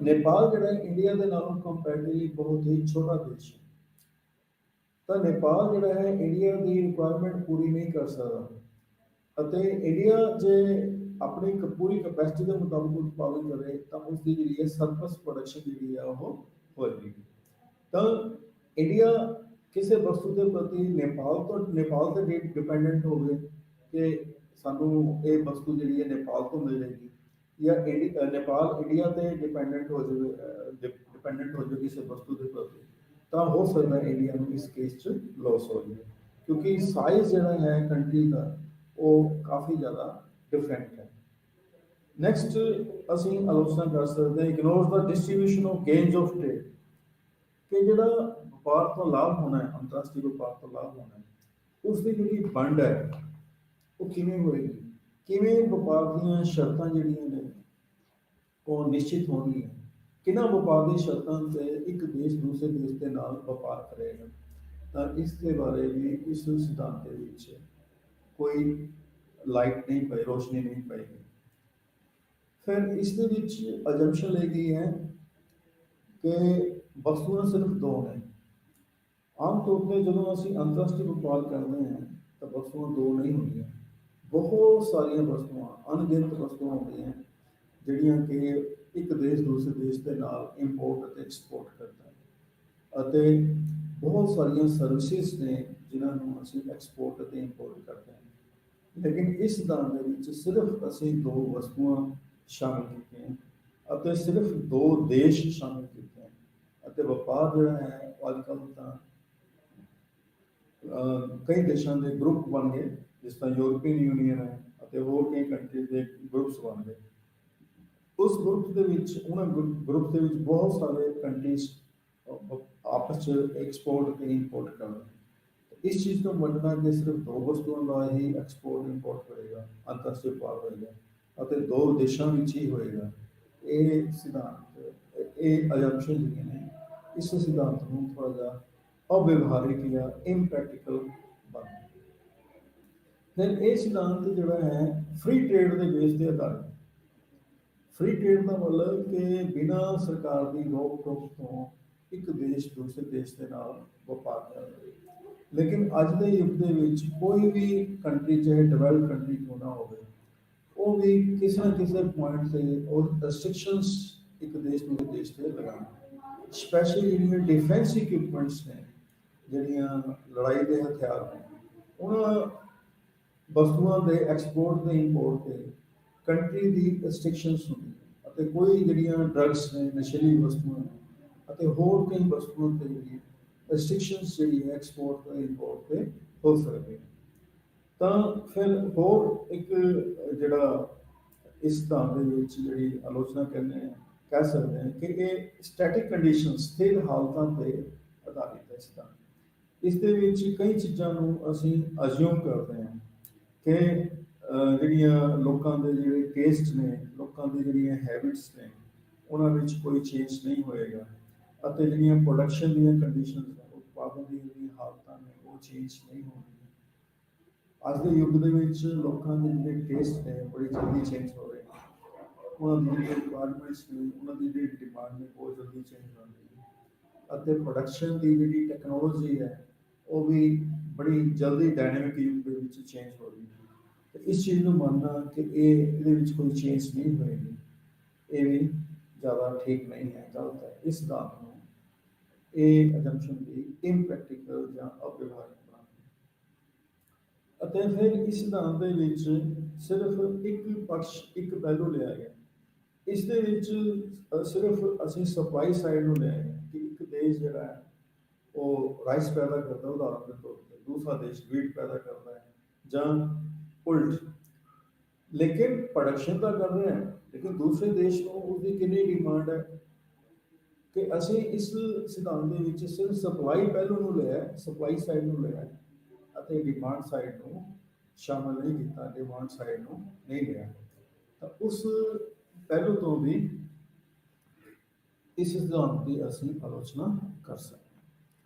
ਨੇਪਾਲ ਜਿਹੜਾ ਇੰਡੀਆ ਦੇ ਨਾਲੋਂ ਕੰਪੈਰੇਟਿਵਲੀ ਬਹੁਤ ਹੀ ਛੋਟਾ ਦੇਸ਼ ਹੈ, ਤਾਂ ਨੇਪਾਲ ਜਿਹੜਾ ਹੈ ਇੰਡੀਆ ਦੀ ਰਿਕੁਆਇਰਮੈਂਟ ਪੂਰੀ ਨਹੀਂ ਕਰ ਸਕਦਾ, ਅਤੇ ਇੰਡੀਆ ਜੇ ਆਪਣੀ ਪੂਰੀ ਕੈਪੈਸਿਟੀ ਦੇ ਮੁਤਾਬਕ ਉਤਪਾਦਨ ਕਰੇ ਤਾਂ ਉਸ ਦੀ ਜਿਹੜੀ ਹੈ ਸਰਪਲਸ ਪ੍ਰੋਡਕਸ਼ਨ ਜਿਹੜੀ ਹੈ ਉਹ ਹੋਏਗੀ। ਤਾਂ ਇੰਡੀਆ ਕਿਸੇ ਵਸਤੂ ਦੇ ਪ੍ਰਤੀ ਨੇਪਾਲ ਤੇ ਡਿਪੈਂਡੈਂਟ ਹੋਵੇ ਕਿ ਸਾਨੂੰ ਇਹ ਵਸਤੂ ਜਿਹੜੀ ਹੈ ਨੇਪਾਲ ਤੋਂ ਮਿਲ ਜਾਏਗੀ, ਜਾਂ ਨੇਪਾਲ ਇੰਡੀਆ ਤੇ ਡਿਪੈਂਡੈਂਟ ਹੋ ਜਾਵੇ ਕਿਸੇ ਵਸਤੂ ਦੇ ਪ੍ਰਤੀ, ਤਾਂ ਹੋ ਸਕਦਾ ਇੰਡੀਆ ਨੂੰ ਇਸ ਕੇਸ 'ਚ ਲਾਸ ਹੋ ਜਾਵੇ, ਕਿਉਂਕਿ ਸਾਈਜ਼ ਜਿਹੜਾ ਹੈ ਕੰਟਰੀ ਦਾ ਉਹ ਕਾਫੀ ਜ਼ਿਆਦਾ ਡਿਫਰੈਂਟ ਹੈ। ਨੈਕਸਟ ਅਸੀਂ ਆਲੋਚਨਾ ਕਰ ਸਕਦੇ ਹਾਂ ignore the distribution of gains of trade, ਕਿ ਜਿਹੜਾ ਵਪਾਰ ਤੋਂ ਲਾਭ ਹੋਣਾ ਹੈ, ਅੰਤਰਰਾਸ਼ਟਰੀ ਵਪਾਰ ਤੋਂ ਲਾਭ ਹੋਣਾ ਹੈ, ਉਸ ਦੀ ਜਿਹੜੀ ਵੰਡ ਹੈ ਉਹ ਕਿਵੇਂ ਹੋਏਗੀ, ਕਿਵੇਂ ਵਪਾਰ ਦੀਆਂ ਸ਼ਰਤਾਂ ਜਿਹੜੀਆਂ ਨੇ ਉਹ ਨਿਸ਼ਚਿਤ ਹੋਣਗੀਆਂ, ਕਿਹਨਾਂ ਵਪਾਰ ਦੀ ਸ਼ਰਤਾਂ ਤੇ ਇੱਕ ਦੇਸ਼ ਦੂਸਰੇ ਦੇਸ਼ ਦੇ ਨਾਲ ਵਪਾਰ ਕਰੇਗਾ। ਤਾਂ ਇਸ ਦੇ ਬਾਰੇ ਵੀ ਇਸ ਸਿਧਾਂਤ ਦੇ ਵਿੱਚ ਕੋਈ ਲਾਈਟ ਨਹੀਂ ਪਈ, ਰੋਸ਼ਨੀ ਨਹੀਂ ਪਏਗੀ। ਫਿਰ ਇਸ ਦੇ ਵਿੱਚ ਅਜੰਪਸ਼ਨ ਲਈ ਗਈ ਹੈ ਕਿ ਵਸਤੂਆਂ ਸਿਰਫ ਦੋ ਨੇ। ਆਮ ਤੌਰ ਤੇ ਜਦੋਂ ਅਸੀਂ ਅੰਤਰਰਾਸ਼ਟਰੀ ਵਪਾਰ ਕਰਦੇ ਹਾਂ ਤਾਂ ਵਸਤੂਆਂ ਦੋ ਨਹੀਂ ਹੁੰਦੀਆਂ, ਬਹੁਤ ਸਾਰੀਆਂ ਵਸਤੂਆਂ, ਅਣਗਿਣਤ ਵਸਤੂਆਂ ਹੁੰਦੀਆਂ ਜਿਹੜੀਆਂ ਕਿ ਇੱਕ ਦੇਸ਼ ਦੂਸਰੇ ਦੇਸ਼ ਦੇ ਨਾਲ ਇੰਪੋਰਟ ਅਤੇ ਐਕਸਪੋਰਟ ਕਰਦਾ ਹੈ, ਅਤੇ ਬਹੁਤ ਸਾਰੀਆਂ ਸਰਵਿਸਿਜ਼ ਨੇ ਜਿਨ੍ਹਾਂ ਨੂੰ ਅਸੀਂ ਐਕਸਪੋਰਟ ਅਤੇ ਇੰਪੋਰਟ ਕਰਦੇ ਹਾਂ। ਲੇਕਿਨ ਇਸ ਸਿਧਾਂਤ ਦੇ ਵਿੱਚ ਸਿਰਫ ਅਸੀਂ ਦੋ ਵਸਤੂਆਂ ਸ਼ਾਮਿਲ ਕੀਤੀਆਂ ਅਤੇ ਸਿਰਫ ਦੋ ਦੇਸ਼ ਸ਼ਾਮਿਲ ਕੀਤੇ ਹਨ, ਅਤੇ ਵਪਾਰ ਜਿਹੜਾ ਹੈ ਅੱਜ ਕੱਲ੍ਹ ਤਾਂ ਕਈ ਦੇਸ਼ਾਂ ਦੇ ਗਰੁੱਪ ਬਣ ਗਏ, ਜਿਸ ਤਰ੍ਹਾਂ ਯੂਰਪੀਅਨ ਯੂਨੀਅਨ ਹੈ ਅਤੇ ਹੋਰ ਕਈ ਕੰਟਰੀਜ਼ ਦੇ ਗਰੁੱਪਸ ਬਣ ਗਏ। ਉਸ ਗਰੁੱਪ ਦੇ ਵਿੱਚ ਉਹਨਾਂ ਗਰੁੱਪ ਦੇ ਵਿੱਚ ਬਹੁਤ ਸਾਰੇ ਕੰਟਰੀਜ਼ ਆਪਸ 'ਚ ਐਕਸਪੋਰਟ ਅਤੇ ਇੰਪੋਰਟ ਕਰਦੇ। ਇਸ ਚੀਜ਼ ਤੋਂ ਮੰਨਣਾ ਕਿ ਸਿਰਫ ਦੋ ਵਸਤੂਆਂ ਦਾ ਹੀ ਐਕਸਪੋਰਟ ਇੰਪੋਰਟ ਹੋਏਗਾ, ਅੰਤਰਰਾਸ਼ਟਰੀ ਵਪਾਰ ਹੋਏਗਾ ਅਤੇ ਦੋ ਦੇਸ਼ਾਂ ਵਿੱਚ ਹੀ ਹੋਏਗਾ, ਇਹ ਸਿਧਾਂਤ, ਇਹ ਅਜੰਪਸ਼ਨ ਜਿਹੜੀਆਂ ਨੇ ਇਸ ਸਿਧਾਂਤ ਨੂੰ ਥੋੜ੍ਹਾ ਜਿਹਾ ਅਵਿਵਹਾਰਿਕ ਜਾਂ ਇੰਪ੍ਰੈਕਟੀਕਲ ਬਣਦਾ। ਫਿਰ ਇਹ ਸਿਧਾਂਤ ਜਿਹੜਾ ਹੈ ਫ੍ਰੀ ਟ੍ਰੇਡ ਦੇ ਬੇਸ ਤੇ ਆਧਾਰਿਤ। फ्री ट्रेड का मतलब कि बिना सरकार की रोक टोक तो एक देश दूसरे देश के नाल व्यापार करना। लेकिन अज के युग के विच कोई भी कंट्री चाहे डेवलप कंट्री क्यों ना हो, वो भी किसी न किसी पॉइंट से और रेस्ट्रिक्शंस एक देश दूसरे देश से लगाना। स्पैशली जो डिफेंस इक्विपमेंट्स ने, ਜਿਹੜੀਆਂ ਲੜਾਈ ਦੇ ਹਥਿਆਰ ਨੇ, ਉਹਨਾਂ ਵਸਤੂਆਂ ਦੇ ਐਕਸਪੋਰਟ ਤੇ ਇੰਪੋਰਟ ਤੇ ਕੰਟਰੀ ਦੀ ਰੈਸਟ੍ਰਿਕਸ਼ਨਸ ਹੁੰਦੀ ਹੈ ਅਤੇ ਕੋਈ ਜਿਹੜੀਆਂ ਡਰੱਗਸ ਨੇ, ਨਸ਼ੀਲੀ ਵਸਤੂਆਂ ਨੇ ਅਤੇ ਹੋਰ ਕਈ ਵਸਤੂਆਂ ਤੇ ਜਿਹੜੀ ਰੈਸਟ੍ਰਿਕਸ਼ਨਸ ਜਿਹੜੀ ਹੈ ਐਕਸਪੋਰਟ ਤੇ ਇੰਪੋਰਟ ਤੇ ਹੋ ਸਕਦੀ ਹੈ। ਤਾਂ ਫਿਰ ਹੋਰ ਇੱਕ ਜਿਹੜਾ ਇਸ ਧਾਰ ਦੇ ਵਿੱਚ ਜਿਹੜੀ ਆਲੋਚਨਾ ਕਰਨੇ ਆ, ਕਹਿ ਸਕਦੇ ਹਾਂ ਕਿ ਇਹ ਸਟੈਟਿਕ ਕੰਡੀਸ਼ਨ, ਸਥਿਰ ਹਾਲਤਾਂ ਤੇ ਆਧਾਰਿਤ ਹੈ। ਇਸ ਦੇ ਵਿੱਚ ਕਈ ਚੀਜ਼ਾਂ ਨੂੰ ਅਸੀਂ ਅਜ਼ਿਊਮ ਕਰਦੇ ਹਾਂ ਕਿ ਜਿਹੜੀਆਂ ਲੋਕਾਂ ਦੇ ਜਿਹੜੇ ਟੇਸਟ ਨੇ, ਲੋਕਾਂ ਦੀ ਜਿਹੜੀਆਂ ਹੈਬਿਟਸ ਨੇ, ਉਹਨਾਂ ਵਿੱਚ ਕੋਈ ਚੇਂਜ ਨਹੀਂ ਹੋਏਗਾ ਅਤੇ ਜਿਹੜੀਆਂ ਪ੍ਰੋਡਕਸ਼ਨ ਦੀਆਂ ਕੰਡੀਸ਼ਨਸ ਨੇ, ਉਤਪਾਦਨ ਦੀਆਂ ਜਿਹੜੀਆਂ ਹਾਲਤਾਂ ਨੇ, ਉਹ ਚੇਂਜ ਨਹੀਂ ਹੋਣਗੀਆਂ। ਅੱਜ ਦੇ ਯੁੱਗ ਦੇ ਵਿੱਚ ਲੋਕਾਂ ਦੇ ਜਿਹੜੇ ਟੇਸਟ ਨੇ ਬੜੀ ਜਲਦੀ ਚੇਂਜ ਹੋ ਰਹੇ ਨੇ, ਉਹਨਾਂ ਦੀ ਜਿਹੜੀ ਰਿਕੁਆਇਰਮੈਂਟਸ ਨੇ, ਉਹਨਾਂ ਦੀ ਜਿਹੜੀ ਡਿਮਾਂਡ ਨੇ ਬਹੁਤ ਜਲਦੀ ਚੇਂਜ ਹੋ ਰਹੀ ਹੈ ਅਤੇ ਪ੍ਰੋਡਕਸ਼ਨ ਦੀ ਜਿਹੜੀ ਟੈਕਨੋਲੋਜੀ ਹੈ ਉਹ ਵੀ ਬੜੀ ਜਲਦੀ ਡਾਇਨਾਮਿਕ ਯੁੱਗ ਦੇ ਵਿੱਚ ਚੇਂਜ ਹੋ ਰਹੀ ਹੈ। ਤੇ ਇਸ ਚੀਜ਼ ਨੂੰ ਮੰਨਣਾ ਕਿ ਇਹਦੇ ਵਿੱਚ ਕੋਈ ਚੇਂਜ ਨਹੀਂ ਹੋਏਗੀ, ਇਹ ਵੀ ਜ਼ਿਆਦਾ ਠੀਕ ਨਹੀਂ ਹੈ, ਗਲਤ ਹੈ। ਇਸ ਸਿਧਾਂਤ ਨੂੰ, ਇਹ ਅਜੰਪਸ਼ਨ ਦੀ ਇੰਪ੍ਰੈਕਟੀਕਲ ਜਾਂ ਅਵਿਵਹਾਰਿਕ ਅਤੇ ਫਿਰ ਇਸ ਸਿਧਾਂਤ ਦੇ ਵਿੱਚ ਸਿਰਫ ਇੱਕ ਪਕਸ਼, ਇੱਕ ਪਹਿਲੂ ਲਿਆ ਗਿਆ। ਇਸ ਦੇ ਵਿੱਚ ਸਿਰਫ ਅਸੀਂ ਸਪਲਾਈ ਸਾਈਡ ਨੂੰ ਲਿਆ ਗਿਆ ਕਿ ਇੱਕ ਦੇਸ਼ ਜਿਹੜਾ ਹੈ ਉਹ ਰਾਈਸ ਪੈਦਾ ਕਰਦਾ, ਉਦਾਹਰਨ ਦੇ ਤੌਰ ਤੇ ਦੂਸਰਾ ਦੇਸ਼ ਵੀਟ ਪੈਦਾ ਕਰਦਾ ਹੈ ਜਾਂ ਉਲਟ, ਲੇਕਿਨ ਪ੍ਰੋਡਕਸ਼ਨ ਤਾਂ ਕਰ ਰਹੇ ਹੈ, ਲੇਕਿਨ ਦੂਸਰੇ ਦੇਸ਼ ਨੂੰ ਉਸਦੀ ਕਿੰਨੀ ਡਿਮਾਂਡ ਹੈ ਕਿ ਅਸੀਂ ਇਸ ਸਿਧਾਂਤ ਦੇ ਵਿੱਚ ਸਿਰਫ ਸਪਲਾਈ ਪਹਿਲੂ ਨੂੰ ਲਿਆ, ਸਪਲਾਈ ਸਾਈਡ ਨੂੰ ਲਿਆ ਅਤੇ ਡਿਮਾਂਡ ਸਾਈਡ ਨੂੰ ਸ਼ਾਮਲ ਨਹੀਂ ਕੀਤਾ, ਡਿਮਾਂਡ ਸਾਈਡ ਨੂੰ ਨਹੀਂ ਲਿਆ। ਤਾਂ ਉਸ ਪਹਿਲੂ ਤੋਂ ਵੀ ਇਸ ਸਿਧਾਂਤ ਦੀ ਅਸੀਂ ਆਲੋਚਨਾ ਕਰ ਸਕਦੇ ਹਾਂ।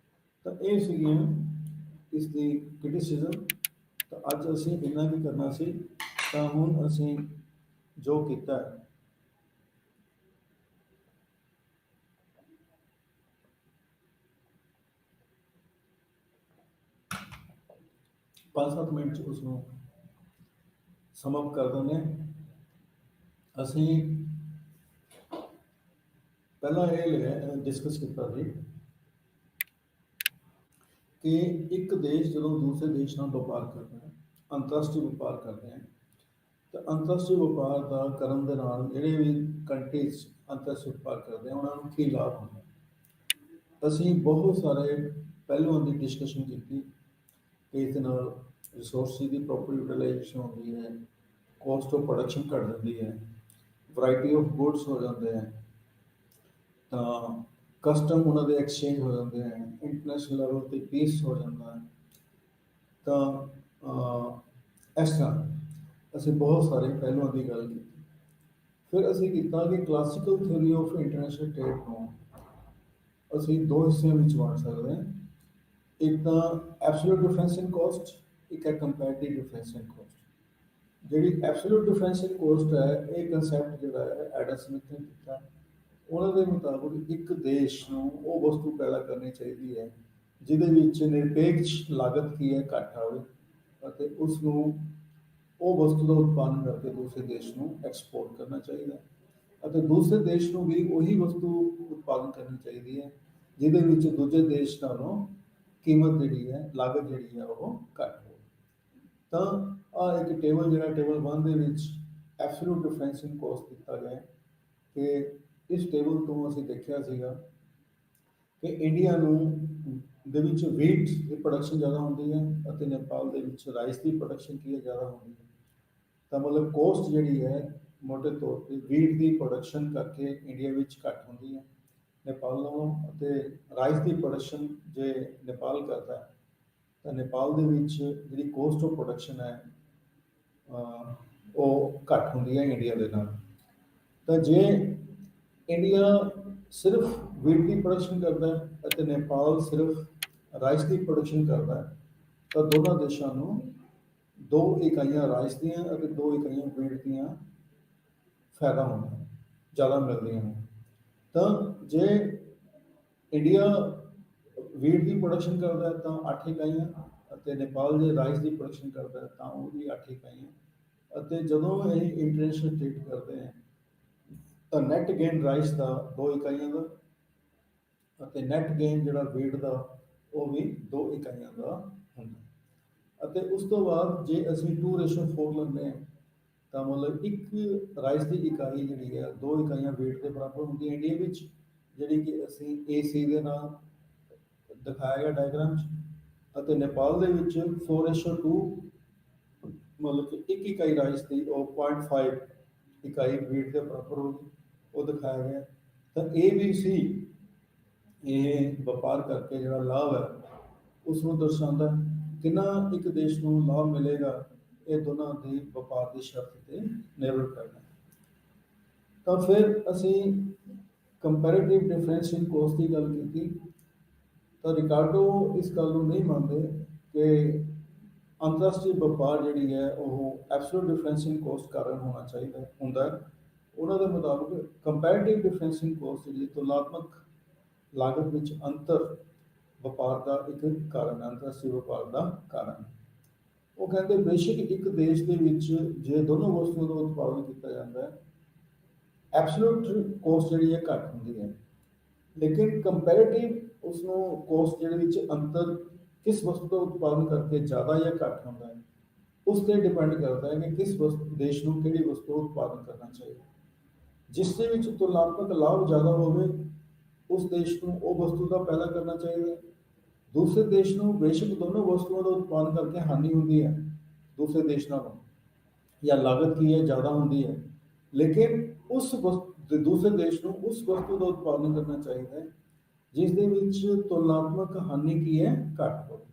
ਤਾਂ ਇਹ ਸੀਗੀਆਂ ਇਸ ਦੀ ਕ੍ਰਿਟਿਸਿਜ਼ਮ। ਤਾਂ ਅੱਜ ਅਸੀਂ ਇੰਨਾ ਵੀ ਕਰਨਾ ਸੀ। ਤਾਂ ਹੁਣ ਅਸੀਂ ਜੋ ਕੀਤਾ ਹੈ, ਪੰਜ 7 ਮਿੰਟ 'ਚ ਉਸਨੂੰ ਸਮਅਪ ਕਰ ਦਿੰਦੇ ਹਾਂ। ਅਸੀਂ ਪਹਿਲਾਂ ਇਹ ਡਿਸਕਸ ਕੀਤਾ ਸੀ ਕਿ ਇੱਕ ਦੇਸ਼ ਜਦੋਂ ਦੂਸਰੇ ਦੇਸ਼ ਨਾਲ ਵਪਾਰ ਕਰਦਾ ਹੈ, ਅੰਤਰਰਾਸ਼ਟਰੀ ਵਪਾਰ ਕਰਦੇ ਹੈ, ਤਾਂ ਅੰਤਰਰਾਸ਼ਟਰੀ ਵਪਾਰ ਦਾ ਕਰਨ ਦੇ ਨਾਲ ਜਿਹੜੇ ਵੀ ਕੰਟਰੀਜ਼ ਅੰਤਰਰਾਸ਼ਟਰੀ ਵਪਾਰ ਕਰਦੇ ਆ, ਉਹਨਾਂ ਨੂੰ ਕੀ ਲਾਭ ਹੁੰਦਾ। ਅਸੀਂ ਬਹੁਤ ਸਾਰੇ ਪਹਿਲੂਆਂ ਦੀ ਡਿਸਕਸ਼ਨ ਕੀਤੀ ਕਿ ਇਸ ਦੇ ਨਾਲ ਰਿਸੋਰਸਿਸ ਦੀ ਪ੍ਰੋਪਰ ਯੂਟੀਲਾਈਜੇਸ਼ਨ ਹੁੰਦੀ ਹੈ, ਕੋਸਟ ਆਫ ਪ੍ਰੋਡਕਸ਼ਨ ਘੱਟ ਜਾਂਦੀ ਹੈ, ਵਰਾਇਟੀ ਆਫ ਗੁਡਸ ਹੋ ਜਾਂਦੇ ਹੈ, ਤਾਂ ਕਸਟਮ ਉਹਨਾਂ ਦੇ ਐਕਸਚੇਂਜ ਹੋ ਜਾਂਦੇ ਹੈ, ਇੰਟਰਨੈਸ਼ਨਲ ਲੈਵਲ 'ਤੇ ਪੀਸ ਹੋ ਜਾਂਦਾ ਹੈ। ਤਾਂ ਇਸ ਤਰ੍ਹਾਂ ਅਸੀਂ ਬਹੁਤ ਸਾਰੇ ਪਹਿਲੂਆਂ ਦੀ ਗੱਲ ਕੀਤੀ। ਫਿਰ ਅਸੀਂ ਕੀਤਾ ਕਿ classical theory of international trade ਨੂੰ ਅਸੀਂ ਦੋ ਹਿੱਸਿਆਂ ਵਿੱਚ ਵੰਡ ਸਕਦੇ ਹਾਂ। ਇੱਕ ਤਾਂ ਐਬਸੋਲੂਟ ਡਿਫਰੈਂਸ ਇਨ ਕੋਸਟ, ਇੱਕ ਹੈ ਕੰਪੈਰੀਟਿਵ ਡਿਫਰੈਂਸ ਇਨ ਕੋਸਟ। ਜਿਹੜੀ ਐਬਸੋਲੂਟ ਡਿਫਰੈਂਸ ਇਨ ਕੋਸਟ ਹੈ, ਇਹ ਕਨਸੈਪਟ ਜਿਹੜਾ ਹੈ ਐਡਮ ਸਮਿਥ ਨੇ ਕੀਤਾ। ਉਹਨਾਂ ਦੇ ਮੁਤਾਬਕ ਇੱਕ ਦੇਸ਼ ਨੂੰ ਉਹ ਵਸਤੂ ਪੈਦਾ ਕਰਨੀ ਚਾਹੀਦੀ ਹੈ ਜਿਹਦੇ ਵਿੱਚ ਨਿਰਪੇਖ ਲਾਗਤ ਕੀ ਹੈ, ਘੱਟ ਆਵੇ, ਅਤੇ ਉਸ ਨੂੰ ਉਹ ਵਸਤੂ ਦਾ ਉਤਪਾਦਨ ਕਰਕੇ ਦੂਸਰੇ ਦੇਸ਼ ਨੂੰ ਐਕਸਪੋਰਟ ਕਰਨਾ ਚਾਹੀਦਾ ਹੈ, ਅਤੇ ਦੂਸਰੇ ਦੇਸ਼ ਨੂੰ ਵੀ ਉਹੀ ਵਸਤੂ ਉਤਪਾਦਨ ਕਰਨੀ ਚਾਹੀਦੀ ਹੈ ਜਿਹਦੇ ਵਿੱਚ ਦੂਜੇ ਦੇਸ਼ ਨਾਲੋਂ ਕੀਮਤ ਜਿਹੜੀ ਹੈ, ਲਾਗਤ ਜਿਹੜੀ ਹੈ, ਉਹ ਘੱਟ ਹੋਵੇ। ਤਾਂ ਆਹ ਇੱਕ ਟੇਬਲ ਜਿਹੜਾ ਟੇਬਲ 1 ਦੇ ਵਿੱਚ ਐਬਸੋਲੂਟ ਡਿਫਰੈਂਸ ਇਨ ਕੋਸਟ ਦਿੱਤਾ ਗਿਆ ਕਿ ਇਸ ਟੇਬਲ ਤੋਂ ਅਸੀਂ ਦੇਖਿਆ ਸੀਗਾ ਕਿ ਇੰਡੀਆ ਨੂੰ ਦੇ ਵਿੱਚ ਵੀਟ ਦੀ ਪ੍ਰੋਡਕਸ਼ਨ ਜ਼ਿਆਦਾ ਹੁੰਦੀ ਹੈ ਅਤੇ ਨੇਪਾਲ ਦੇ ਵਿੱਚ ਰਾਈਸ ਦੀ ਪ੍ਰੋਡਕਸ਼ਨ ਕੀ ਹੈ, ਜ਼ਿਆਦਾ ਹੁੰਦੀ ਹੈ। ਤਾਂ ਮਤਲਬ ਕੋਸਟ ਜਿਹੜੀ ਹੈ ਮੋਟੇ ਤੌਰ 'ਤੇ ਵੀਟ ਦੀ ਪ੍ਰੋਡਕਸ਼ਨ ਕਰਕੇ ਇੰਡੀਆ ਵਿੱਚ ਘੱਟ ਹੁੰਦੀ ਹੈ ਨੇਪਾਲ ਨਾਲੋਂ, ਅਤੇ ਰਾਈਸ ਦੀ ਪ੍ਰੋਡਕਸ਼ਨ ਜੇ ਨੇਪਾਲ ਕਰਦਾ ਹੈ ਤਾਂ ਨੇਪਾਲ ਦੇ ਵਿੱਚ ਜਿਹੜੀ ਕੋਸਟ ਆਫ ਪ੍ਰੋਡਕਸ਼ਨ ਹੈ ਉਹ ਘੱਟ ਹੁੰਦੀ ਹੈ ਇੰਡੀਆ ਦੇ ਨਾਲ। ਤਾਂ ਜੇ ਇੰਡੀਆ ਸਿਰਫ ਵੀਟ ਦੀ ਪ੍ਰੋਡਕਸ਼ਨ ਕਰਦਾ ਹੈ ਅਤੇ ਨੇਪਾਲ ਸਿਰਫ ਰਾਈਸ ਦੀ ਪ੍ਰੋਡਕਸ਼ਨ ਕਰਦਾ ਹੈ, ਤਾਂ ਦੋਨਾਂ ਦੇਸ਼ਾਂ ਨੂੰ 2 ਇਕਾਈਆਂ ਰਾਈਸ ਦੀਆਂ ਅਤੇ 2 ਇਕਾਈਆਂ ਵੀਟ ਦੀਆਂ ਫਾਇਦਾ ਹੁੰਦਾ ਹੈ। ਜ਼ਿਆਦਾ ਮਿਲਦੀਆਂ ਨੇ। ਤਾਂ ਜੇ ਇੰਡੀਆ ਵੀਟ ਦੀ ਪ੍ਰੋਡਕਸ਼ਨ ਕਰਦਾ ਹੈ ਤਾਂ 8 ਇਕਾਈਆਂ, ਅਤੇ ਨੇਪਾਲ ਜੇ ਰਾਈਸ ਦੀ ਪ੍ਰੋਡਕਸ਼ਨ ਕਰਦਾ ਹੈ ਤਾਂ ਉਹ ਵੀ 8 ਇਕਾਈਆਂ। ਅਤੇ ਜਦੋਂ ਇਹ ਇੰਟਰਨੈਸ਼ਨਲ ਟ੍ਰੇਡ ਕਰਦੇ ਹੈ ਤਾਂ ਨੈਟ ਗੇਨ ਰਾਈਸ ਦਾ 2 ਇਕਾਈਆਂ ਦਾ, ਅਤੇ ਨੈਟ ਗੇਨ ਜਿਹੜਾ ਵੀਟ ਦਾ ਉਹ ਵੀ 2 ਇਕਾਈਆਂ ਦਾ ਹੁੰਦਾ। ਅਤੇ ਉਸ ਤੋਂ ਬਾਅਦ ਜੇ ਅਸੀਂ 2:4 ਲੈਂਦੇ ਹਾਂ ਤਾਂ ਮਤਲਬ ਇੱਕ ਰਾਈਸ ਦੀ ਇਕਾਈ ਜਿਹੜੀ ਹੈ 2 ਇਕਾਈਆਂ weight ਦੇ ਬਰਾਬਰ ਹੁੰਦੀ ਹੈ ਇੰਡੀਆ ਵਿੱਚ, ਜਿਹੜੀ ਕਿ ਅਸੀਂ AC ਦੇ ਨਾਲ ਦਿਖਾਇਆ ਗਿਆ ਡਾਇਗਰਾਮ 'ਚ। ਅਤੇ ਨੇਪਾਲ ਦੇ ਵਿੱਚ 4:2 ਮਤਲਬ ਕਿ ਇੱਕ ਇਕਾਈ ਰਾਈਸ ਦੀ ਉਹ 0.5 ਇਕਾਈ weight ਦੇ ਬਰਾਬਰ ਹੋਗੀ, ਉਹ ਦਿਖਾਇਆ ਗਿਆ। ਤਾਂ ABC ਇਹ ਵਪਾਰ ਕਰਕੇ ਜਿਹੜਾ ਲਾਭ ਹੈ ਉਸ ਨੂੰ ਦਰਸਾਉਂਦਾ ਕਿੰਨਾ ਇੱਕ ਦੇਸ਼ ਨੂੰ ਲਾਭ ਮਿਲੇਗਾ, ਇਹ ਦੋਨਾਂ ਦੀ ਵਪਾਰ ਦੀ ਸ਼ਰਤ ਤੇ ਨਿਰਭਰ ਕਰਦਾ ਹੈ। ਤਾਂ ਫਿਰ ਅਸੀਂ ਕੰਪੈਰੇਟਿਵ ਡਿਫਰੈਂਸ ਇਨ ਕੋਸਟ ਦੀ ਗੱਲ ਕੀਤੀ, ਤਾਂ ਰਿਕਾਰਡੋ ਇਸ ਗੱਲ ਨੂੰ ਨਹੀਂ ਮੰਨਦੇ ਕਿ ਅੰਤਰਰਾਸ਼ਟਰੀ ਵਪਾਰ ਜਿਹੜੀ ਹੈ ਉਹ ਐਬਸੋਲੂਟ ਡਿਫਰੈਂਸ ਇਨ ਕੋਸਟ ਕਾਰਨ ਹੋਣਾ ਚਾਹੀਦਾ ਹੁੰਦਾ ਹੈ। ਉਹਨਾਂ ਦੇ ਮੁਤਾਬਕ ਕੰਪੈਰੇਟਿਵ ਡਿਫਰੈਂਸ ਇਨ ਕੋਸਟ ਜਿਹੜੀ ਤੁਲਨਾਤਮਕ ਲਾਗਤ ਵਿੱਚ ਅੰਤਰ ਵਪਾਰ ਦਾ ਇੱਕ ਕਾਰਨ, ਅੰਤਰਰਾਸ਼ਟਰੀ ਵਪਾਰ ਦਾ ਕਾਰਨ। ਉਹ ਕਹਿੰਦੇ ਬੇਸ਼ੱਕ ਇੱਕ ਦੇਸ਼ ਦੇ ਵਿੱਚ ਜੇ ਦੋਨੋਂ ਵਸਤੂਆਂ ਦਾ ਉਤਪਾਦਨ ਕੀਤਾ ਜਾਂਦਾ ਹੈ, ਐਬਸੋਲੂਟ ਕੋਸਟ ਜਿਹੜੀ ਹੈ ਘੱਟ ਹੁੰਦੀ ਹੈ, ਲੇਕਿਨ ਕੰਪੈਰੇਟਿਵ ਉਸਨੂੰ ਕੋਸਟ ਜਿਹੜੇ ਵਿੱਚ ਅੰਤਰ ਕਿਸ ਵਸਤੂ ਦਾ ਉਤਪਾਦਨ ਕਰਕੇ ਜ਼ਿਆਦਾ ਜਾਂ ਘੱਟ ਹੁੰਦਾ ਹੈ, ਉਸ ਤੇ ਡਿਪੈਂਡ ਕਰਦਾ ਹੈ ਕਿ ਕਿਸ ਦੇਸ਼ ਨੂੰ ਕਿਹੜੀ ਵਸਤੂ ਉਤਪਾਦਨ ਕਰਨਾ ਚਾਹੀਦਾ। ਜਿਸ ਦੇ ਵਿੱਚ ਤੁਲਨਾਤਮਕ ਲਾਭ ਜ਼ਿਆਦਾ ਹੋਵੇ ਉਸ ਦੇਸ਼ ਨੂੰ ਉਹ ਵਸਤੂ ਦਾ ਪੈਦਾ ਕਰਨਾ ਚਾਹੀਦਾ। ਦੂਸਰੇ ਦੇਸ਼ ਨੂੰ ਬੇਸ਼ੱਕ ਦੋਨੋਂ ਵਸਤੂਆਂ ਦਾ ਉਤਪਾਦਨ ਕਰਕੇ ਹਾਨੀ ਹੁੰਦੀ ਹੈ ਦੂਸਰੇ ਦੇਸ਼ ਨਾਲੋਂ, ਜਾਂ ਲਾਗਤ ਕੀ ਹੈ ਜ਼ਿਆਦਾ ਹੁੰਦੀ ਹੈ, ਲੇਕਿਨ ਉਸ ਦੂਸਰੇ ਦੇਸ਼ ਨੂੰ ਉਸ ਵਸਤੂ ਦਾ ਉਤਪਾਦਨ ਕਰਨਾ ਚਾਹੀਦਾ ਹੈ ਜਿਸ ਦੇ ਵਿੱਚ ਤੁਲਨਾਤਮਕ ਹਾਨੀ ਕੀ ਹੈ ਘੱਟ ਹੋਵੇ।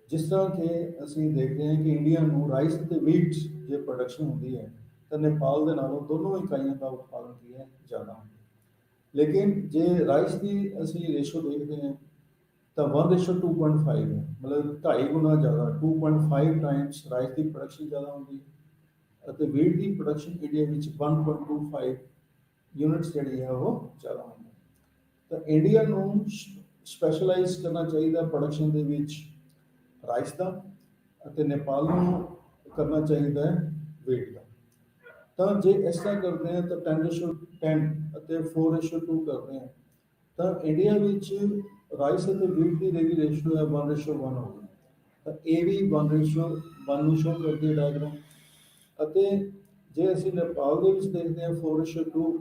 ਜਿਸ ਤਰ੍ਹਾਂ ਕਿ ਅਸੀਂ ਦੇਖਦੇ ਹਾਂ ਕਿ ਇੰਡੀਆ ਨੂੰ ਰਾਈਸ ਅਤੇ ਵੀਟ ਜੇ ਪ੍ਰੋਡਕਸ਼ਨ ਹੁੰਦੀ ਹੈ ਤਾਂ ਨੇਪਾਲ ਦੇ ਨਾਲੋਂ ਦੋਨੋਂ ਇਕਾਈਆਂ ਦਾ ਉਤਪਾਦਨ ਕੀ ਹੈ ਜ਼ਿਆਦਾ ਹੁੰਦਾ। ਲੇਕਿਨ ਜੇ ਰਾਈਸ ਦੀ ਅਸੀਂ ਰੇਸ਼ੋ ਦੇਖਦੇ ਹਾਂ ਤਾਂ 1:2.5 ਹੈ, ਮਤਲਬ 2.5 ਗੁਣਾ ਜ਼ਿਆਦਾ, 2.5 ਟਾਈਮਸ ਰਾਈਸ ਦੀ ਪ੍ਰੋਡਕਸ਼ਨ ਜ਼ਿਆਦਾ ਹੁੰਦੀ ਹੈ। ਅਤੇ ਵੀਟ ਦੀ ਪ੍ਰੋਡਕਸ਼ਨ ਇੰਡੀਆ ਵਿੱਚ 1.25 ਯੂਨਿਟਸ ਜਿਹੜੀ ਹੈ ਉਹ ਜ਼ਿਆਦਾ ਹੁੰਦੀ ਹੈ। ਤਾਂ ਇੰਡੀਆ ਨੂੰ ਸਪੈਸ਼ਲਾਈਜ਼ ਕਰਨਾ ਚਾਹੀਦਾ ਪ੍ਰੋਡਕਸ਼ਨ ਦੇ ਵਿੱਚ ਰਾਈਸ ਦਾ, ਅਤੇ ਨੇਪਾਲ ਨੂੰ ਕਰਨਾ ਚਾਹੀਦਾ ਹੈ ਵੀਟ ਦਾ। ਤਾਂ ਜੇ ਇਸ ਤਰ੍ਹਾਂ ਕਰਦੇ ਹਾਂ ਤਾਂ 10:10 ਅਤੇ 4:2 ਕਰਦੇ ਹਾਂ ਤਾਂ ਇੰਡੀਆ ਵਿੱਚ ਰਾਈਸ ਅਤੇ ਵੀਟ ਦੀ ਜਿਹੜੀ ਰੇਸ਼ੋ ਹੈ 1:1 ਹੋ ਗਈ। ਤਾਂ ਇਹ ਵੀ 1:1 ਨੂੰ ਸ਼ੋ ਕਰਦੀ ਹੈ ਡਾਇਗਰਾਮ। ਅਤੇ ਜੇ ਅਸੀਂ ਨੇਪਾਲ ਦੇ ਵਿੱਚ ਦੇਖਦੇ ਹਾਂ 4:2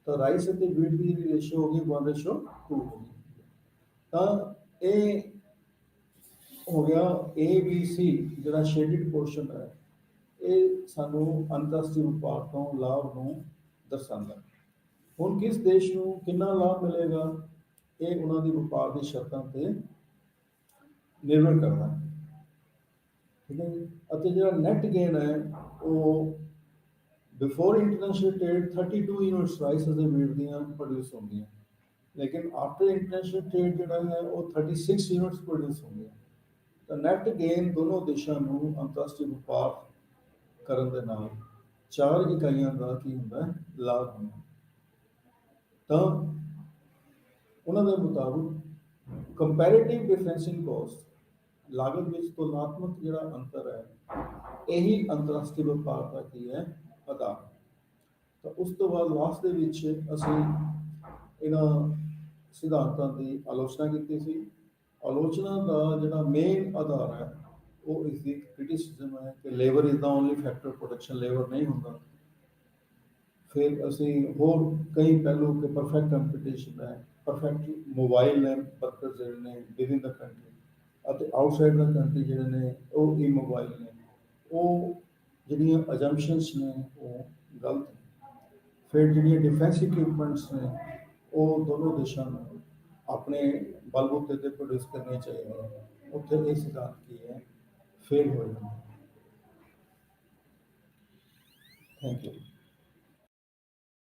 ਤਾਂ ਰਾਈਸ ਅਤੇ ਵੀਟ ਦੀ ਜਿਹੜੀ ਰੇਸ਼ੋ ਹੋ ਗਈ 1:2 ਹੋ ਗਈ। ਤਾਂ ਇਹ ਹੋ ਗਿਆ ABC ਜਿਹੜਾ ਸ਼ੇਡਡ ਪੋਰਸ਼ਨ ਹੈ, ਇਹ ਸਾਨੂੰ ਅੰਤਰਰਾਸ਼ਟਰੀ ਵਪਾਰ ਤੋਂ ਲਾਭ ਨੂੰ ਦਰਸਾਉਂਦਾ। ਹੁਣ ਕਿਸ ਦੇਸ਼ ਨੂੰ ਕਿੰਨਾ ਲਾਭ ਮਿਲੇਗਾ ਇਹ ਉਹਨਾਂ ਦੀ ਵਪਾਰ ਦੀ ਸ਼ਰਤਾਂ ਤੇ ਨਿਰਭਰ ਕਰਦਾ ਹੈ, ਠੀਕ ਹੈ ਜੀ। ਅਤੇ ਜਿਹੜਾ ਨੈਟ ਗੇਨ ਹੈ ਉਹ before international trade 32 units rice ਅਤੇ ਵੀਟ ਦੀਆਂ ਪ੍ਰੋਡਿਊਸ ਹੁੰਦੀਆਂ, ਲੇਕਿਨ ਆਫਟਰ ਇੰਟਰਨੈਸ਼ਨਲ ਟ੍ਰੇਡ ਜਿਹੜਾ ਹੈ ਉਹ 36 ਯੂਨਿਟਸ ਪ੍ਰੋਡਿਊਸ ਹੁੰਦੀਆਂ। ਤਾਂ ਨੈਟ ਗੇਨ ਦੋਨੋਂ ਦੇਸ਼ਾਂ ਨੂੰ ਅੰਤਰਰਾਸ਼ਟਰੀ ਵਪਾਰ ਕਰਨ ਦੇ ਨਾਲ 4 ਇਕਾਈਆਂ ਦਾ ਕੀ ਹੁੰਦਾ ਹੈ ਲਾਭ ਹੁੰਦਾ। ਤਾਂ ਉਹਨਾਂ ਦੇ ਮੁਤਾਬਕ ਕੰਪੈਰੇਟਿਵ ਡਿਫਰੈਂਸ ਇਨ ਕੋਸਟ, ਲਾਗਤ ਵਿੱਚ ਤੁਲਨਾਤਮਕ ਜਿਹੜਾ ਅੰਤਰ ਹੈ, ਇਹੀ ਅੰਤਰਰਾਸ਼ਟਰੀ ਵਪਾਰ ਦਾ ਕੀ ਹੈ ਆਧਾਰ। ਤਾਂ ਉਸ ਤੋਂ ਬਾਅਦ ਲਾਸਟ ਦੇ ਵਿੱਚ ਅਸੀਂ ਇਹਨਾਂ ਸਿਧਾਂਤਾਂ ਦੀ ਆਲੋਚਨਾ ਕੀਤੀ ਸੀ। ਆਲੋਚਨਾ ਦਾ ਜਿਹੜਾ ਮੇਨ ਆਧਾਰ ਹੈ ਉਹ ਇਸ ਦੀ ਕ੍ਰਿਟਿਸਿਜ਼ਮ ਹੈ ਕਿ labour is the only factor, production labour ਨਹੀਂ ਹੁੰਦਾ। ਫਿਰ ਅਸੀਂ ਹੋਰ ਕਈ ਪਹਿਲੂ ਕਿ ਪਰਫੈਕਟ ਕੰਪੀਟੀਸ਼ਨ ਹੈ, ਪਰਫੈਕਟ ਮੋਬਾਈਲ ਨੇ ਵਰਕਰ ਜਿਹੜੇ ਨੇ ਵਿਦਿਨ ਦਾ ਕੰਟਰੀ, ਅਤੇ ਆਊਟਸਾਈਡ ਦਾ ਕੰਟਰੀ ਜਿਹੜੇ ਨੇ ਉਹ ਇਮੋਬਾਈਲ ਨੇ। ਉਹ ਜਿਹੜੀਆਂ ਅਜੰਪਸ਼ਨਸ ਨੇ ਉਹ ਗਲਤ ਨੇ। ਫਿਰ ਜਿਹੜੀਆਂ ਡਿਫੈਂਸ ਇਕਵਿਪਮੈਂਟਸ ਨੇ ਉਹ ਦੋਨੋਂ ਦੇਸ਼ਾਂ ਨੂੰ ਆਪਣੇ ਬਲਬੂਤੇ ਤੇ ਪ੍ਰੋਡਿਊਸ ਕਰਨੇ ਚਾਹੀਦੇ ਨੇ, ਉੱਥੇ ਇਹ ਸਿਧਾਂਤ ਕੀ ਹੈ ਫੇਲ ਹੋ ਜਾਂਦਾ। Thank you.